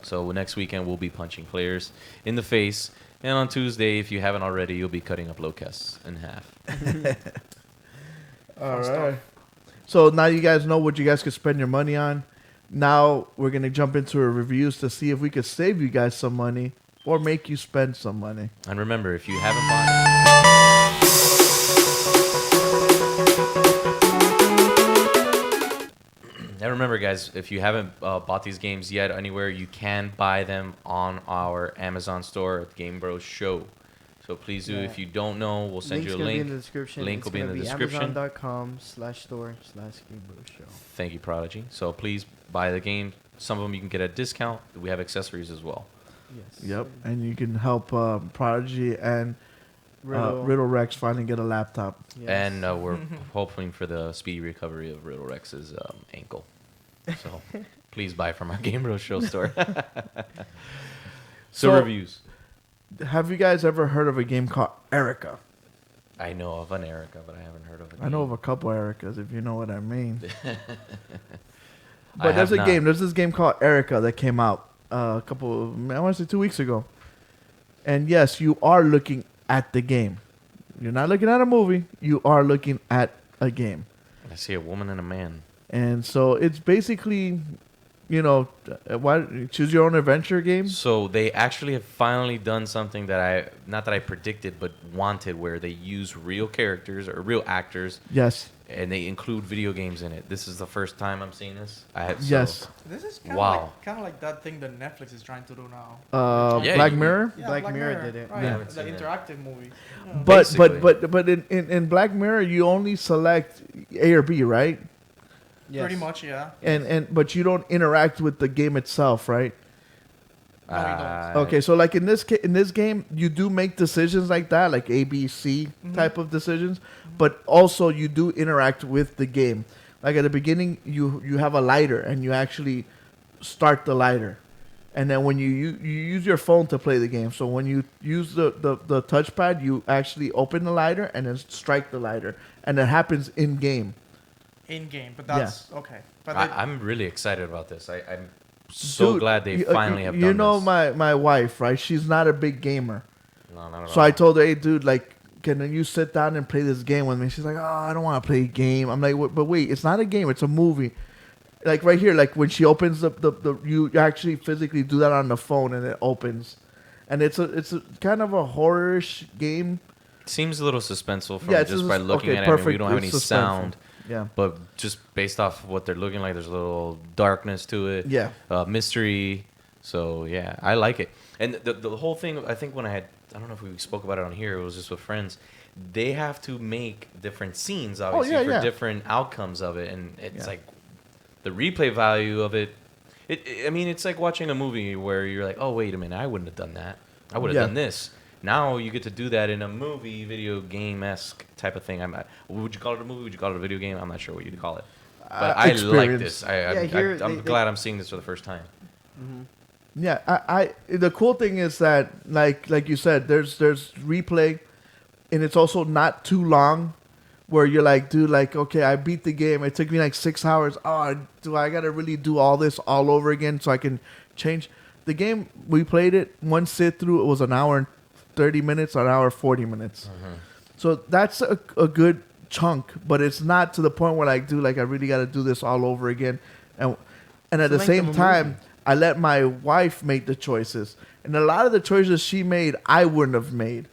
[SPEAKER 2] So next weekend we'll be punching players in the face, and on Tuesday, if you haven't already, you'll be cutting up Locust in half.
[SPEAKER 1] All
[SPEAKER 3] stuff.
[SPEAKER 1] right. So now you guys know what you guys could spend your money on. Now we're going to jump into our reviews to see if we could save you guys some money or make you spend some money.
[SPEAKER 2] And remember, if you haven't bought and remember, guys, if you haven't bought these games yet anywhere, you can buy them on our Amazon store at GameBros Show. So please do.
[SPEAKER 4] Yeah.
[SPEAKER 2] If you don't know, we'll send
[SPEAKER 4] Link's
[SPEAKER 2] you a
[SPEAKER 4] gonna
[SPEAKER 2] link.
[SPEAKER 4] be in the description.
[SPEAKER 2] Link
[SPEAKER 4] It's
[SPEAKER 2] will be in
[SPEAKER 4] gonna
[SPEAKER 2] the description.
[SPEAKER 4] Amazon.com/store/GameBros Show.
[SPEAKER 2] Thank you, Prodigy. So please buy the game. Some of them you can get at discount. We have accessories as well.
[SPEAKER 4] Yes.
[SPEAKER 1] Yep. And you can help Prodigy and Riddle Rex finally get a laptop.
[SPEAKER 4] Yes.
[SPEAKER 2] And we're hoping for the speedy recovery of Riddle Rex's ankle. So please buy from our GameBros Show store.
[SPEAKER 1] So-
[SPEAKER 2] reviews.
[SPEAKER 1] Have you guys ever heard of a game called Erica?
[SPEAKER 2] I know of an Erica, but I haven't heard of it.
[SPEAKER 1] I know of a couple Ericas, if you know what I mean.
[SPEAKER 2] I
[SPEAKER 1] But there's
[SPEAKER 2] have
[SPEAKER 1] a
[SPEAKER 2] not.
[SPEAKER 1] game. There's this game called Erica that came out I want to say 2 weeks ago. And yes, you are looking at the game. You're not looking at a movie. You are looking at a game.
[SPEAKER 2] I see a woman and a man.
[SPEAKER 1] And so it's basically, choose your own adventure game.
[SPEAKER 2] So they actually have finally done something that not that I predicted, but wanted, where they use real characters or real actors,
[SPEAKER 1] Yes.
[SPEAKER 2] and they include video games in it. This is the first time I'm seeing this.
[SPEAKER 1] Yes.
[SPEAKER 3] This is kind
[SPEAKER 2] Wow.
[SPEAKER 3] of like that thing that Netflix is trying to do now.
[SPEAKER 2] Yeah,
[SPEAKER 1] Black
[SPEAKER 2] you-
[SPEAKER 1] Mirror.
[SPEAKER 3] Yeah,
[SPEAKER 4] Black Mirror did it.
[SPEAKER 3] Right,
[SPEAKER 2] Yeah, I haven't
[SPEAKER 3] the
[SPEAKER 2] seen that.
[SPEAKER 3] interactive movie. Yeah.
[SPEAKER 1] But in Black Mirror you only select A or B, right?
[SPEAKER 4] Yes.
[SPEAKER 3] Pretty much, yeah.
[SPEAKER 1] But you don't interact with the game itself, right?
[SPEAKER 3] No, you don't.
[SPEAKER 1] Okay, so like in this game, you do make decisions like that, like A, B, C type of decisions, but also you do interact with the game. Like at the beginning, you have a lighter and you actually start the lighter, and then when you use your phone to play the game. So when you use the touchpad, you actually open the lighter and then strike the lighter, and it happens in game.
[SPEAKER 3] In game, but that's okay. But
[SPEAKER 2] I'm really excited about this. I'm so
[SPEAKER 1] Dude,
[SPEAKER 2] glad they
[SPEAKER 1] you-
[SPEAKER 2] finally have done
[SPEAKER 1] You know
[SPEAKER 2] this.
[SPEAKER 1] my wife, right? She's not a big gamer.
[SPEAKER 2] No, not at
[SPEAKER 1] So
[SPEAKER 2] all.
[SPEAKER 1] I told her, hey, dude, like, can you sit down and play this game with me? She's like, oh, I don't want to play a game. I'm like, but wait, it's not a game. It's a movie. Like right here, like when she opens the you actually physically do that on the phone and it opens. And it's a kind of a horror-ish game.
[SPEAKER 2] Seems a little suspenseful from
[SPEAKER 1] Yeah, it's
[SPEAKER 2] just by looking
[SPEAKER 1] okay,
[SPEAKER 2] at it. I mean, we
[SPEAKER 1] perfect.
[SPEAKER 2] don't have any
[SPEAKER 1] It's suspenseful.
[SPEAKER 2] sound,
[SPEAKER 1] Yeah.
[SPEAKER 2] but just based off of what they're looking like, there's a little darkness to it.
[SPEAKER 1] Yeah.
[SPEAKER 2] Mystery. So yeah, I like it. And the whole thing, I think when I don't know if we spoke about it on here, it was just with friends. They have to make different scenes, obviously,
[SPEAKER 1] yeah,
[SPEAKER 2] for
[SPEAKER 1] yeah.
[SPEAKER 2] different outcomes of it, and it's
[SPEAKER 1] Yeah.
[SPEAKER 2] like the replay value of it. I mean, it's like watching a movie where you're like, oh wait a minute, I wouldn't have done that. I would have
[SPEAKER 1] Yeah.
[SPEAKER 2] done this. Now you get to do that in a movie, video game-esque type of thing. Would you call it a movie? Would you call it a video game? I'm not sure what you'd call it. But I like
[SPEAKER 1] experience.
[SPEAKER 2] this. I'm
[SPEAKER 4] they-
[SPEAKER 2] glad I'm seeing this for the first time.
[SPEAKER 1] Yeah, I the cool thing is that like you said, there's replay, and it's also not too long, where you're like, dude, like, okay, I beat the game. It took me like 6 hours. Oh, do I gotta really do all this all over again so I can change the game? We played it one sit through. It was an hour and 30 minutes, an hour 40 minutes. So that's a good chunk, but it's not to the point where like, dude, like I really got to do this all over again. And at the same time, I let my wife make the choices, and a lot of the choices she made, I wouldn't have made.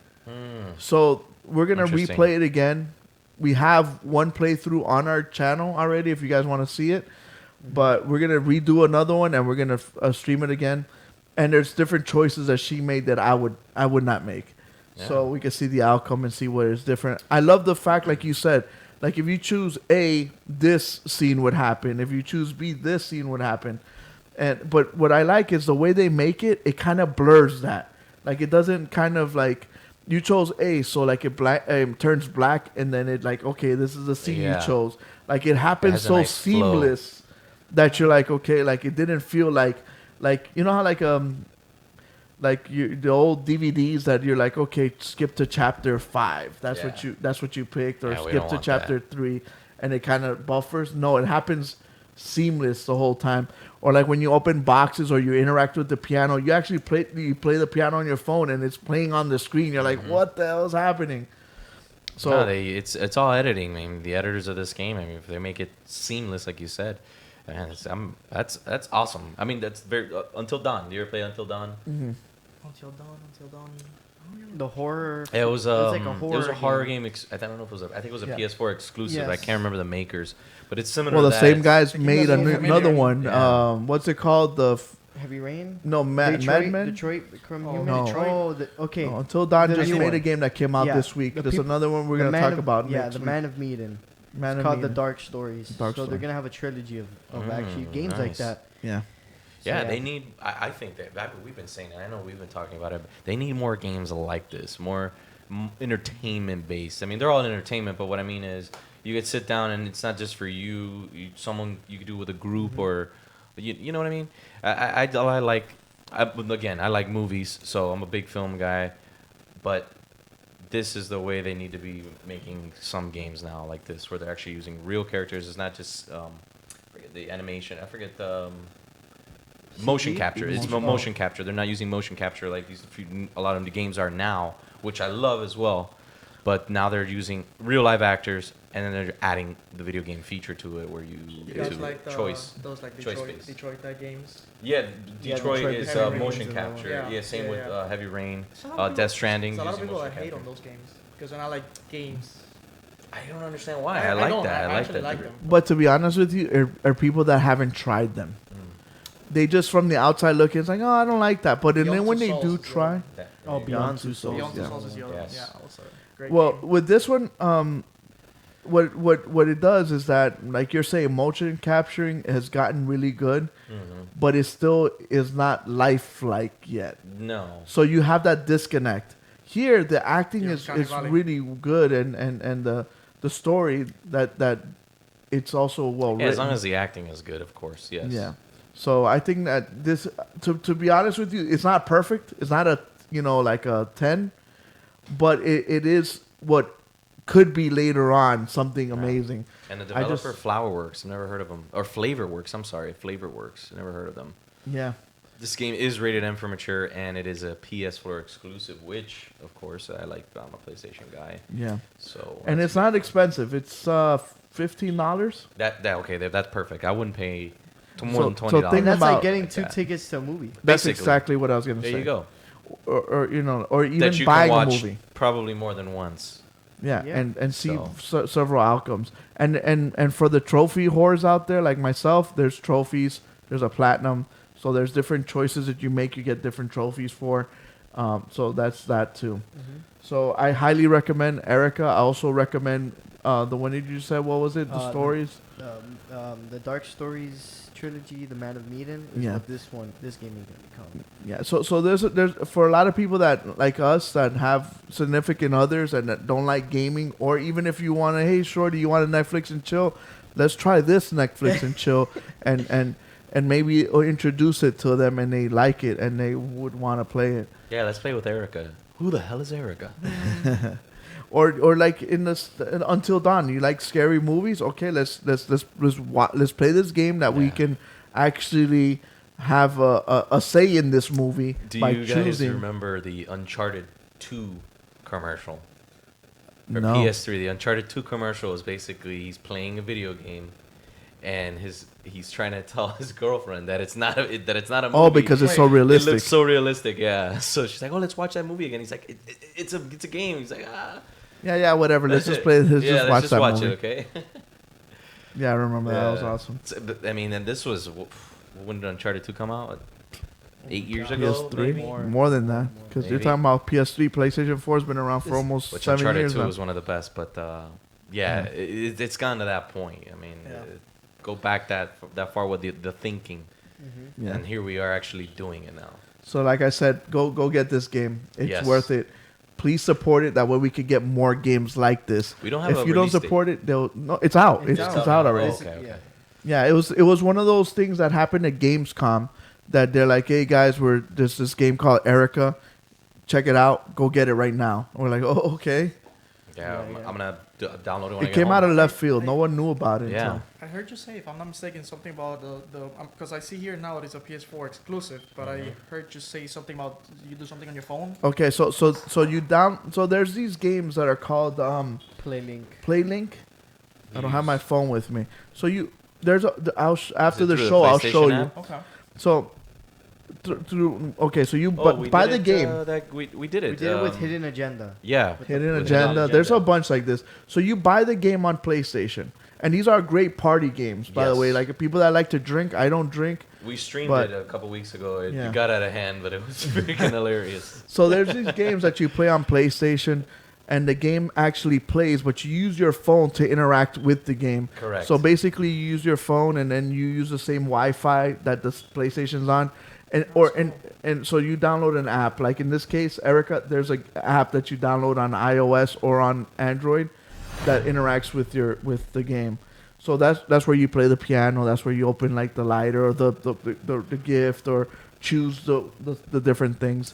[SPEAKER 1] So we're gonna replay it again. We have one playthrough on our channel already, if you guys want to see it. But we're gonna redo another one, and we're gonna stream it again. And there's different choices that she made that I would not make. Yeah. So we can see the outcome and see what is different. I love the fact, like you said, like if you choose A, this scene would happen. If you choose B, this scene would happen. But what I like is the way they make it. It kind of blurs that. Like it doesn't kind of like you chose A, so like it turns black, and then it like, okay, this is the scene you chose. Like it happens so nice seamless that you're like, okay, like it didn't feel like you know how like the old DVDs that you're like, okay, skip to chapter 5. That's what you picked, or skip to chapter 3, and it kind of buffers. No, it happens seamless the whole time. Or like when you open boxes or you interact with the piano, you actually play the piano on your phone and it's playing on the screen. You're like, what the hell is happening? So
[SPEAKER 2] no, it's all editing. I mean, the editors of this game, I mean, if they make it seamless, like you said, man, that's awesome. I mean, that's very Until Dawn. Do you ever play Until Dawn?
[SPEAKER 3] Mm-hmm. Until Dawn.
[SPEAKER 4] The horror.
[SPEAKER 2] It was
[SPEAKER 4] like a horror.
[SPEAKER 2] It was a horror game. I don't know if it was. I think it was a PS4 exclusive. Yes. I can't remember the makers, but it's similar.
[SPEAKER 1] Well,
[SPEAKER 2] to
[SPEAKER 1] the
[SPEAKER 2] that.
[SPEAKER 1] same guys made another one.
[SPEAKER 2] Yeah.
[SPEAKER 1] What's it called? The
[SPEAKER 4] Heavy Rain.
[SPEAKER 1] No, Mad Men.
[SPEAKER 4] Detroit Become Human.
[SPEAKER 1] No.
[SPEAKER 4] Detroit. Okay.
[SPEAKER 1] No, Until Dawn just made a game that came out this week. There's another one we're gonna talk about.
[SPEAKER 4] Yeah,
[SPEAKER 1] next
[SPEAKER 4] the
[SPEAKER 1] week.
[SPEAKER 4] Man of Medan. It's called The Dark Stories. They're gonna have a trilogy of actually games like that.
[SPEAKER 1] Yeah.
[SPEAKER 2] Yeah, they need. I think that we've been saying. I know we've been talking about it. But they need more games like this, more entertainment based. I mean, they're all entertainment, but what I mean is, you could sit down and it's not just for you. Someone you could do with a group, or you know what I mean. I like movies, so I'm a big film guy, but this is the way they need to be making some games now like this, where they're actually using real characters. It's not just forget the animation. I forget the. Motion capture. It's motion capture. They're not using motion capture like a lot of the games are now, which I love as well. But now they're using real live actors, and then they're adding the video game feature to it, where you get to
[SPEAKER 3] like
[SPEAKER 2] choice.
[SPEAKER 3] Those like Detroit type games.
[SPEAKER 2] Yeah, Detroit is motion capture. Yeah, same with Heavy Rain, Death Stranding.
[SPEAKER 3] There's a lot of people that hate on those games because they're not like games.
[SPEAKER 2] I don't understand why. I like that. I like that.
[SPEAKER 1] But to be honest with you, are people that haven't tried them. They just from the outside looking, it's like, oh, I don't like that. But then when they do try,
[SPEAKER 4] Beyond Two Souls.
[SPEAKER 3] Beyond Two Souls is the other one. Yeah, also great.
[SPEAKER 1] Well,
[SPEAKER 3] game.
[SPEAKER 1] with this one, what it does is that, like you're saying, motion capturing has gotten really good, but it still is not lifelike yet.
[SPEAKER 2] No.
[SPEAKER 1] So you have that disconnect. Here, the acting is really good, and the story that it's also well written.
[SPEAKER 2] As long as the acting is good, of course. Yes.
[SPEAKER 1] Yeah. So I think that this, to be honest with you, it's not perfect. It's not like a 10, but it is what could be later on something amazing.
[SPEAKER 2] And the developer Flowerworks, I've never heard of them. Or Flavorworks, I'm sorry, Flavorworks, never heard of them.
[SPEAKER 1] Yeah.
[SPEAKER 2] This game is rated M for mature, and it is a PS4 exclusive, which, of course, I'm a PlayStation guy.
[SPEAKER 1] Yeah.
[SPEAKER 2] So.
[SPEAKER 1] And it's not expensive. It's $15.
[SPEAKER 2] That's perfect. I wouldn't pay more than $20.
[SPEAKER 1] So think
[SPEAKER 4] that's
[SPEAKER 1] about
[SPEAKER 4] like getting two tickets to a movie.
[SPEAKER 1] That's
[SPEAKER 2] Basically.
[SPEAKER 1] exactly what I was gonna say.
[SPEAKER 2] There you go.
[SPEAKER 1] Or even
[SPEAKER 2] that you
[SPEAKER 1] buying
[SPEAKER 2] can watch
[SPEAKER 1] a movie.
[SPEAKER 2] Probably more than once.
[SPEAKER 1] Yeah. And see several outcomes. And for the trophy whores out there like myself, there's trophies. There's a platinum. So there's different choices that you make. You get different trophies for. So that's that too. So I highly recommend Erica. I also recommend the one that you said. What was it? The stories.
[SPEAKER 4] The Dark Stories trilogy, The Man of Medan, is what this game is gonna become.
[SPEAKER 1] Yeah, so there's for a lot of people that like us that have significant others and that don't like gaming, or even if you want to, hey shorty, you want to Netflix and chill, let's try this Netflix and chill, and maybe introduce it to them and they like it and they would want to play it.
[SPEAKER 2] Yeah, let's play with Erica. Who the hell is Erica?
[SPEAKER 1] or like in this Until Dawn. You like scary movies? Okay, let's play this game that we
[SPEAKER 2] Yeah.
[SPEAKER 1] can actually have a say in this movie
[SPEAKER 2] Do
[SPEAKER 1] by
[SPEAKER 2] you guys
[SPEAKER 1] choosing.
[SPEAKER 2] remember the Uncharted 2 commercial? For
[SPEAKER 1] No.
[SPEAKER 2] PS3, the Uncharted 2 commercial is basically he's playing a video game, and he's trying to tell his girlfriend that it's not a movie.
[SPEAKER 1] Oh, because it's so
[SPEAKER 3] Wait,
[SPEAKER 1] realistic.
[SPEAKER 2] It looks so realistic, yeah. So she's like, "Oh, let's watch that movie again." He's like, "It's a game." He's like, "Ah,
[SPEAKER 1] Yeah, whatever. Let's just play. Let's
[SPEAKER 2] yeah,
[SPEAKER 1] just watch that
[SPEAKER 2] watch
[SPEAKER 1] movie.
[SPEAKER 2] it, okay?"
[SPEAKER 1] Yeah, I remember that. That was
[SPEAKER 2] Yeah.
[SPEAKER 1] awesome.
[SPEAKER 2] But, I mean, and this was when did Uncharted 2 come out? 8 years
[SPEAKER 3] God.
[SPEAKER 2] ago,
[SPEAKER 1] PS3,
[SPEAKER 2] maybe?
[SPEAKER 1] more than that, because you're
[SPEAKER 2] Maybe.
[SPEAKER 1] talking about PS3. PlayStation 4 has been around for
[SPEAKER 3] This-
[SPEAKER 1] almost
[SPEAKER 2] Which
[SPEAKER 1] 7
[SPEAKER 2] Uncharted
[SPEAKER 1] years
[SPEAKER 2] 2
[SPEAKER 1] now.
[SPEAKER 2] was one of the best, but yeah, it's gone to that point. I mean,
[SPEAKER 3] Yeah.
[SPEAKER 2] go back that far with the thinking,
[SPEAKER 1] Yeah.
[SPEAKER 2] and here we are actually doing it now.
[SPEAKER 1] So like I said, go get this game. It's
[SPEAKER 2] Yes.
[SPEAKER 1] worth it. Please support it. That way we could get more games like this.
[SPEAKER 2] We don't have
[SPEAKER 1] If
[SPEAKER 2] a
[SPEAKER 1] you don't
[SPEAKER 2] release date.
[SPEAKER 1] support it, they'll no. It's out. It's
[SPEAKER 3] It's
[SPEAKER 1] out
[SPEAKER 3] out.
[SPEAKER 1] already.
[SPEAKER 2] Oh, okay.
[SPEAKER 1] Yeah, it was one of those things that happened at Gamescom that they're like, hey guys, there's this game called Erica. Check it out. Go get it right now. And we're like, oh, okay.
[SPEAKER 2] Yeah,
[SPEAKER 4] Yeah, yeah.
[SPEAKER 2] I'm gonna download it when I
[SPEAKER 1] It
[SPEAKER 2] get
[SPEAKER 1] came
[SPEAKER 2] home.
[SPEAKER 1] out of left field. No one knew about it.
[SPEAKER 2] Yeah.
[SPEAKER 1] until-
[SPEAKER 3] I heard you say, if I'm not mistaken, something about the because I see here now that it's a PS4 exclusive, but I heard you say something about you do something on your phone.
[SPEAKER 1] Okay, so there's these games that are called
[SPEAKER 4] PlayLink.
[SPEAKER 1] PlayLink. I don't have my phone with me. So after
[SPEAKER 2] it
[SPEAKER 1] the
[SPEAKER 2] through the
[SPEAKER 1] show I'll
[SPEAKER 2] PlayStation
[SPEAKER 1] show you.
[SPEAKER 2] app?
[SPEAKER 3] Okay.
[SPEAKER 1] So through okay, so you
[SPEAKER 2] Oh, we
[SPEAKER 1] buy
[SPEAKER 2] did
[SPEAKER 1] the
[SPEAKER 2] it,
[SPEAKER 1] game.
[SPEAKER 2] we did it.
[SPEAKER 4] We did it with
[SPEAKER 2] um,
[SPEAKER 4] Hidden Agenda.
[SPEAKER 2] Yeah.
[SPEAKER 1] Hidden
[SPEAKER 2] with
[SPEAKER 1] agenda.
[SPEAKER 2] Hidden
[SPEAKER 1] There's a
[SPEAKER 2] Agenda.
[SPEAKER 1] bunch like this. So you buy the game on PlayStation, and these are great party games, by the
[SPEAKER 2] Yes.
[SPEAKER 1] way. Like people that like to drink, I don't drink.
[SPEAKER 2] We streamed
[SPEAKER 1] But-
[SPEAKER 2] it a couple weeks ago. It
[SPEAKER 1] Yeah.
[SPEAKER 2] got out of hand, but it was freaking hilarious.
[SPEAKER 1] So there's these games that you play on PlayStation, and the game actually plays, but you use your phone to interact with the game.
[SPEAKER 2] Correct.
[SPEAKER 1] So basically, you use your phone, and then you use the same Wi-Fi that the PlayStation's on, and so you download an app. Like in this case, Erica, there's an app that you download on iOS or on Android that interacts with the game. So that's where you play the piano. That's where you open like the lighter or the gift or choose the different things.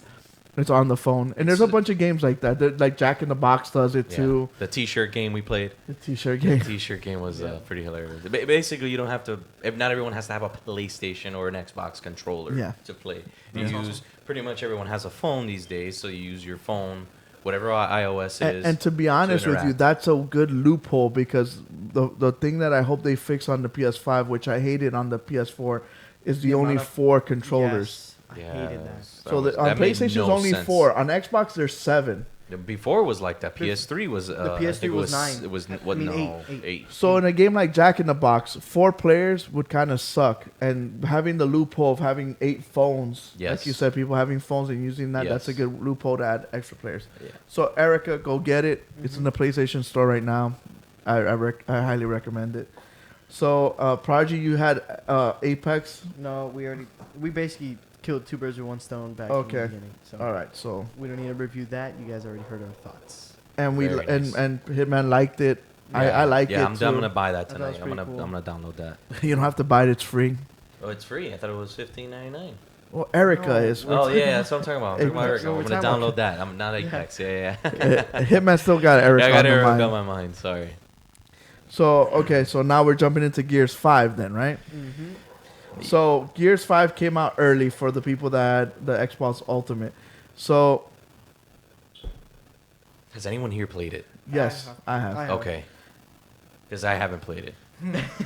[SPEAKER 1] It's on the phone, and there's a bunch of games like that. Like Jack in the Box does it
[SPEAKER 2] Yeah.
[SPEAKER 1] too.
[SPEAKER 2] The T-shirt game we played.
[SPEAKER 1] The T-shirt
[SPEAKER 2] The
[SPEAKER 1] game.
[SPEAKER 2] T-shirt game was pretty hilarious. Basically, you don't have to. Not everyone has to have a PlayStation or an Xbox controller
[SPEAKER 1] Yeah.
[SPEAKER 2] to play. You
[SPEAKER 3] That's
[SPEAKER 2] use
[SPEAKER 3] awesome.
[SPEAKER 2] pretty much everyone has a phone these days, so you use your phone, whatever iOS is.
[SPEAKER 1] And to be honest with you,
[SPEAKER 2] interact.
[SPEAKER 1] that's a good loophole because the thing that I hope they fix on the PS5, which I hated on the PS4, is the
[SPEAKER 4] The
[SPEAKER 1] only
[SPEAKER 4] amount of-
[SPEAKER 1] 4 controllers.
[SPEAKER 4] Yes, I hated that.
[SPEAKER 1] So on
[SPEAKER 2] that made
[SPEAKER 1] PlayStation,
[SPEAKER 2] no
[SPEAKER 1] it's only
[SPEAKER 2] sense.
[SPEAKER 1] 4. On Xbox, there's 7.
[SPEAKER 2] Before it was like that. PS3 was. I
[SPEAKER 4] PS3
[SPEAKER 2] think it
[SPEAKER 4] was 9.
[SPEAKER 2] It was
[SPEAKER 4] I
[SPEAKER 2] what?
[SPEAKER 4] mean,
[SPEAKER 2] No,
[SPEAKER 4] 8.
[SPEAKER 2] 8.
[SPEAKER 1] So in a game like Jack in the Box, 4 players would kind of suck, and having the loophole of having 8 phones, like
[SPEAKER 2] Yes.
[SPEAKER 1] you said, people having phones and using that's a
[SPEAKER 2] Yes.
[SPEAKER 1] good loophole to add extra players.
[SPEAKER 2] Yeah.
[SPEAKER 1] So Erica, go get it. It's in the PlayStation Store right now. I highly recommend it. So Prodigy, you had Apex.
[SPEAKER 4] No, we basically killed 2 birds with 1 stone back
[SPEAKER 1] Okay.
[SPEAKER 4] in the beginning. So
[SPEAKER 1] All right, so
[SPEAKER 4] we don't need to review that. You guys already heard our thoughts.
[SPEAKER 1] and we
[SPEAKER 2] Very
[SPEAKER 1] and
[SPEAKER 2] nice.
[SPEAKER 1] and Hitman liked it. I like
[SPEAKER 2] yeah,
[SPEAKER 1] it
[SPEAKER 2] I'm
[SPEAKER 1] too.
[SPEAKER 2] gonna buy that
[SPEAKER 4] I thought it
[SPEAKER 2] tonight.
[SPEAKER 4] was
[SPEAKER 2] I'm gonna
[SPEAKER 4] pretty cool.
[SPEAKER 2] I'm gonna download that.
[SPEAKER 1] You don't have to buy it; it's free.
[SPEAKER 2] Oh, it's free. I thought it was $15.99.
[SPEAKER 1] Well, Erica
[SPEAKER 4] No.
[SPEAKER 1] is.
[SPEAKER 2] Oh yeah, that's what I'm talking about. I'm talking about
[SPEAKER 1] Apex.
[SPEAKER 2] Erica.
[SPEAKER 4] So
[SPEAKER 2] I'm
[SPEAKER 4] we're
[SPEAKER 2] gonna
[SPEAKER 4] talking
[SPEAKER 2] download
[SPEAKER 4] about-
[SPEAKER 2] that. I'm not Apex. Yeah.
[SPEAKER 1] Hitman still got Erica
[SPEAKER 2] Yeah, I got
[SPEAKER 1] on the
[SPEAKER 2] Erica
[SPEAKER 1] mind.
[SPEAKER 2] on my mind. Sorry.
[SPEAKER 1] So okay, so now we're jumping into Gears 5 then, right?
[SPEAKER 4] Mm-hmm.
[SPEAKER 1] So Gears 5 came out early for the people that had the Xbox Ultimate. So
[SPEAKER 2] Has anyone here played it?
[SPEAKER 1] yes, I have.
[SPEAKER 4] I have.
[SPEAKER 2] Okay. Because I haven't played it.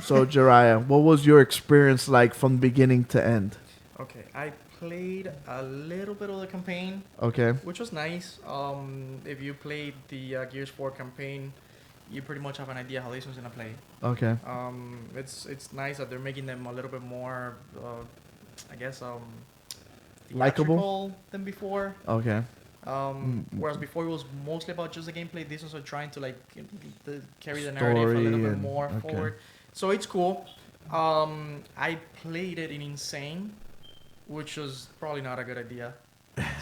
[SPEAKER 1] So Jiraiya, what was your experience like from beginning to end?
[SPEAKER 3] Okay, I played a little bit of the campaign,
[SPEAKER 1] Okay.
[SPEAKER 3] which was nice. If you played the Gears 4 campaign, you pretty much have an idea how this one's gonna play.
[SPEAKER 1] Okay.
[SPEAKER 3] It's nice that they're making them a little bit more, I guess,
[SPEAKER 1] Likable?
[SPEAKER 3] theatrical than before.
[SPEAKER 1] Okay.
[SPEAKER 3] Whereas before it was mostly about just the gameplay. These ones are trying to like carry the narrative a
[SPEAKER 1] Story
[SPEAKER 3] little bit
[SPEAKER 1] and-
[SPEAKER 3] more
[SPEAKER 1] okay.
[SPEAKER 3] forward. So it's cool. I played it in Insane, which was probably not a good idea.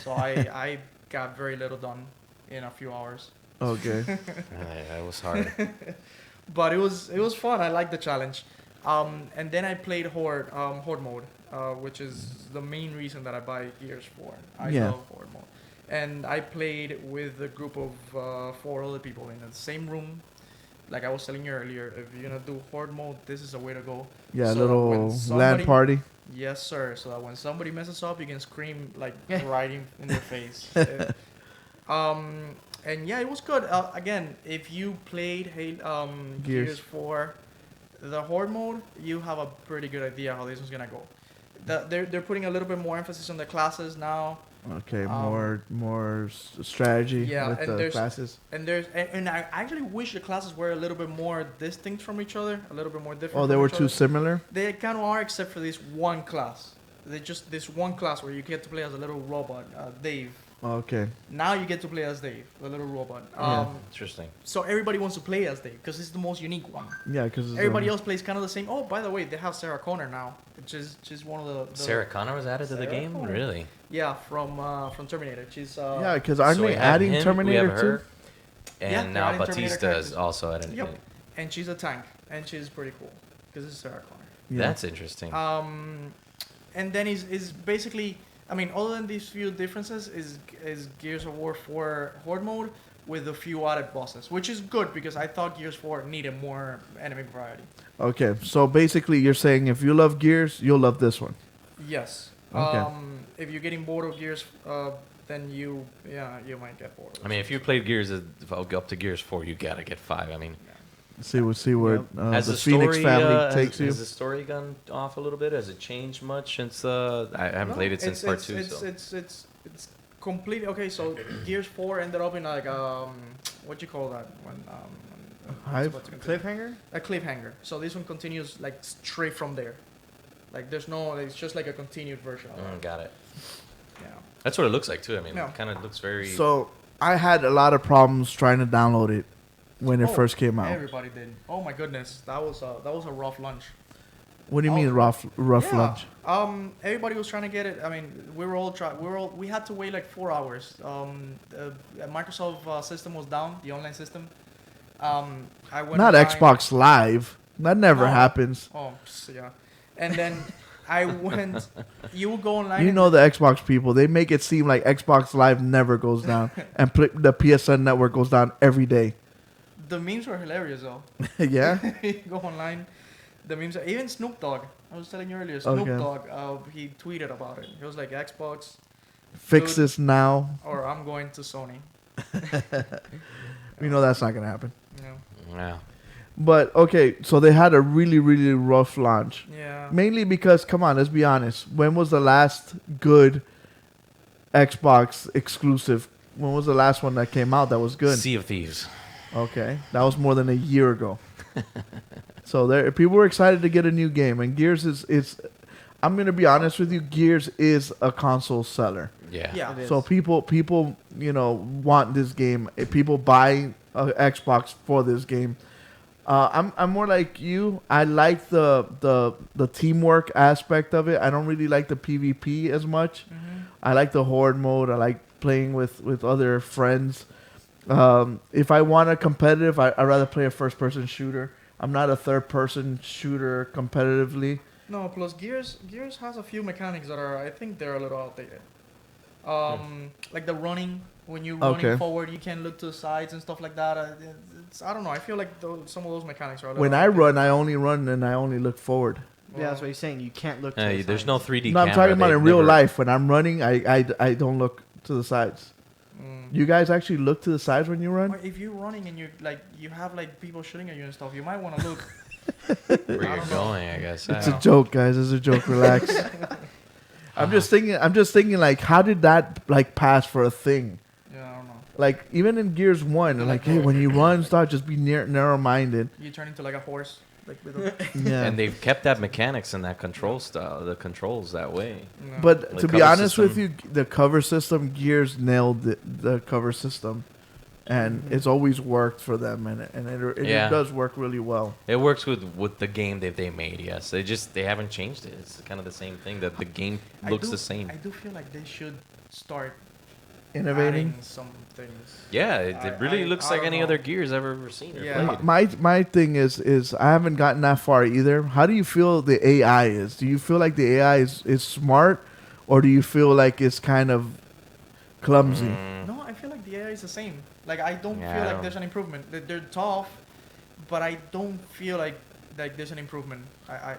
[SPEAKER 3] So I got very little done in a few hours.
[SPEAKER 1] Okay.
[SPEAKER 2] That was hard.
[SPEAKER 3] But it was fun. I liked the challenge. And then I played Horde mode, which is the main reason that I buy Gears 4. I
[SPEAKER 1] Yeah.
[SPEAKER 3] love Horde mode. and I played with a group of 4 other people in the same room. Like I was telling you earlier, if you're gonna do horde mode, this is the way to go.
[SPEAKER 1] Yeah,
[SPEAKER 3] So that when
[SPEAKER 1] little
[SPEAKER 3] somebody-
[SPEAKER 1] LAN party.
[SPEAKER 3] Yes, sir. So that when somebody messes up, you can scream like right in their face. And yeah, it was good. Again, if you played Gears 4, the horde mode, you have a pretty good idea how this is gonna go. They're putting a little bit more emphasis on the classes now.
[SPEAKER 1] Okay, more strategy
[SPEAKER 3] Yeah,
[SPEAKER 1] with
[SPEAKER 3] and
[SPEAKER 1] the
[SPEAKER 3] there's-
[SPEAKER 1] classes.
[SPEAKER 3] And I actually wish the classes were a little bit more distinct from each other, a little bit more different.
[SPEAKER 1] Oh, they
[SPEAKER 3] from
[SPEAKER 1] were
[SPEAKER 3] each
[SPEAKER 1] too
[SPEAKER 3] other.
[SPEAKER 1] similar.
[SPEAKER 3] They kind of are, except for this one class. They just this one class where you get to play as a little robot, Dave.
[SPEAKER 1] Okay.
[SPEAKER 3] Now you get to play as Dave, the little robot.
[SPEAKER 1] Yeah.
[SPEAKER 2] Interesting.
[SPEAKER 3] So everybody wants to play as Dave because it's the most unique one.
[SPEAKER 1] Yeah, because
[SPEAKER 3] Everybody else plays kind of the same. Oh, by the way, they have Sarah Connor now, which is she's one of the
[SPEAKER 2] Sarah Connor was added to the
[SPEAKER 3] Sarah
[SPEAKER 2] game?
[SPEAKER 3] Connor.
[SPEAKER 2] Really?
[SPEAKER 3] Yeah, from Terminator. She's
[SPEAKER 1] Yeah, because aren't
[SPEAKER 2] So we
[SPEAKER 1] they
[SPEAKER 2] have
[SPEAKER 1] adding
[SPEAKER 2] him, we
[SPEAKER 1] Terminator
[SPEAKER 2] have
[SPEAKER 1] too?
[SPEAKER 2] her, and
[SPEAKER 3] Yeah, they're
[SPEAKER 2] now
[SPEAKER 3] adding Terminator
[SPEAKER 2] Batista is
[SPEAKER 3] characters.
[SPEAKER 2] also added.
[SPEAKER 3] Yep. And she's a tank, and she's pretty cool because it's Sarah Connor.
[SPEAKER 1] Yeah.
[SPEAKER 2] That's interesting.
[SPEAKER 3] And then is basically, I mean, other than these few differences, is Gears of War 4 horde mode with a few added bosses, which is good because I thought Gears 4 needed more enemy variety.
[SPEAKER 1] Okay, so basically you're saying if you love Gears, you'll love this one.
[SPEAKER 3] Yes.
[SPEAKER 1] Okay.
[SPEAKER 3] If you're getting bored of Gears, then you might get bored.
[SPEAKER 2] I mean, if you played Gears, up to Gears 4, you gotta get 5. I mean,
[SPEAKER 1] See where
[SPEAKER 2] has
[SPEAKER 1] the
[SPEAKER 2] the
[SPEAKER 1] Phoenix
[SPEAKER 2] story,
[SPEAKER 1] family takes you.
[SPEAKER 2] Has the story gone off a little bit? Has it changed much since? I haven't played it since part 2.
[SPEAKER 3] It's completely okay. So Gears 4 ended up in like what you call that when
[SPEAKER 1] Hive?
[SPEAKER 3] what's it gonna be?
[SPEAKER 4] Cliffhanger?
[SPEAKER 3] A cliffhanger. So this one continues like straight from there. Like there's no, it's just like a continued version of it.
[SPEAKER 2] Got it.
[SPEAKER 3] Yeah.
[SPEAKER 2] That's what it looks like too. I mean,
[SPEAKER 3] No.
[SPEAKER 2] it kind of looks very.
[SPEAKER 1] So I had a lot of problems trying to download it when it
[SPEAKER 3] Oh,
[SPEAKER 1] first came out.
[SPEAKER 3] Everybody did. Oh my goodness, that was a rough lunch.
[SPEAKER 1] What do you
[SPEAKER 3] Oh.
[SPEAKER 1] mean rough
[SPEAKER 3] Yeah.
[SPEAKER 1] lunch?
[SPEAKER 3] Everybody was trying to get it. I mean, we had to wait like 4 hours. The Microsoft system was down, the online system. I went
[SPEAKER 1] Not
[SPEAKER 3] online-
[SPEAKER 1] Xbox Live. That never
[SPEAKER 3] No.
[SPEAKER 1] happens.
[SPEAKER 3] Oh, yeah. And then I went. You will go online.
[SPEAKER 1] You
[SPEAKER 3] and-
[SPEAKER 1] know the Xbox people. They make it seem like Xbox Live never goes down, and the PSN network goes down every day.
[SPEAKER 3] the memes were hilarious though.
[SPEAKER 1] Yeah.
[SPEAKER 3] You go online. The memes, even Snoop Dogg. I was telling you earlier. Snoop
[SPEAKER 1] Okay.
[SPEAKER 3] Dogg. He tweeted about it. He was like Xbox,
[SPEAKER 1] Fix
[SPEAKER 3] Dude.
[SPEAKER 1] this now.
[SPEAKER 3] or I'm going to Sony.
[SPEAKER 1] We know that's not gonna happen.
[SPEAKER 3] You know?
[SPEAKER 2] Yeah.
[SPEAKER 1] But okay, so they had a really, really rough launch.
[SPEAKER 3] Yeah.
[SPEAKER 1] Mainly because, come on, let's be honest. When was the last good Xbox exclusive? When was the last one that came out that was good?
[SPEAKER 2] Sea of Thieves.
[SPEAKER 1] Okay, that was more than a year ago. So there, people were excited to get a new game, and Gears is. I'm gonna be honest with you. Gears is a console seller.
[SPEAKER 2] Yeah.
[SPEAKER 3] Yeah.
[SPEAKER 4] It is.
[SPEAKER 1] So people, want this game. People buy a Xbox for this game. I'm more like you. I like the teamwork aspect of it. I don't really like the PvP as much.
[SPEAKER 3] Mhm.
[SPEAKER 1] I like the horde mode. I like playing with other friends. If I want a competitive, I'd rather play a first-person shooter. I'm not a third-person shooter competitively.
[SPEAKER 3] No, plus Gears has a few mechanics that are, I think they're a little outdated. Like the running, when you're running
[SPEAKER 1] Okay.
[SPEAKER 3] forward, you can look to the sides and stuff like that. I don't know. I feel like some of those mechanics are a little
[SPEAKER 1] When I
[SPEAKER 3] outdated.
[SPEAKER 1] run, I only run and I only look forward.
[SPEAKER 4] Yeah, that's what he's saying. You can't look. To the
[SPEAKER 2] There's
[SPEAKER 4] sides.
[SPEAKER 2] no 3D.
[SPEAKER 1] No, I'm
[SPEAKER 2] camera.
[SPEAKER 1] talking about
[SPEAKER 2] They've
[SPEAKER 1] in real
[SPEAKER 2] never-
[SPEAKER 1] life. When I'm running, I don't look to the sides.
[SPEAKER 3] Mm.
[SPEAKER 1] You guys actually look to the sides when you run?
[SPEAKER 3] Or if you're running and you have like people shooting at you and stuff, you might want to look.
[SPEAKER 2] Where
[SPEAKER 3] I
[SPEAKER 2] you're
[SPEAKER 3] don't know.
[SPEAKER 2] going, I guess.
[SPEAKER 1] It's
[SPEAKER 2] I
[SPEAKER 1] a
[SPEAKER 2] don't
[SPEAKER 1] joke, guys. It's a joke. Relax. I'm just thinking like, how did that like pass for a thing?
[SPEAKER 3] Yeah, I don't know.
[SPEAKER 1] Like even in Gears 1, like, hey, when you run, start just be narrow-minded.
[SPEAKER 3] You turn into like a horse, like with a.
[SPEAKER 1] Yeah.
[SPEAKER 2] And they've kept that mechanics and that control style, the controls that way.
[SPEAKER 3] No.
[SPEAKER 1] But
[SPEAKER 2] The
[SPEAKER 1] to be
[SPEAKER 2] cover
[SPEAKER 1] honest with you,
[SPEAKER 2] system.
[SPEAKER 1] the cover system, Gears nailed the cover system, and it's always worked for them, and it
[SPEAKER 2] Yeah.
[SPEAKER 1] does work really well.
[SPEAKER 2] It works with the game that they made. Yes, they haven't changed it. It's kind of the same thing. That the game looks the same.
[SPEAKER 3] I do feel like they should start
[SPEAKER 1] Innovating.
[SPEAKER 3] adding some things.
[SPEAKER 2] Yeah, it really looks
[SPEAKER 3] I
[SPEAKER 2] like
[SPEAKER 3] don't
[SPEAKER 2] any
[SPEAKER 3] know.
[SPEAKER 2] other Gears I've ever seen or
[SPEAKER 3] Yeah.
[SPEAKER 2] played.
[SPEAKER 1] My thing is I haven't gotten that far either. How do you feel the AI is? Do you feel like the AI is smart, or do you feel like it's kind of clumsy.
[SPEAKER 3] No, I feel like the AI is the same. Like I don't
[SPEAKER 2] Yeah,
[SPEAKER 3] feel
[SPEAKER 2] I
[SPEAKER 3] like
[SPEAKER 2] don't-
[SPEAKER 3] there's an improvement. They're tough, but I don't feel like there's an improvement.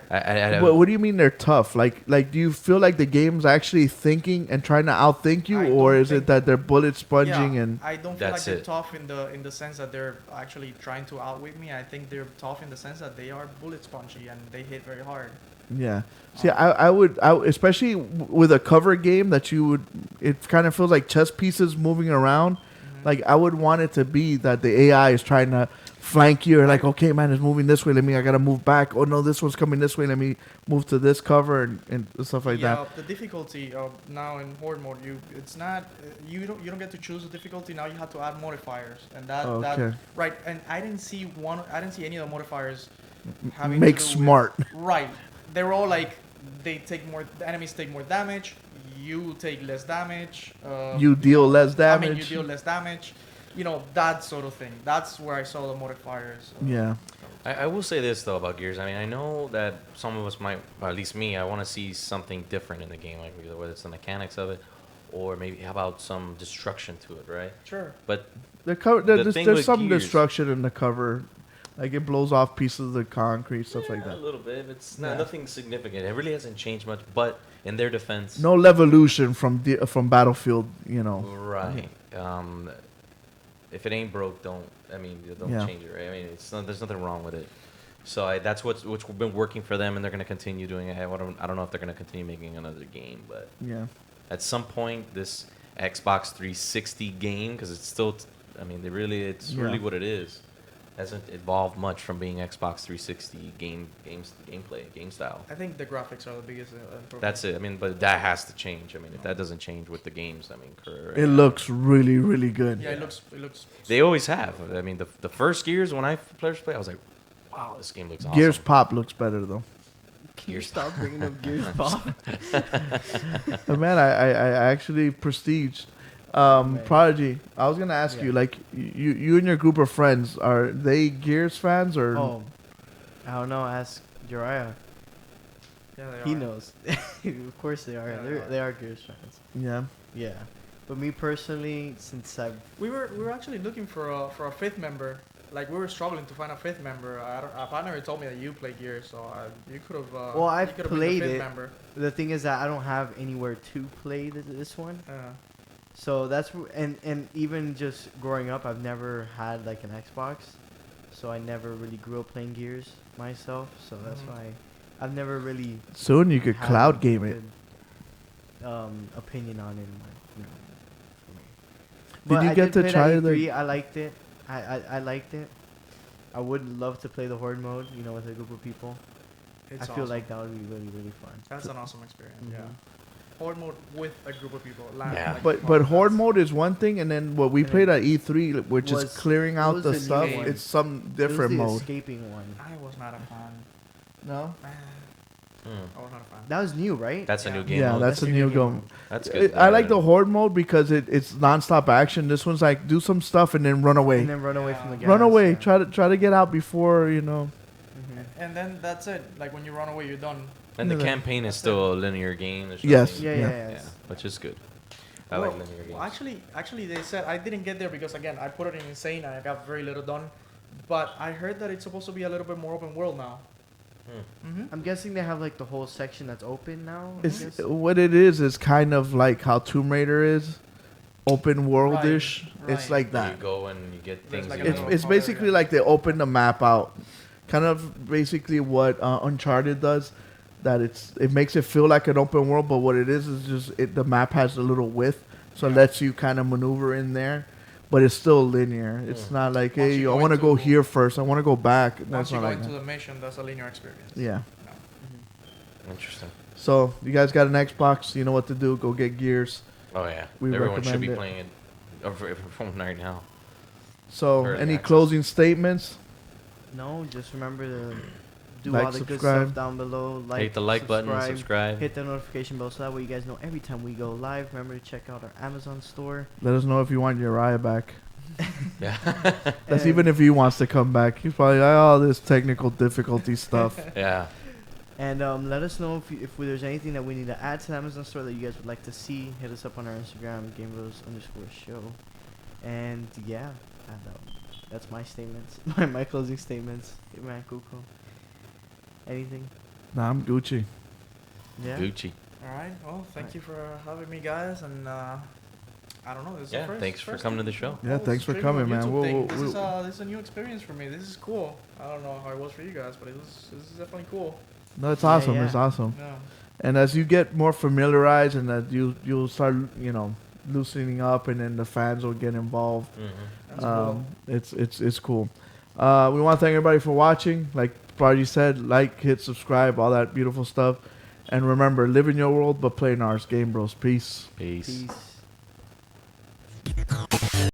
[SPEAKER 1] What do you mean they're tough? Like do you feel like the game's actually thinking and trying to outthink you,
[SPEAKER 3] I
[SPEAKER 1] or
[SPEAKER 3] don't
[SPEAKER 1] is it
[SPEAKER 3] think-
[SPEAKER 1] that they're bullet sponging
[SPEAKER 3] yeah,
[SPEAKER 1] and
[SPEAKER 3] I don't feel like
[SPEAKER 2] That's
[SPEAKER 3] they're
[SPEAKER 2] it.
[SPEAKER 3] tough in the sense that they're actually trying to outwit me. I think they're tough in the sense that they are bullet spongy and they hit very hard.
[SPEAKER 1] yeah? See, I would especially with a cover game that you would. It kind of feels like chess pieces moving around. Like I would want it to be that the AI is trying to flank you, or like, okay, man, it's moving this way. I gotta move back. Oh no, this one's coming this way. Let me move to this cover and stuff like
[SPEAKER 3] yeah,
[SPEAKER 1] that.
[SPEAKER 3] the difficulty of now in horde mode, it's not you don't get to choose the difficulty. Now you have to add modifiers, and that
[SPEAKER 1] Okay.
[SPEAKER 3] right. And I didn't see any of the modifiers having
[SPEAKER 1] Make
[SPEAKER 3] to do
[SPEAKER 1] smart.
[SPEAKER 3] With, right, they're all like the enemies take more damage. You take less damage.
[SPEAKER 1] You deal less
[SPEAKER 3] I mean, you
[SPEAKER 1] damage.
[SPEAKER 3] deal less damage. You know, that sort of thing. That's where I saw the modifiers.
[SPEAKER 1] Yeah.
[SPEAKER 2] I will say this though about Gears. I mean, I know that some of us might, or at least me, I want to see something different in the game, like whether it's the mechanics of it, or maybe how about some destruction to it, right?
[SPEAKER 3] Sure.
[SPEAKER 2] But
[SPEAKER 1] The cover,
[SPEAKER 2] The thing
[SPEAKER 1] there's
[SPEAKER 2] with
[SPEAKER 1] some
[SPEAKER 2] Gears-
[SPEAKER 1] destruction in the cover, like it blows off pieces of the concrete, stuff like
[SPEAKER 2] a
[SPEAKER 1] that.
[SPEAKER 2] little bit. It's
[SPEAKER 1] Yeah.
[SPEAKER 2] not nothing significant. It really hasn't changed much. But in their defense,
[SPEAKER 1] No levolution from Battlefield, you know.
[SPEAKER 2] right? If it ain't broke, don't
[SPEAKER 1] Yeah.
[SPEAKER 2] change it, right? I mean, there's nothing wrong with it. So that's what's been working for them, and they're gonna continue doing it. I don't know if they're gonna continue making another game, but
[SPEAKER 1] Yeah.
[SPEAKER 2] at some point, this Xbox 360 game, because it's still, it's really
[SPEAKER 1] Yeah.
[SPEAKER 2] what it is, hasn't evolved much from being Xbox 360 gameplay, game style.
[SPEAKER 3] I think the graphics are the biggest improvement.
[SPEAKER 2] That's it. I mean, but that has to change. I mean, if that doesn't change with the games,
[SPEAKER 1] It looks really, really good.
[SPEAKER 3] Yeah, it looks.
[SPEAKER 2] They always have. I mean, the first Gears when I first played, I was like, wow, this game looks awesome.
[SPEAKER 1] Gears Pop looks better though.
[SPEAKER 4] Can you stop bringing up Gears Pop?
[SPEAKER 1] But man, I actually prestiged.
[SPEAKER 4] Right.
[SPEAKER 1] Prodigy. I was gonna ask
[SPEAKER 4] Yeah.
[SPEAKER 1] you, like, you and your group of friends, are they Gears fans or?
[SPEAKER 4] Oh, I don't know. Ask Uriah.
[SPEAKER 3] Yeah, they
[SPEAKER 4] He
[SPEAKER 3] are.
[SPEAKER 4] knows. Of course they are.
[SPEAKER 3] Yeah,
[SPEAKER 4] They are Gears fans.
[SPEAKER 1] Yeah.
[SPEAKER 4] Yeah. But me personally, since I've
[SPEAKER 3] We were actually looking for a fifth member. Like we were struggling to find a fifth member. Our partner told me that you play Gears, so you could have.
[SPEAKER 4] Well, I've
[SPEAKER 3] you could've been the
[SPEAKER 4] played
[SPEAKER 3] fifth
[SPEAKER 4] it.
[SPEAKER 3] Member.
[SPEAKER 4] the thing is that I don't have anywhere to play this one. So that's and even just growing up, I've never had like an Xbox, so I never really grew up playing Gears myself. So that's
[SPEAKER 3] Mhm.
[SPEAKER 4] why I've never really
[SPEAKER 1] Soon you could
[SPEAKER 4] had
[SPEAKER 1] cloud
[SPEAKER 4] a
[SPEAKER 1] game it.
[SPEAKER 4] good, opinion on it. For me.
[SPEAKER 1] Did
[SPEAKER 4] But
[SPEAKER 1] you
[SPEAKER 4] I
[SPEAKER 1] get
[SPEAKER 4] did
[SPEAKER 1] to
[SPEAKER 4] play it
[SPEAKER 1] try
[SPEAKER 4] at
[SPEAKER 1] the-
[SPEAKER 4] E3. I liked it. I liked it. I would love to play the horde mode, with a group of people.
[SPEAKER 3] It's
[SPEAKER 4] I feel
[SPEAKER 3] awesome.
[SPEAKER 4] like that would be really, really fun.
[SPEAKER 3] That's an awesome experience.
[SPEAKER 4] Mhm.
[SPEAKER 3] Yeah. Horde mode with a group of people.
[SPEAKER 2] Yeah.
[SPEAKER 1] But horde mode is one thing, and then what we
[SPEAKER 4] And
[SPEAKER 1] played
[SPEAKER 4] then
[SPEAKER 1] at E3, which is
[SPEAKER 4] was-
[SPEAKER 1] clearing
[SPEAKER 4] it
[SPEAKER 1] out
[SPEAKER 4] was
[SPEAKER 1] the
[SPEAKER 4] a new
[SPEAKER 1] stuff,
[SPEAKER 3] one.
[SPEAKER 1] it's some
[SPEAKER 4] It was
[SPEAKER 1] different
[SPEAKER 4] the
[SPEAKER 1] mode.
[SPEAKER 4] escaping one.
[SPEAKER 3] I was not a fan.
[SPEAKER 1] No.
[SPEAKER 2] Hmm.
[SPEAKER 3] I was not a fan.
[SPEAKER 4] That was new, right?
[SPEAKER 2] That's a
[SPEAKER 3] Yeah.
[SPEAKER 2] new game.
[SPEAKER 1] Yeah,
[SPEAKER 2] mode.
[SPEAKER 1] that's a
[SPEAKER 4] a
[SPEAKER 1] new
[SPEAKER 4] new
[SPEAKER 1] game.
[SPEAKER 4] game.
[SPEAKER 2] That's good.
[SPEAKER 1] I like the horde mode because it's nonstop action. This one's like do some stuff and then run away.
[SPEAKER 4] And then run away from the gas.
[SPEAKER 1] Run away.
[SPEAKER 4] yeah.
[SPEAKER 1] Try to get out before
[SPEAKER 4] Mhm.
[SPEAKER 3] And then that's it. Like when you run away, you're done.
[SPEAKER 2] And the
[SPEAKER 1] Yeah.
[SPEAKER 2] campaign is still a linear game. There's
[SPEAKER 1] Yes.
[SPEAKER 2] nothing-
[SPEAKER 4] Yeah,
[SPEAKER 1] Yeah.
[SPEAKER 4] yeah,
[SPEAKER 2] yeah, which is good. I like linear games.
[SPEAKER 3] Well, actually, they said I didn't get there because again, I put it in insane and I got very little done. But I heard that it's supposed to be a little bit more open world now. Mm-hmm.
[SPEAKER 4] I'm guessing they have like the whole section that's open now. I
[SPEAKER 1] It's
[SPEAKER 4] guess.
[SPEAKER 1] what it is kind of like how Tomb Raider is, open world-ish. It's
[SPEAKER 3] right.
[SPEAKER 1] like that.
[SPEAKER 2] You go and you get
[SPEAKER 3] There's
[SPEAKER 2] things.
[SPEAKER 3] like
[SPEAKER 2] you
[SPEAKER 3] a
[SPEAKER 1] It's
[SPEAKER 2] know.
[SPEAKER 3] little-
[SPEAKER 1] it's basically like they open the map out, kind of basically what Uncharted does. That it makes it feel like an open world, but what it is just the map has a little width, so it lets you kind of maneuver in there, but it's still linear. It's not like,
[SPEAKER 3] Once
[SPEAKER 1] hey,
[SPEAKER 3] you
[SPEAKER 1] I
[SPEAKER 3] go
[SPEAKER 1] want to go
[SPEAKER 3] into-
[SPEAKER 1] here first. I want to go back.
[SPEAKER 3] Once
[SPEAKER 1] That's
[SPEAKER 3] you
[SPEAKER 1] not
[SPEAKER 3] go
[SPEAKER 1] like
[SPEAKER 3] into
[SPEAKER 1] that.
[SPEAKER 3] the mission, that's a linear experience.
[SPEAKER 1] Yeah.
[SPEAKER 2] Interesting.
[SPEAKER 1] So you guys got an Xbox? You know what to do. Go get Gears.
[SPEAKER 2] Oh yeah.
[SPEAKER 1] We
[SPEAKER 2] Everyone should
[SPEAKER 1] recommend
[SPEAKER 2] be
[SPEAKER 1] it.
[SPEAKER 2] playing it from right now.
[SPEAKER 1] So
[SPEAKER 2] Early
[SPEAKER 1] any
[SPEAKER 2] access.
[SPEAKER 1] closing statements?
[SPEAKER 4] No, just remember to do
[SPEAKER 1] Like,
[SPEAKER 4] all the good
[SPEAKER 1] subscribe.
[SPEAKER 4] stuff down below. Like,
[SPEAKER 2] Hit the like button, subscribe.
[SPEAKER 4] hit the notification bell so that way you guys know every time we go live. Remember to check out our Amazon store.
[SPEAKER 1] Let us know if you want Uriah back.
[SPEAKER 2] Yeah.
[SPEAKER 1] That's
[SPEAKER 4] And-
[SPEAKER 1] even if he wants to come back. He's probably like, oh, this technical difficulty stuff.
[SPEAKER 2] Yeah.
[SPEAKER 4] And let us know if there's anything that we need to add to the Amazon store that you guys would like to see. Hit us up on our Instagram, GameBros_show. And yeah, that's my statements, my closing statements. Hey, man, Kuko. Anything?
[SPEAKER 1] Nah, I'm Gucci.
[SPEAKER 4] Yeah.
[SPEAKER 2] Gucci.
[SPEAKER 3] All right. Well, thank you for having me, guys. And I don't know. This is
[SPEAKER 2] Yeah,
[SPEAKER 3] the first,
[SPEAKER 2] thanks for coming to the show.
[SPEAKER 1] Yeah, thanks for
[SPEAKER 3] streaming on
[SPEAKER 1] coming, man.
[SPEAKER 3] YouTube thing. This is a new experience for me. This is cool. I don't know how it was for you guys, but this is definitely cool.
[SPEAKER 1] No, it's awesome.
[SPEAKER 4] yeah.
[SPEAKER 1] It's awesome.
[SPEAKER 3] Yeah.
[SPEAKER 1] And as you get more familiarized, and that you'll start, loosening up, and then the fans will get involved.
[SPEAKER 3] That's cool.
[SPEAKER 1] It's cool. We want to thank everybody for watching. Like Prodigy said, like, hit subscribe, all that beautiful stuff. And remember, live in your world, but play in ours. Game Bros. Peace.
[SPEAKER 2] Peace.
[SPEAKER 4] Peace.